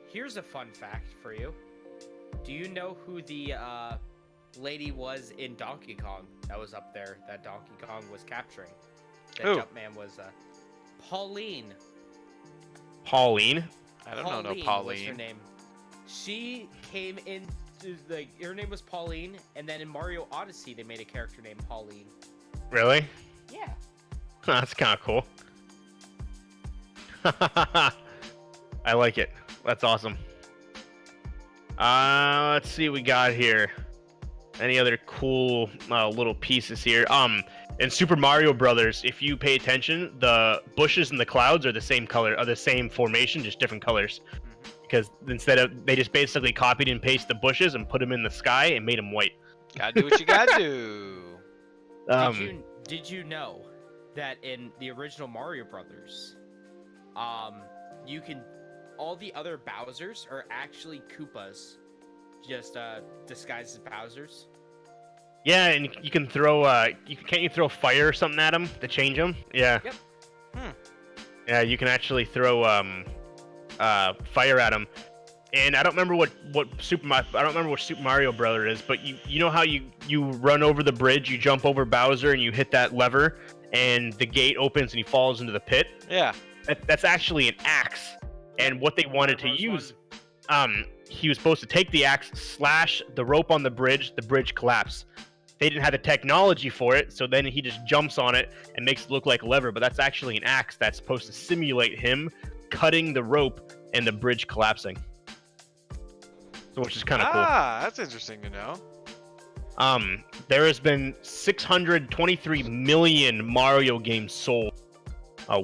Here's a fun fact for you. Do you know who the lady was in Donkey Kong that was up there that Donkey Kong was capturing? That Who? Jumpman was Pauline. Pauline? I don't know no Was her Pauline. name. She came in, her name was Pauline, and then in Mario Odyssey they made a character named Pauline. Really? Yeah. That's kind of cool. I like it. That's awesome. Let's see what we got here. Any other cool little pieces here? In Super Mario Brothers, if you pay attention, the bushes and the clouds are the same color, are the same formation, just different colors. because instead of they just basically copied and pasted the bushes and put them in the sky and made them white. Gotta do what you gotta do. Did you know that in the original Mario Brothers, you can all the other Bowsers are actually Koopas, just disguised as Bowsers. Yeah, and you can throw can't you throw fire or something at them to change them? Yeah. Yep. Yeah, you can actually throw fire at them. And I don't remember what Super Mario Brother is, but you know how you run over the bridge, you jump over Bowser, and you hit that lever, and the gate opens and he falls into the pit. Yeah. That's actually an axe, and what they wanted to use, he was supposed to take the axe, slash the rope on the bridge collapsed. They didn't have the technology for it, so then he just jumps on it and makes it look like a lever, but that's actually an axe that's supposed to simulate him cutting the rope and the bridge collapsing. So, which is kind of cool. Ah, that's interesting to know. There has been 623 million Mario games sold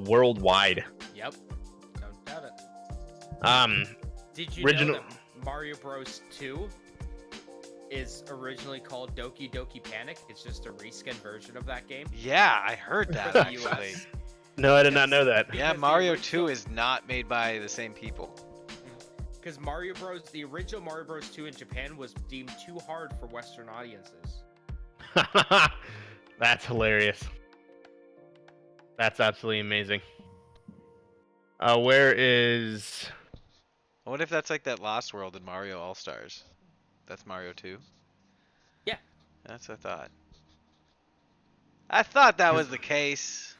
worldwide. Yep. Don't doubt it. Did you know that Mario Bros. 2 is originally called Doki Doki Panic? It's just a reskin version of that game. Yeah, I heard that For the actually. US. No, I did not know that. Yeah, Because the Mario original- 2 is not made by the same people. Because the original Mario Bros. 2 in Japan was deemed too hard for Western audiences. That's hilarious. That's absolutely amazing. Where is... I wonder if that's like that Lost World in Mario All Stars. That's Mario 2. Yeah. That's what I thought. I thought that was the case.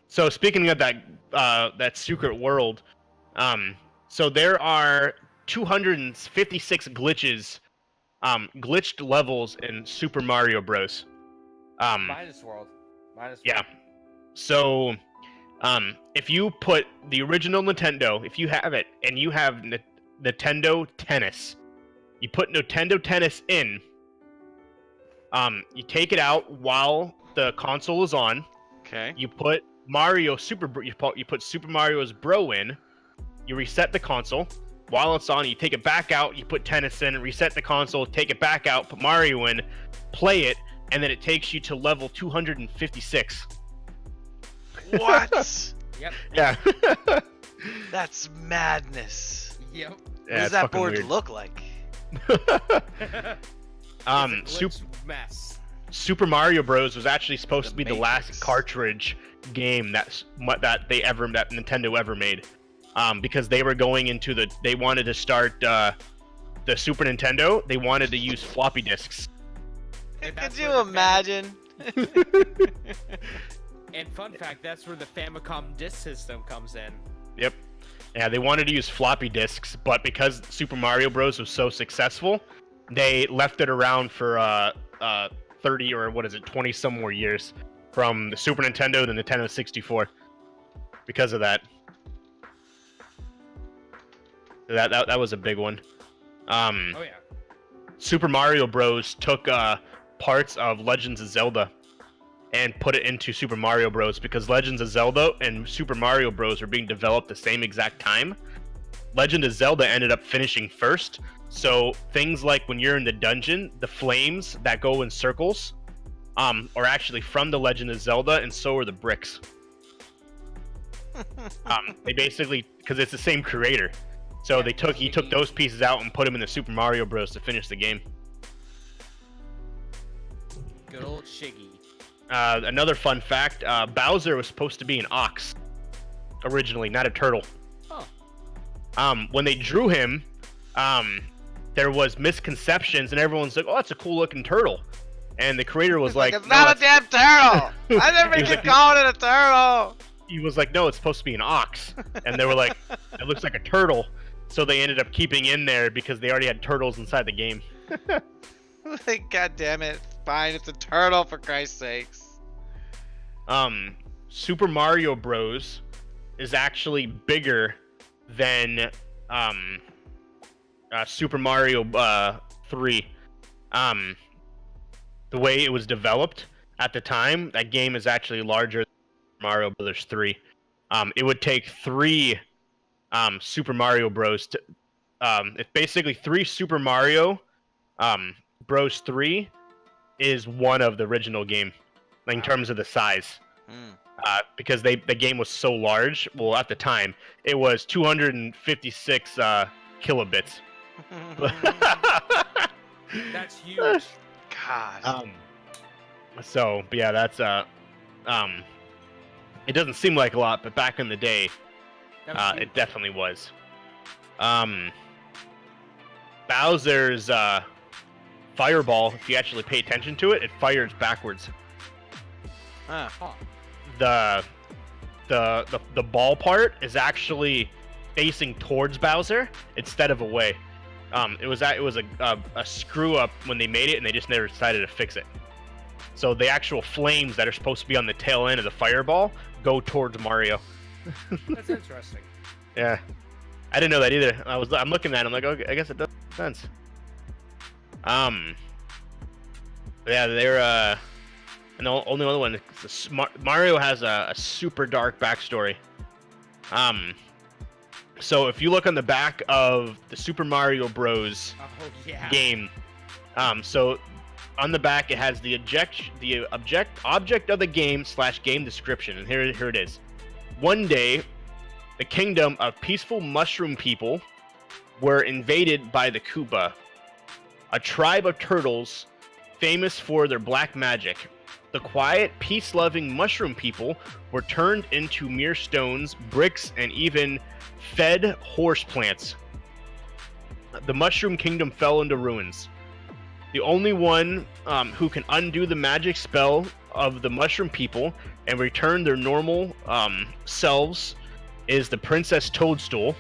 So speaking of that secret world, so there are 256 glitches, glitched levels in Super Mario Bros. Minus World. Yeah. So, if you put the original Nintendo, if you have it, and you have Nintendo Tennis, you put Nintendo Tennis in, you take it out while the console is on. Okay. You put you put Super Mario's Bro in. You reset the console. While it's on, you take it back out. You put Tennis in, reset the console, take it back out, put Mario in, play it, and then it takes you to level 256. What? Yep. Yeah. That's madness. Yep. What Yeah, does it's that fucking board weird. look like? Mess. Super Mario Bros. Was actually supposed The to be the Matrix. last cartridge game that Nintendo ever made, because they were going into they wanted to start the Super Nintendo. They wanted to use floppy disks. And Could that's you where the imagine? And fun fact, that's where the Famicom disk system comes in. Yep. Yeah, they wanted to use floppy disks, but because Super Mario Bros. Was so successful, they left it around for 30 or 20 some more years, from the Super Nintendo to the Nintendo 64, because of that. That was a big one. Oh yeah. Super Mario Bros. Took parts of Legends of Zelda and put it into Super Mario Bros. Because Legends of Zelda and Super Mario Bros. Were being developed the same exact time. Legend of Zelda ended up finishing first, so things like when you're in the dungeon, the flames that go in circles are actually from the Legend of Zelda, and so are the bricks. They basically, because it's the same creator, so he took those pieces out and put them in the Super Mario Bros. To finish the game. Good old Shiggy. Another fun fact, Bowser was supposed to be an ox originally, not a turtle. Oh. When they drew him, there was misconceptions, and everyone's like, "Oh, that's a cool looking turtle," and the creator was like, "It's "No, not a damn turtle. I never He was get like- called it a turtle." He was like, "No, it's supposed to be an ox," and they were like, "It looks like a turtle," so they ended up keeping in there because they already had turtles inside the game. Like, God damn it! Fine, it's a turtle for Christ's sakes. Super Mario Bros. Is actually bigger than Super Mario 3. The way it was developed at the time, that game is actually larger than Mario Brothers 3. It would take 3 Super Mario Bros. It's basically 3 Super Mario Bros. 3 is one of the original game in terms of the size. Because the game was so large. Well, at the time, it was 256 kilobits. That's huge. God. So, but yeah, that's it doesn't seem like a lot, but back in the day, That was huge. it definitely was. Bowser's fireball, if you actually pay attention to it, it fires backwards. Huh. The ball part is actually facing towards Bowser instead of away. It was a screw up when they made it, and they just never decided to fix it. So the actual flames that are supposed to be on the tail end of the fireball go towards Mario. That's interesting. Yeah, I didn't know that either. I'm looking at it, I'm like, okay, I guess it does make sense. Yeah, they're and the only other one. Mario has a super dark backstory. So if you look on the back of the Super Mario Bros. Oh yeah. Game, so on the back it has the object of the game / game description, and here it is. One day, the kingdom of peaceful mushroom people were invaded by the Koopa, a tribe of turtles famous for their black magic. The quiet, peace-loving mushroom people were turned into mere stones, bricks, and even fed horse plants. The mushroom kingdom fell into ruins. The only one who can undo the magic spell of the mushroom people and return their normal selves is the Princess Toadstool,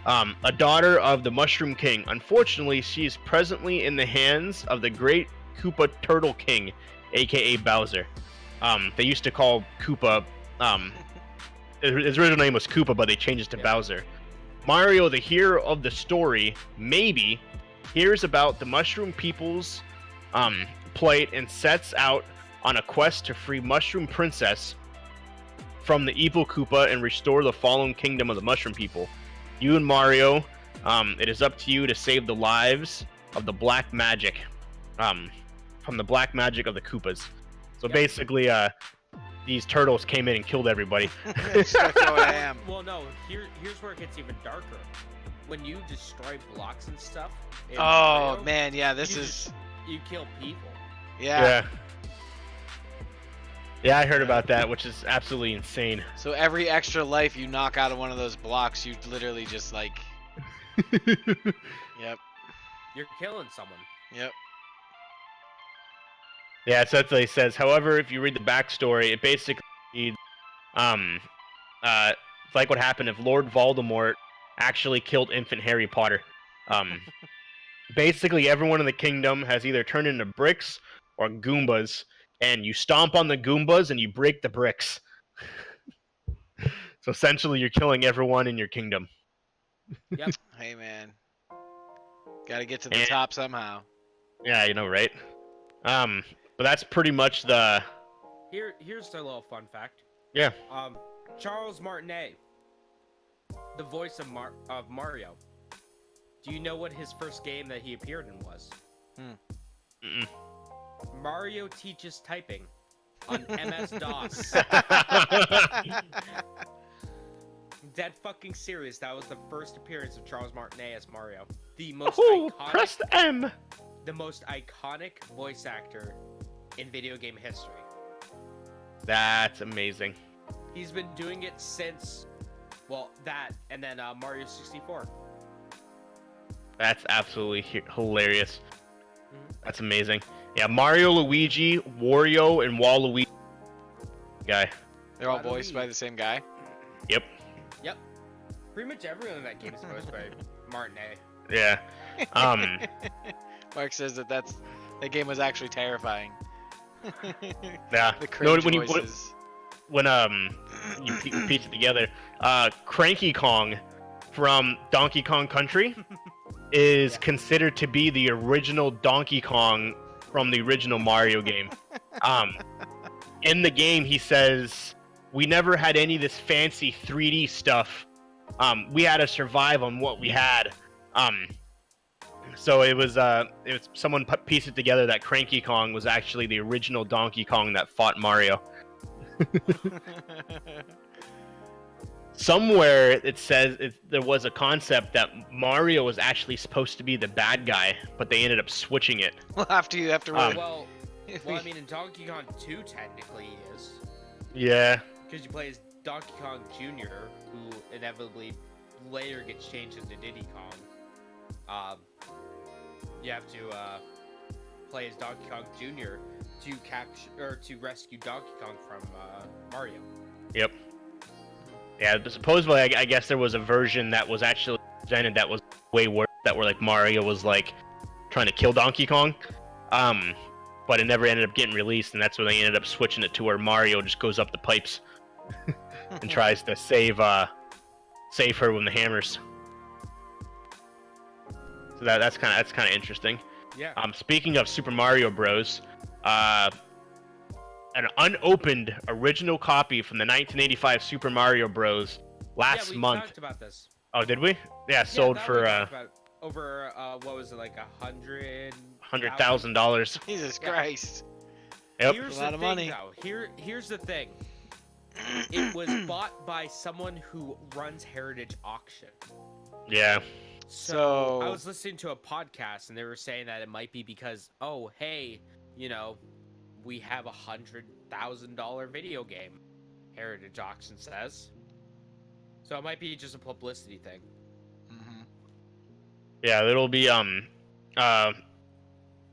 a daughter of the Mushroom King. Unfortunately, she is presently in the hands of the Great Koopa Turtle King, aka Bowser. They used to call Koopa, his original name was Koopa, but they changed it to Bowser. Mario, the hero of the story, maybe hears about the Mushroom People's plight and sets out on a quest to free Mushroom Princess from the evil Koopa and restore the fallen kingdom of the Mushroom People. You and Mario, it is up to you to save the lives of the black magic, from the black magic of the Koopas. So basically, these turtles came in and killed everybody. Well, no. Here's where it gets even darker. When you destroy blocks and stuff. In Oh Mario, man, yeah, you kill people. Yeah. Yeah, I heard about that, which is absolutely insane. So every extra life you knock out of one of those blocks, you literally just like. Yep. You're killing someone. Yep. Yeah, so that's what he says. However, if you read the backstory, it basically, it's like what happened if Lord Voldemort actually killed infant Harry Potter. Basically, everyone in the kingdom has either turned into bricks or Goombas, and you stomp on the Goombas and you break the bricks. So essentially, you're killing everyone in your kingdom. Yep. Hey man, gotta get to the top somehow. Yeah, you know, right? But that's pretty much the. Here's a little fun fact. Yeah. Charles Martinet, the voice of Mario. Do you know what his first game that he appeared in was? Mario Teaches Typing on MS-DOS. Dead fucking serious. That was the first appearance of Charles Martinet as Mario. The most iconic. Press the M. The most iconic voice actor in video game history. That's amazing. He's been doing it since, well, that and then Mario 64. That's absolutely hilarious. That's amazing. Yeah, Mario, Luigi, Wario, and Waluigi. Guy. They're all voiced by the same guy. Yep. Yep. Pretty much everyone in that game is voiced by Martinet. Yeah. Mark says that game was actually terrifying. Yeah. The cringe when voices. you piece it together, Cranky Kong from Donkey Kong Country is considered to be the original Donkey Kong from the original Mario game. In the game, he says, "We never had any of this fancy 3D stuff we had to survive on what we had. So it was someone pieced it together that Cranky Kong was actually the original Donkey Kong that fought Mario. Somewhere it says there was a concept that Mario was actually supposed to be the bad guy, but they ended up switching it. Well, after you have to really... well, I mean, in Donkey Kong 2, technically he is. Yeah. Because you play as Donkey Kong Jr., who inevitably later gets changed into Diddy Kong. You have to play as Donkey Kong Jr. to capture or to rescue Donkey Kong from Mario. Yep. Yeah, but supposedly I guess there was a version that was actually presented that was way worse. That were like Mario was like trying to kill Donkey Kong, but it never ended up getting released, and that's when they ended up switching it to where Mario just goes up the pipes and tries to save her with the hammers. So that's kind of interesting. Yeah. Speaking of Super Mario Bros, an unopened original copy from the 1985 Super Mario Bros. Last month. Talked about this. Oh, did we? Yeah, sold for over what was it, like $100,000. Jesus Christ. Yep. Here's a lot the of thing, money. Though. Here's the thing. It was bought by someone who runs Heritage Auction. Yeah. So I was listening to a podcast and they were saying that it might be because, oh, hey, we have $100,000 video game. Heritage Auction says. So it might be just a publicity thing. Mm-hmm. Yeah, it'll be the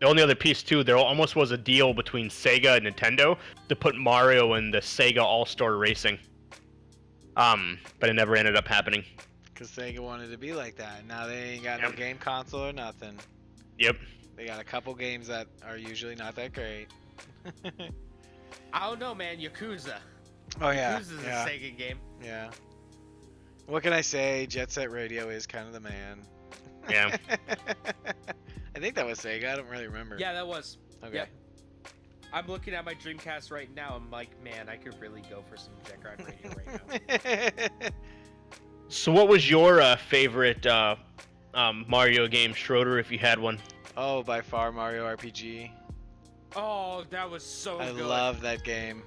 only other piece too. There almost was a deal between Sega and Nintendo to put Mario in the Sega All-Star Racing. But it never ended up happening. Because Sega wanted to be like that. Now they ain't got no game console or nothing. Yep. They got a couple games that are usually not that great. I don't know, man. Yakuza. Oh yeah. Yakuza's a Sega game. Yeah. What can I say? Jet Set Radio is kind of the man. Yeah. I think that was Sega. I don't really remember. Yeah, that was. Okay. Yep. I'm looking at my Dreamcast right now. I'm like, man, I could really go for some Jet Grind Radio right now. So what was your favorite Mario game, Schroeder, if you had one? Oh, by far Mario RPG. Oh, that was so I good. love that game.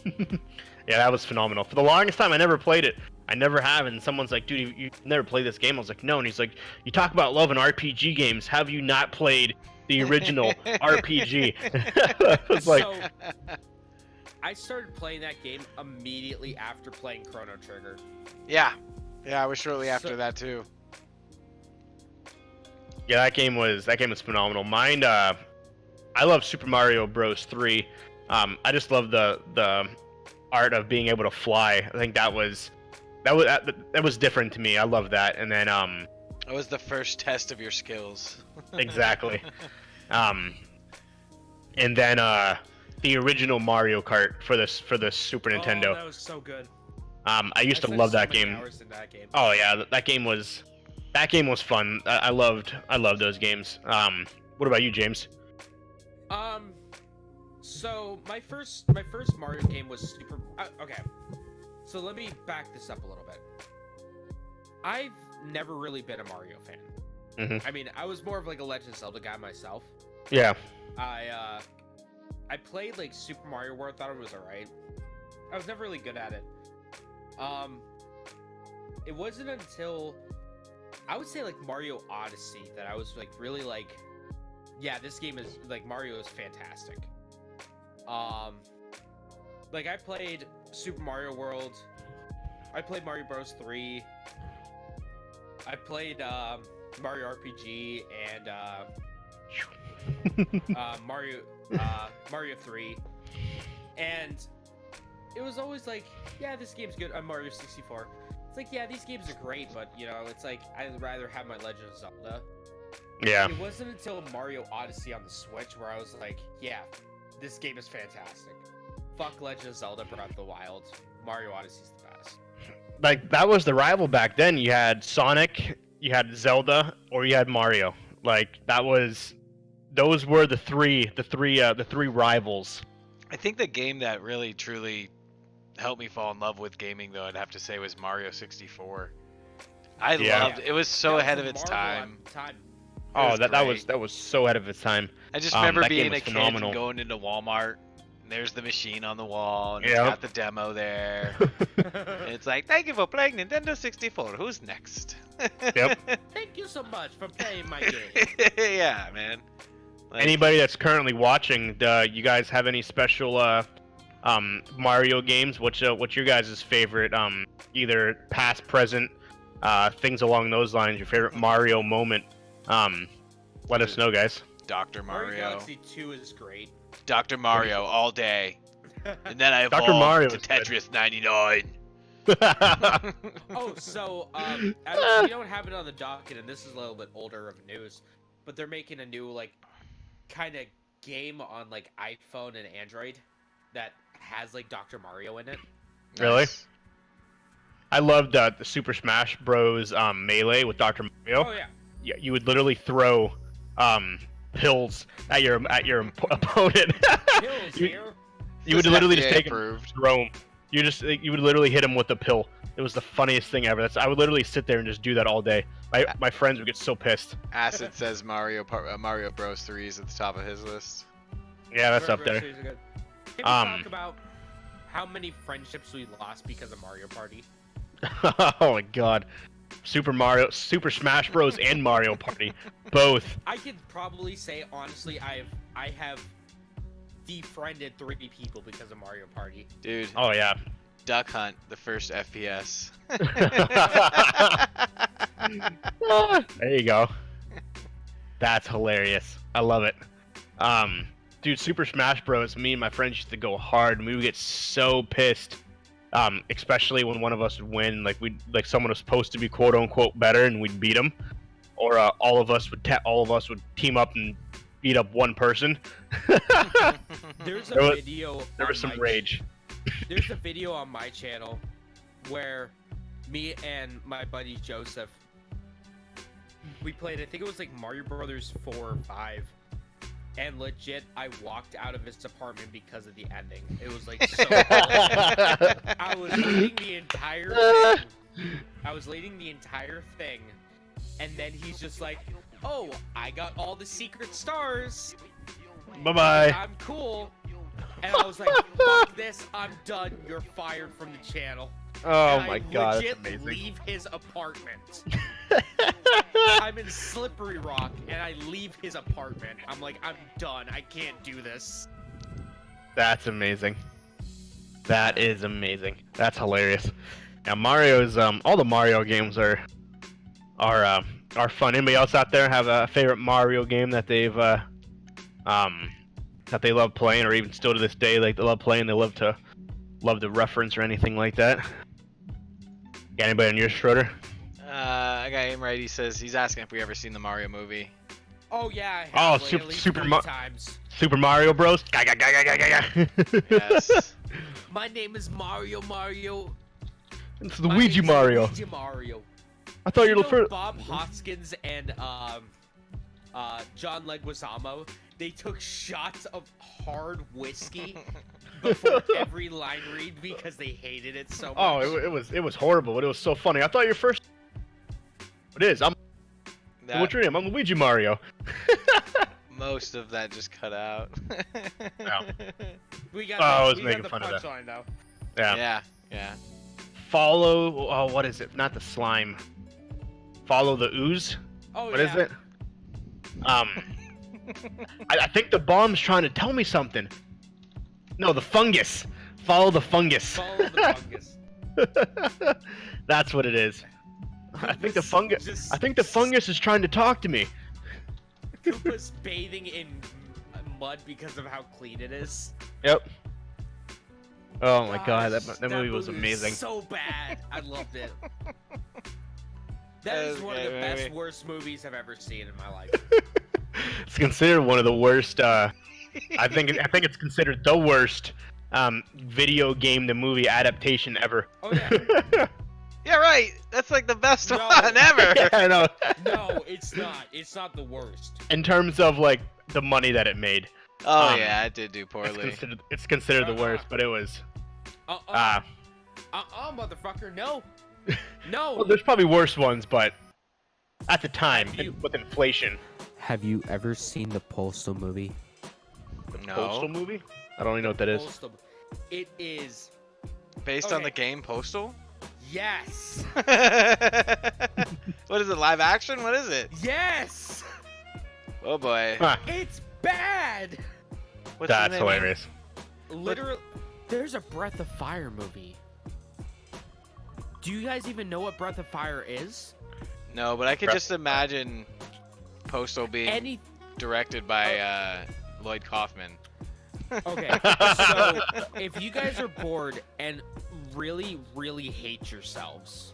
Yeah, that was phenomenal. For the longest time, I never played it. I never have, and someone's like, dude, you never played this game? I was like, no, and he's like, you talk about loving RPG games. Have you not played the original RPG? I was like... So, I started playing that game immediately after playing Chrono Trigger. Yeah. Yeah, I was shortly after that too. Yeah, that game was phenomenal. Mine, I love Super Mario Bros. 3. I just love the art of being able to fly. I think that was different to me. I love that. And then That was the first test of your skills. exactly. And then the original Mario Kart for the Super Nintendo. Oh, that was so good. I used to love that game. Oh yeah, that game was fun. I loved those games. What about you, James? So my first Mario game was Super. Okay, so let me back this up a little bit. I've never really been a Mario fan. Mm-hmm. I mean, I was more of like a Legend of Zelda guy myself. Yeah. I played like Super Mario World. Thought it was alright. I was never really good at it. It wasn't until I would say like Mario Odyssey that I was like really like, yeah, this game is like Mario is fantastic. Like I played Super Mario World. I played Mario Bros. 3. I played Mario RPG and Mario 3, and it was always like, yeah, this game's good. Mario 64. It's like, yeah, these games are great, but it's like I'd rather have my Legend of Zelda. Yeah. It wasn't until Mario Odyssey on the Switch where I was like, yeah, this game is fantastic. Fuck Legend of Zelda Breath of the Wild. Mario Odyssey's the best. Like that was the rival back then. You had Sonic, you had Zelda, or you had Mario. Like those were the three rivals. I think the game that really truly helped me fall in love with gaming, though, I'd have to say, was Mario 64. I Yeah. loved it. It was so That was ahead a of its marvel time. at the time. Oh, was that was so ahead of its time. I just Um, remember that game being a was kid phenomenal. and going into Walmart. And there's the machine on the wall, and it's Yep. got the demo there. And it's like, thank you for playing Nintendo 64. Who's next? Yep. Thank you so much for playing my game. Yeah, man. Like, Anybody that's currently watching, you guys have any special Mario games? What's your guys' favorite either past, present, things along those lines? Your favorite Mario moment? Let us know, guys. Dr. Mario Mario. Galaxy 2 is great. Dr. Mario all day. And then I Dr. evolved Mario to is good. Tetris 99. Oh, so we don't have it on the docket, and this is a little bit older of news, but they're making a new like kind of game on like iPhone and Android that has like Dr. Mario in it. Really? Nice. I loved the Super Smash Bros. Melee with Dr. Mario. Oh yeah. Yeah, you would literally throw pills at your opponent. Pills You- here. You would This is literally just FDA take him, approved. throw him. You would literally hit him with a pill. It was the funniest thing ever. I would literally sit there and just do that all day. My friends would get so pissed. Acid says Mario Bros 3 is at the top of his list. Yeah, that's up Retro there. series are good. Can we talk about how many friendships we lost because of Mario Party? Oh my god. Super Smash Bros. And Mario Party, both. I could probably say honestly, I have defriended 3 people because of Mario Party. Dude, Oh yeah. Duck Hunt, the first FPS. There you go. That's hilarious. I love it. Dude, Super Smash Bros. Me and my friends used to go hard, and we would get so pissed. Especially when one of us would win, like someone was supposed to be quote unquote better, and we'd beat them, or all of us would team up and beat up one person. There's a There was- video. There was some rage. There's a video on my channel where me and my buddy Joseph, we played, I think it was like Mario Brothers 4 or 5, and legit I walked out of his apartment because of the ending. It was like so bullshit. I was leading the entire thing. And then he's just like, oh, I got all the secret stars. Bye-bye. I'm cool. And I was like, fuck this, I'm done. You're fired from the channel. Oh And my I god, that's legit amazing. leave his apartment. I'm in Slippery Rock, and I leave his apartment. I'm like, I'm done. I can't do this. That's amazing. That is amazing. That's hilarious. Now Mario's all the Mario games are fun. Anybody else out there have a favorite Mario game that they've that they love playing, or even still to this day, like they love playing, they love to reference or anything like that? Got anybody on your Schroeder? I got him right. He says he's asking if we ever seen the Mario movie. Oh yeah, I Oh, have, like, Super- at least Super 3 Mar- times. Super Mario Bros. Ga, ga, ga, ga, ga, ga. Yes. My name is Mario. It's My Luigi name's Mario. Luigi Mario. I thought you You were know the first. Bob Hoskins and John Leguizamo, they took shots of hard whiskey before every line read because they hated it so much. Oh, it was horrible, but it was so funny. I thought your first. It is. That- What's your name? I'm Luigi Mario. Most of that just cut out. We got Oh, I was we making got the fun of that. punchline though. Yeah. Yeah. Follow. Oh, what is it? Not the slime. Follow the ooze. Oh What yeah. is it? I think the bomb's trying to tell me something. No, the fungus. Follow the fungus. Follow the fungus. That's what it is. I think the fungus. Just I think the fungus is trying to talk to me. Koopa's bathing in mud because of how clean it is. Yep. Oh my god, Gosh, that movie was amazing. So bad. I loved it. That is one of the Okay, best, maybe. worst movies I've ever seen in my life. It's considered one of the worst. I think it's considered the worst video game to movie adaptation ever. Oh yeah. Yeah, right. That's like the best No. one ever. Yeah, I know. No, it's not. It's not the worst. In terms of like the money that it made, Oh yeah, it did do it's poorly. considered the worst. But it was Uh-uh. ah Motherfucker, no. No. Well, there's probably worse ones, but at the time, Have you- with inflation. Have you ever seen the Postal movie? No. Postal movie? I don't even know what that is. Postal. It is. Based on Okay. the game Postal? Yes. What is it? Live action? What is it? Yes. Oh boy. Huh, It's bad. What's the that's name? hilarious. Literally, there's a Breath of Fire movie. Do you guys even know what Breath of Fire is? No, but I could just imagine Postal being Any. directed by Lloyd Kaufman. Okay. So if you guys are bored and really, really hate yourselves,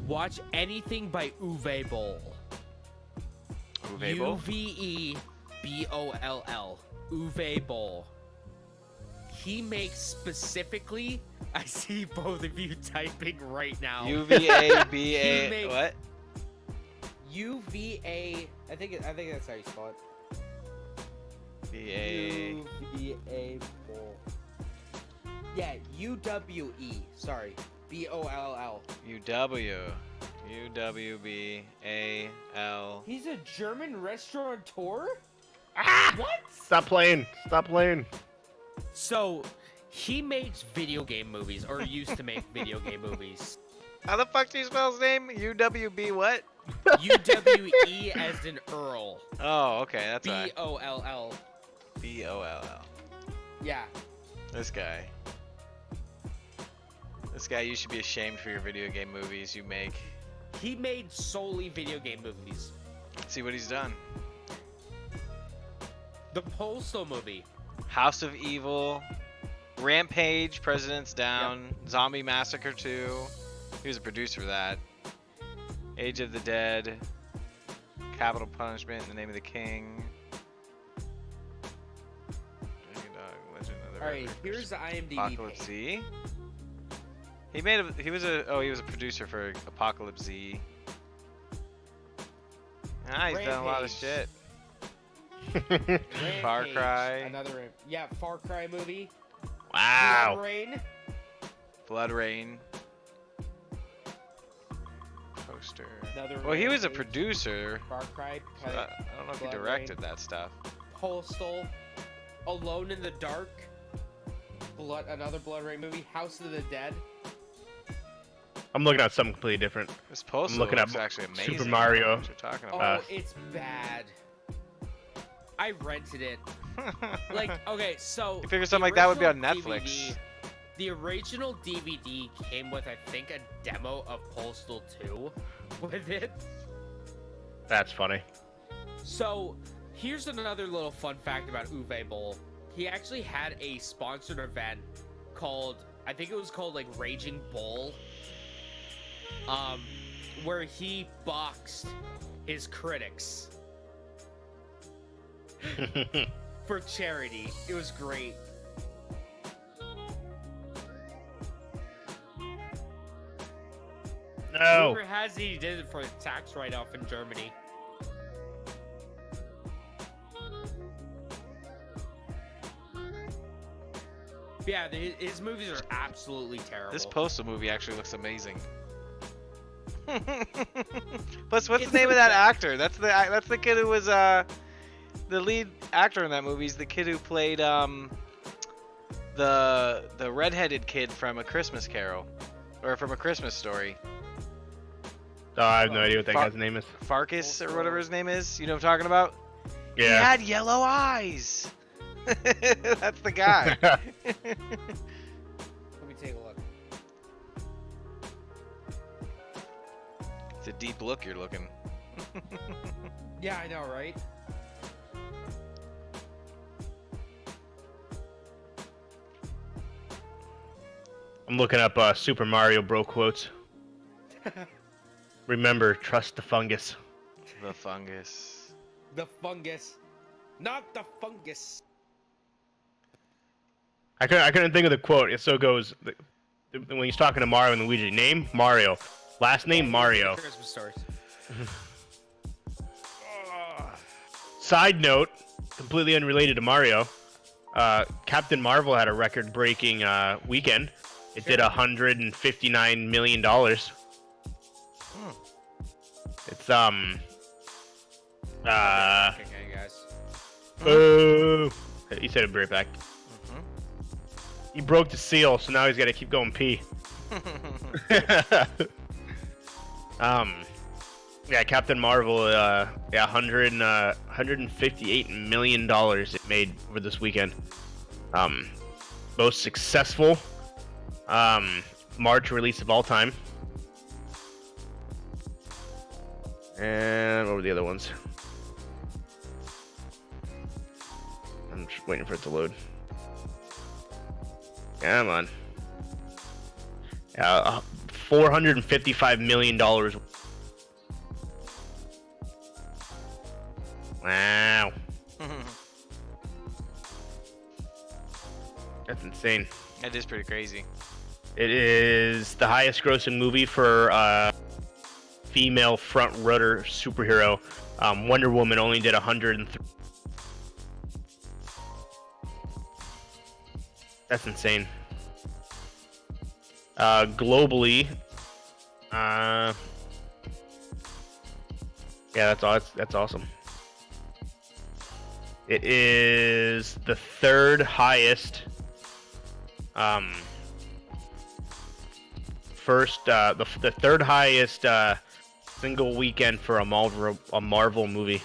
watch anything by Uwe Boll. Uwe Boll? Uveboll. Uwe Boll. He makes specifically. I see both of you typing right now. He UVABA. makes- What? UVA. I think that's how you spell it. BA. UVA Boll. Yeah, UWE. Sorry, BOLL. UW. UWBAL. He's a German restaurateur. Ah! What? Stop playing. Stop playing. So, he makes video game movies, or used to make video game movies. How the fuck do you spell his name? UWB what? UWE as in Earl. Oh, okay, that's right. BOLL. BOLL. Yeah. This guy. This guy, you should be ashamed for your video game movies you make. He made solely video game movies. See what he's done. The Postal movie. House of Evil, Rampage, President's Down, Zombie Massacre 2. He was a producer for that. Age of the Dead, Capital Punishment, In the Name of the King. Dragon Dog, Legend of the All right, Red here's the IMDb Apocalypse page. Z. He was a producer for Apocalypse Z. Ah, he's done a lot of Rampage. shit. Far Rampage, Cry. Another Far Cry movie. Wow. Blood Rain. Blood Rain. Poster. Another. Well, he was a Rampage. producer. Far Cry. So I don't know if he Blood directed Rain. that stuff. Postal. Alone in the Dark. Another Blood Rain movie. House of the Dead. I'm looking at something completely different. This Postal looking looks at actually amazing. Super Mario. What you're talking Oh, about. it's bad. I rented it. Like, okay, so You figure the something like that would be on original Netflix. DVD the original DVD came with, I think, a demo of Postal 2 with it. That's funny. So, here's another little fun fact about Uwe Boll. He actually had a sponsored event called, I think it was called, like, Raging Bull. Where he boxed his critics for charity. It was great. No. Rumor has it he did it for a tax write-off in Germany. Yeah, his movies are absolutely terrible. This Postal movie actually looks amazing. Plus, what's It's the name of that okay. actor? That's the kid who was the lead actor in that movie. He's the kid who played the redheaded kid from A Christmas Carol, or from A Christmas Story. Oh, I have no idea what that guy's name is. Farkas or whatever his name is. You know what I'm talking about? He Yeah. had yellow eyes. That's the guy. Let me take a look. It's a deep look you're looking. Yeah, I know, right? I'm looking up Super Mario Bro quotes. Remember, trust the fungus. The fungus. The fungus. Not the fungus. I couldn't think of the quote. It so goes when he's talking to Mario and Luigi. Name Mario, last name Mario. Christmas stories. Side note, completely unrelated to Mario. Captain Marvel had a record-breaking weekend. It did $159 million. It's Okay, guys. Boo. He said it'd be right back. Mhm. He broke the seal, so now he's got to keep going pee. Yeah, Captain Marvel. Yeah, 158 million dollars it made over this weekend. Most successful March release of all time. And what were the other ones? I'm just waiting for it to load. Come on. Yeah, $455 million. Wow. That's insane. That is pretty crazy. It is the highest grossing movie for female front runner superhero. Wonder Woman only did 103. That's insane. Globally, yeah, that's awesome. It is the third highest. The third highest single weekend for a Marvel movie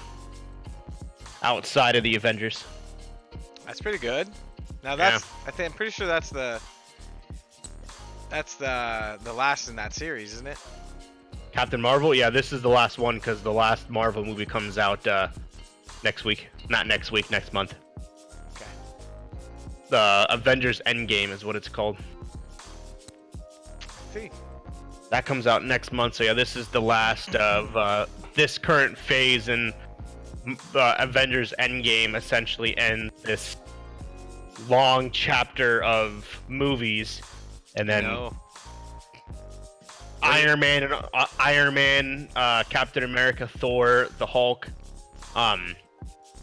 outside of the Avengers. That's pretty good. Now I'm pretty sure that's the last in that series, isn't it? Captain Marvel, yeah, this is the last one because the last Marvel movie comes out next week. Not next week, next month. Okay. The Avengers Endgame is what it's called. See. That comes out next month, so yeah, this is the last of this current phase, and Avengers Endgame essentially ends this long chapter of movies, and then Iron Man, Captain America, Thor, the Hulk,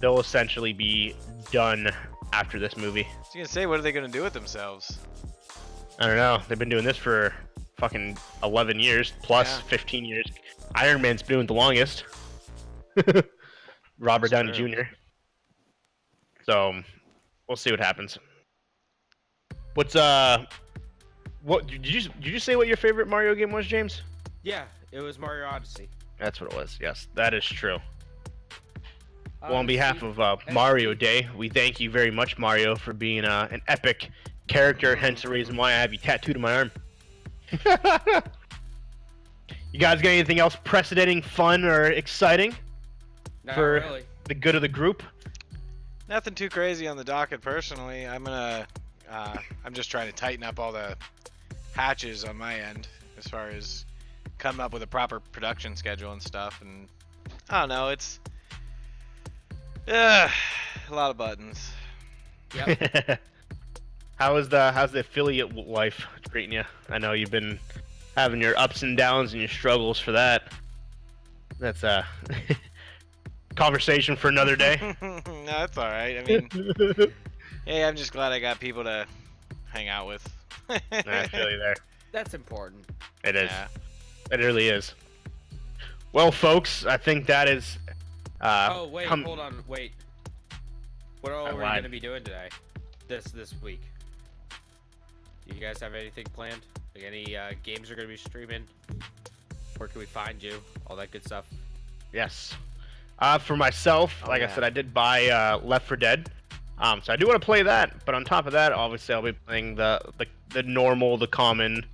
they'll essentially be done after this movie. I was gonna say, what are they gonna do with themselves? I don't know. They've been doing this for fucking 11 years plus 15 years. Iron Man's been doing it the longest. Robert Downey Jr. So we'll see what happens. What did you say what your favorite Mario game was, James? Yeah, it was Mario Odyssey. That's what it was. Yes, that is true. Well, on behalf of Mario Day, we thank you very much, Mario, for being an epic character, hence the reason why I have you tattooed on my arm. You guys got anything else precedent, fun, or exciting Not for really. the good of the group? Nothing too crazy on the docket personally. I'm just trying to tighten up all the hatches on my end as far as coming up with a proper production schedule and stuff. And I don't know, it's a lot of buttons. Yep. How's the affiliate life treating you? I know you've been having your ups and downs and your struggles for that. That's a conversation for another day. No, that's all right. I mean, hey, I'm just glad I got people to hang out with. I feel you there. That's important. It is. Yeah. It really is. Well, folks, I think that is. Oh wait, hold on, wait. What are we lied. gonna be doing today? This week? Do you guys have anything planned? Like any games are gonna be streaming? Where can we find you? All that good stuff. Yes. For myself, like I said, I did buy Left 4 Dead. So I do want to play that, but on top of that, obviously I'll be playing the normal, the common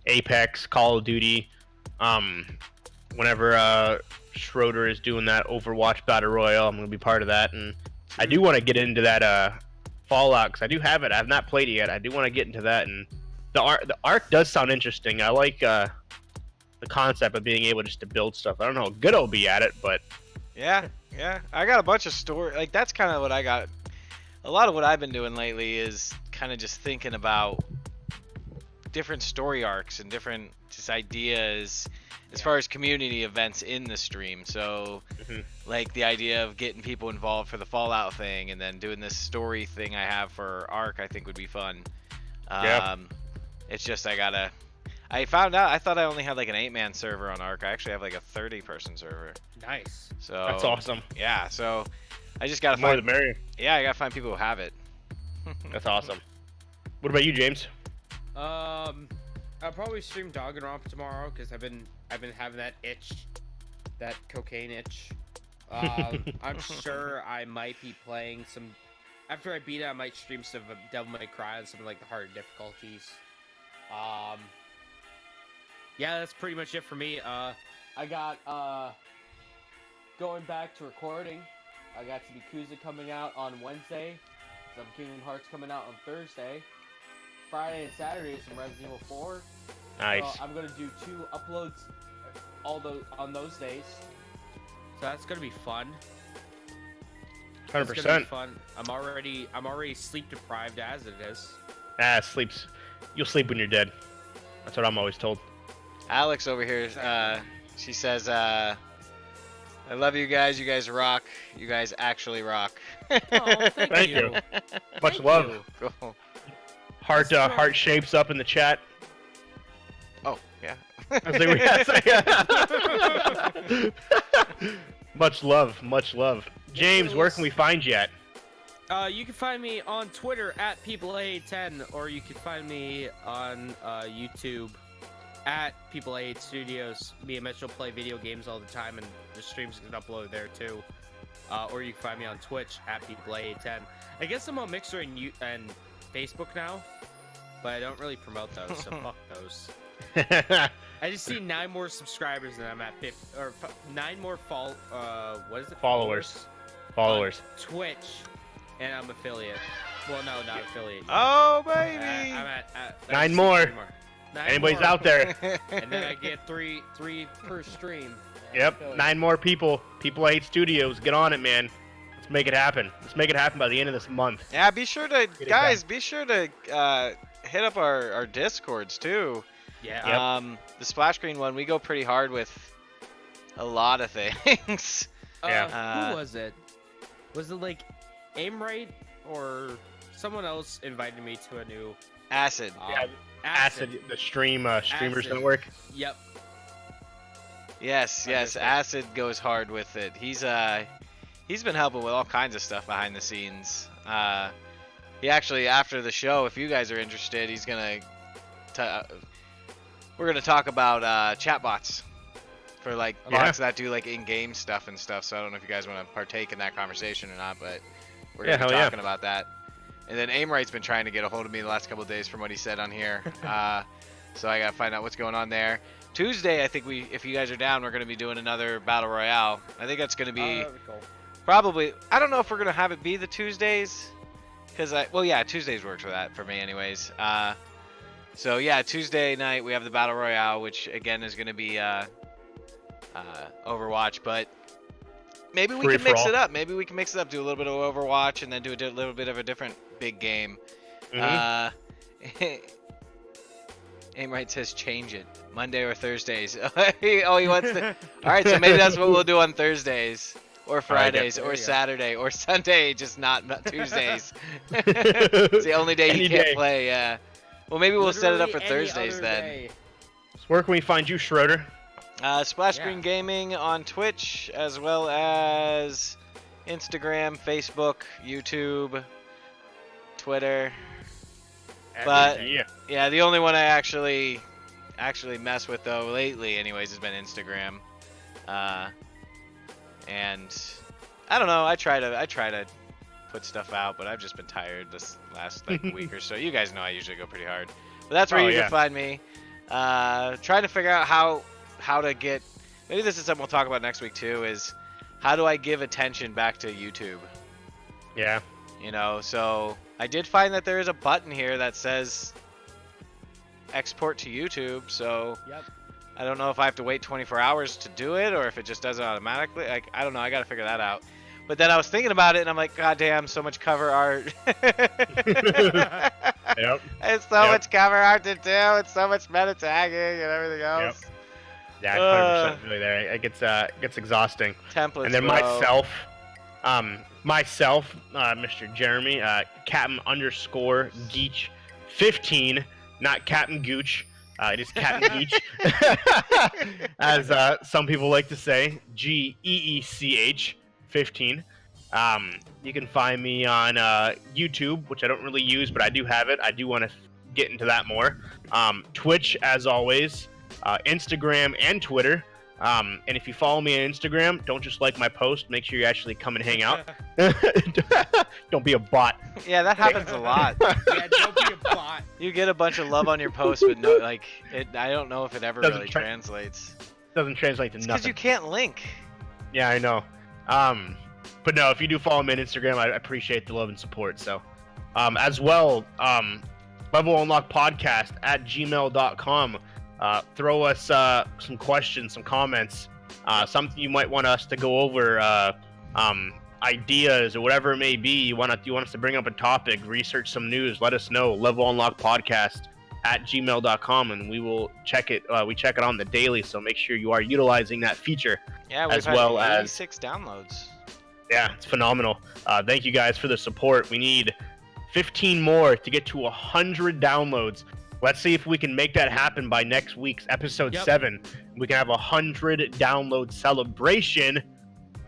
Apex, Call of Duty. Whenever Schroeder is doing that Overwatch Battle Royale, I'm gonna be part of that, and I do want to get into that Fallout because I do have it. I have not played it yet. I do want to get into that, and the arc does sound interesting. I like the concept of being able just to build stuff. I don't know how good I'll be at it, but Yeah. I got a bunch of story. Like that's kind of what I got. A lot of what I've been doing lately is kind of just thinking about different story arcs and different just ideas as far as community events in the stream. So like the idea of getting people involved for the Fallout thing and then doing this story thing I have for Arc, I think would be fun. It's just I I found out. I thought I only had like an 8-man server on Arc. I actually have like a 30-person server. Nice. So That's awesome. Yeah. So I just gotta More find. the merrier. Yeah, I gotta find people who have it. That's awesome. What about you, James? I'll probably stream Danganronpa tomorrow because I've been having that itch, that cocaine itch. I'm sure I might be playing some. After I beat it, I might stream some Devil May Cry on some of like the harder difficulties. Yeah, that's pretty much it for me. I got going back to recording. I got some Yakuza coming out on Wednesday. Some Kingdom Hearts coming out on Thursday. Friday and Saturday some Resident Evil 4. Nice. So I'm gonna do 2 uploads on those days. So that's gonna be fun. 100%. It's gonna be fun. I'm already sleep deprived as it is. You'll sleep when you're dead. That's what I'm always told. Alex over here, she says, I love you guys. You guys rock. You guys actually rock. Oh, thank you. Much Thank love. you. Cool. Heart shapes up in the chat. Oh, yeah. Much love, much love. James, where can we find you at? You can find me on Twitter at people810, or you can find me on YouTube at people8 Studios. Me and Mitch will play video games all the time, and the streams get uploaded there too. Or you can find me on Twitch at people810. I guess I'm on Mixer and Facebook now, but I don't really promote those, so fuck those. I just see 9 more subscribers and I'm at 50, or 9 more what is it? Followers. On Twitch, and I'm affiliate. Well, no, not affiliate. Oh, baby. I'm at 9 more. 9 Anybody's more. out there? And then I get three per stream. Yep, 9 more people. People 8 Studios. Get on it, man. Let's make it happen. Let's make it happen by the end of this month. Yeah, be sure to, it guys, be sure to hit up our Discords, too. Yeah. The Splash Screen one, we go pretty hard with a lot of things. Yeah. Who was it? Was it like Aim Right or someone else invited me to a new Acid. Yeah, Acid, the streamers Acid. network. Yep. Yes, Acid goes hard with it. He's been helping with all kinds of stuff behind the scenes. He actually, after the show, if you guys are interested, he's gonna we're gonna talk about chatbots for like bots that do like in-game stuff and stuff. So I don't know if you guys want to partake in that conversation or not, but we're gonna be talking about that. And then Aimright's been trying to get a hold of me the last couple of days from what he said on here. So I gotta find out what's going on there. Tuesday, I think if you guys are down, we're gonna be doing another battle royale. I think that's gonna be Cool. probably. I don't know if we're gonna have it be the Tuesdays, because Tuesdays works for me anyways. So yeah, Tuesday night we have the battle royale, which again is gonna be Overwatch, but maybe we can mix it up. Maybe we can mix it up, do a little bit of Overwatch, and then do a little bit of a different big game. Aimright says change it, Monday or Thursdays. He wants to. All right, so maybe that's what we'll do on Thursdays, or Fridays, or Saturday, or Sunday, just not Tuesdays. It's the only day you can't play. Yeah. Well, maybe we'll set it up for Thursdays then. So where can we find you, Schroeder? Splash Screen Gaming on Twitch, as well as Instagram, Facebook, YouTube, Twitter. But yeah, the only one I actually mess with though lately, anyways, has been Instagram. And I don't know. I try to put stuff out, but I've just been tired this last like week or so. You guys know I usually go pretty hard, but that's where you can find me. Trying to figure out how to get. Maybe this is something we'll talk about next week too. Is how do I give attention back to YouTube? Yeah. You know, so I did find that there is a button here that says export to YouTube. So I don't know if I have to wait 24 hours to do it or if it just does it automatically. Like, I don't know. I got to figure that out. But then I was thinking about it and I'm like, God damn, so much cover art. It's so much cover art to do. It's so much meta tagging and everything else. Yeah, 100% really there. It gets exhausting. Templates. And then myself, Mr. Jeremy, Captain _Geech 15, not Captain Gooch. It is Captain Geech, as some people like to say, GEECH 15. You can find me on YouTube, which I don't really use, but I do have it. I do want to get into that more. Twitch, as always, Instagram and Twitter. And if you follow me on Instagram, don't just like my post. Make sure you actually come and hang out. Don't be a bot. Yeah, that happens a lot. Yeah, don't be a bot. You get a bunch of love on your post, but no, like, I don't know if it ever Doesn't really tra- translates. Doesn't translate to Because nothing. you can't link. Yeah, I know. But no, if you do follow me on Instagram, I appreciate the love and support. So, as well, Level Unlock Podcast at gmail.com. Throw us some questions, some comments, something you might want us to go over, ideas or whatever it may be. You want us to bring up a topic, research some news, let us know. Level Unlock Podcast at gmail.com, and we will check it. We check it on the daily, so make sure you are utilizing that feature. Yeah, we've As had well as- 86 downloads. Yeah, it's phenomenal. Thank you guys for the support. We need 15 more to get to 100 downloads. Let's see if we can make that happen by next week's episode 7. We can have 100 download celebration.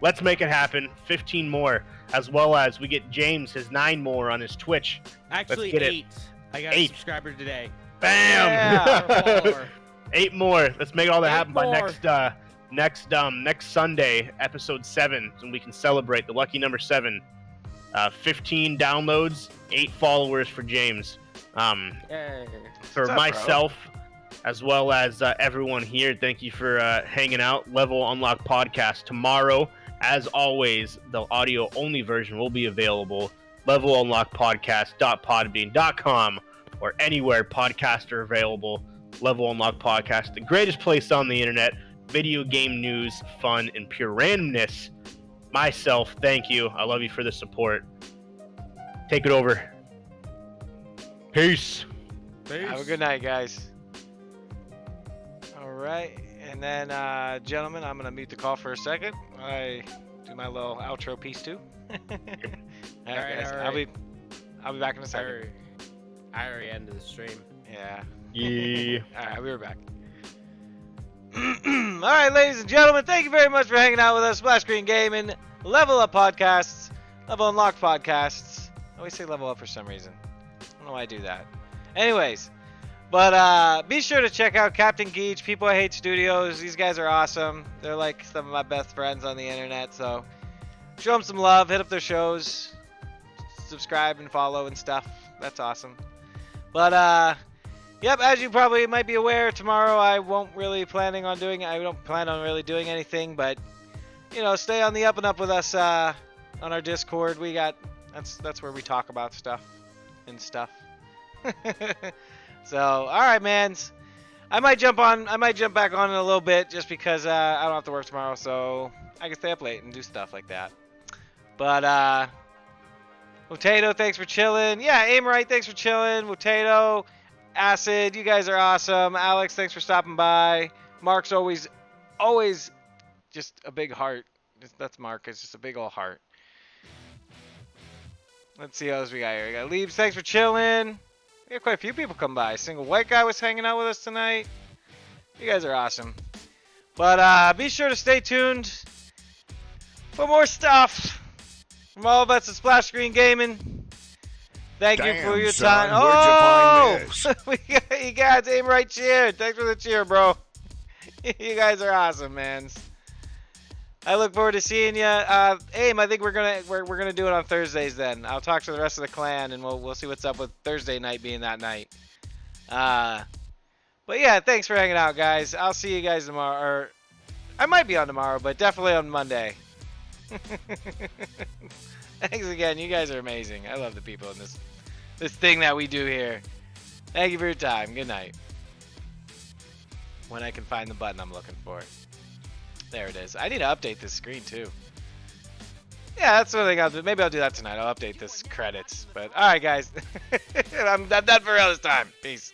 Let's make it happen. 15 more, as well as we get James his 9 more on his Twitch. Actually, get it. 8. I got 8. a subscriber today. Bam! Yeah. 8 more. Let's make all that 8 happen by more. next Sunday, episode 7, and we can celebrate the lucky number 7. 15 downloads, 8 followers for James. Yay. For What's up, myself, as well as everyone here, thank you for hanging out. Level Unlock Podcast tomorrow. As always, the audio-only version will be available. levelunlockpodcast.podbean.com or anywhere podcasts are available. Level Unlock Podcast, the greatest place on the internet. Video game news, fun, and pure randomness. Myself, thank you. I love you for the support. Take it over. Peace. Have a good night, guys. All right, and then, gentlemen, I'm gonna mute the call for a second. I do my little outro piece too. All right, guys. all right. I'll be back in a second. I already ended the stream. Yeah. Yeah. All right, we were back. All right, ladies and gentlemen, thank you very much for hanging out with us. Splash Screen Gaming, Level Up Podcasts, Level Unlock Podcasts. I always say Level Up for some reason. I don't know why I do that. Anyways, but be sure to check out Captain Geech, People I Hate Studios. These guys are awesome. They're like some of my best friends on the internet, so show them some love, hit up their shows, subscribe and follow and stuff. That's awesome. But yep, as you probably might be aware, tomorrow I don't plan on really doing anything, but you know, stay on the up and up with us on our Discord. That's where we talk about stuff and stuff. So, all right, mans. I might jump back on in a little bit just because I don't have to work tomorrow, so I can stay up late and do stuff like that. But Potato, thanks for chilling. Yeah, Aim Right, thanks for chilling. Potato, Acid, you guys are awesome. Alex, thanks for stopping by. Mark's always just a big heart. That's Mark. It's just a big old heart. Let's see what else we got here. We got Leaves, thanks for chilling. We got quite a few people come by. Single White Guy was hanging out with us tonight. You guys are awesome. But be sure to stay tuned for more stuff from all of us at Splash Screen Gaming. Thank you for your time. Where'd you find we got you guys, Aim Right cheer. Thanks for the cheer, bro. You guys are awesome, man. I look forward to seeing you. Aim, I think we're gonna do it on Thursdays then. I'll talk to the rest of the clan and we'll see what's up with Thursday night being that night. But yeah, thanks for hanging out, guys. I'll see you guys tomorrow. Or I might be on tomorrow, but definitely on Monday. Thanks again. You guys are amazing. I love the people in this thing that we do here. Thank you for your time. Good night. When I can find the button I'm looking for. There it is. I need to update this screen too. Yeah, that's what I got to do. Maybe I'll do that tonight. I'll update this credits. But alright, guys. I'm done for real this time. Peace.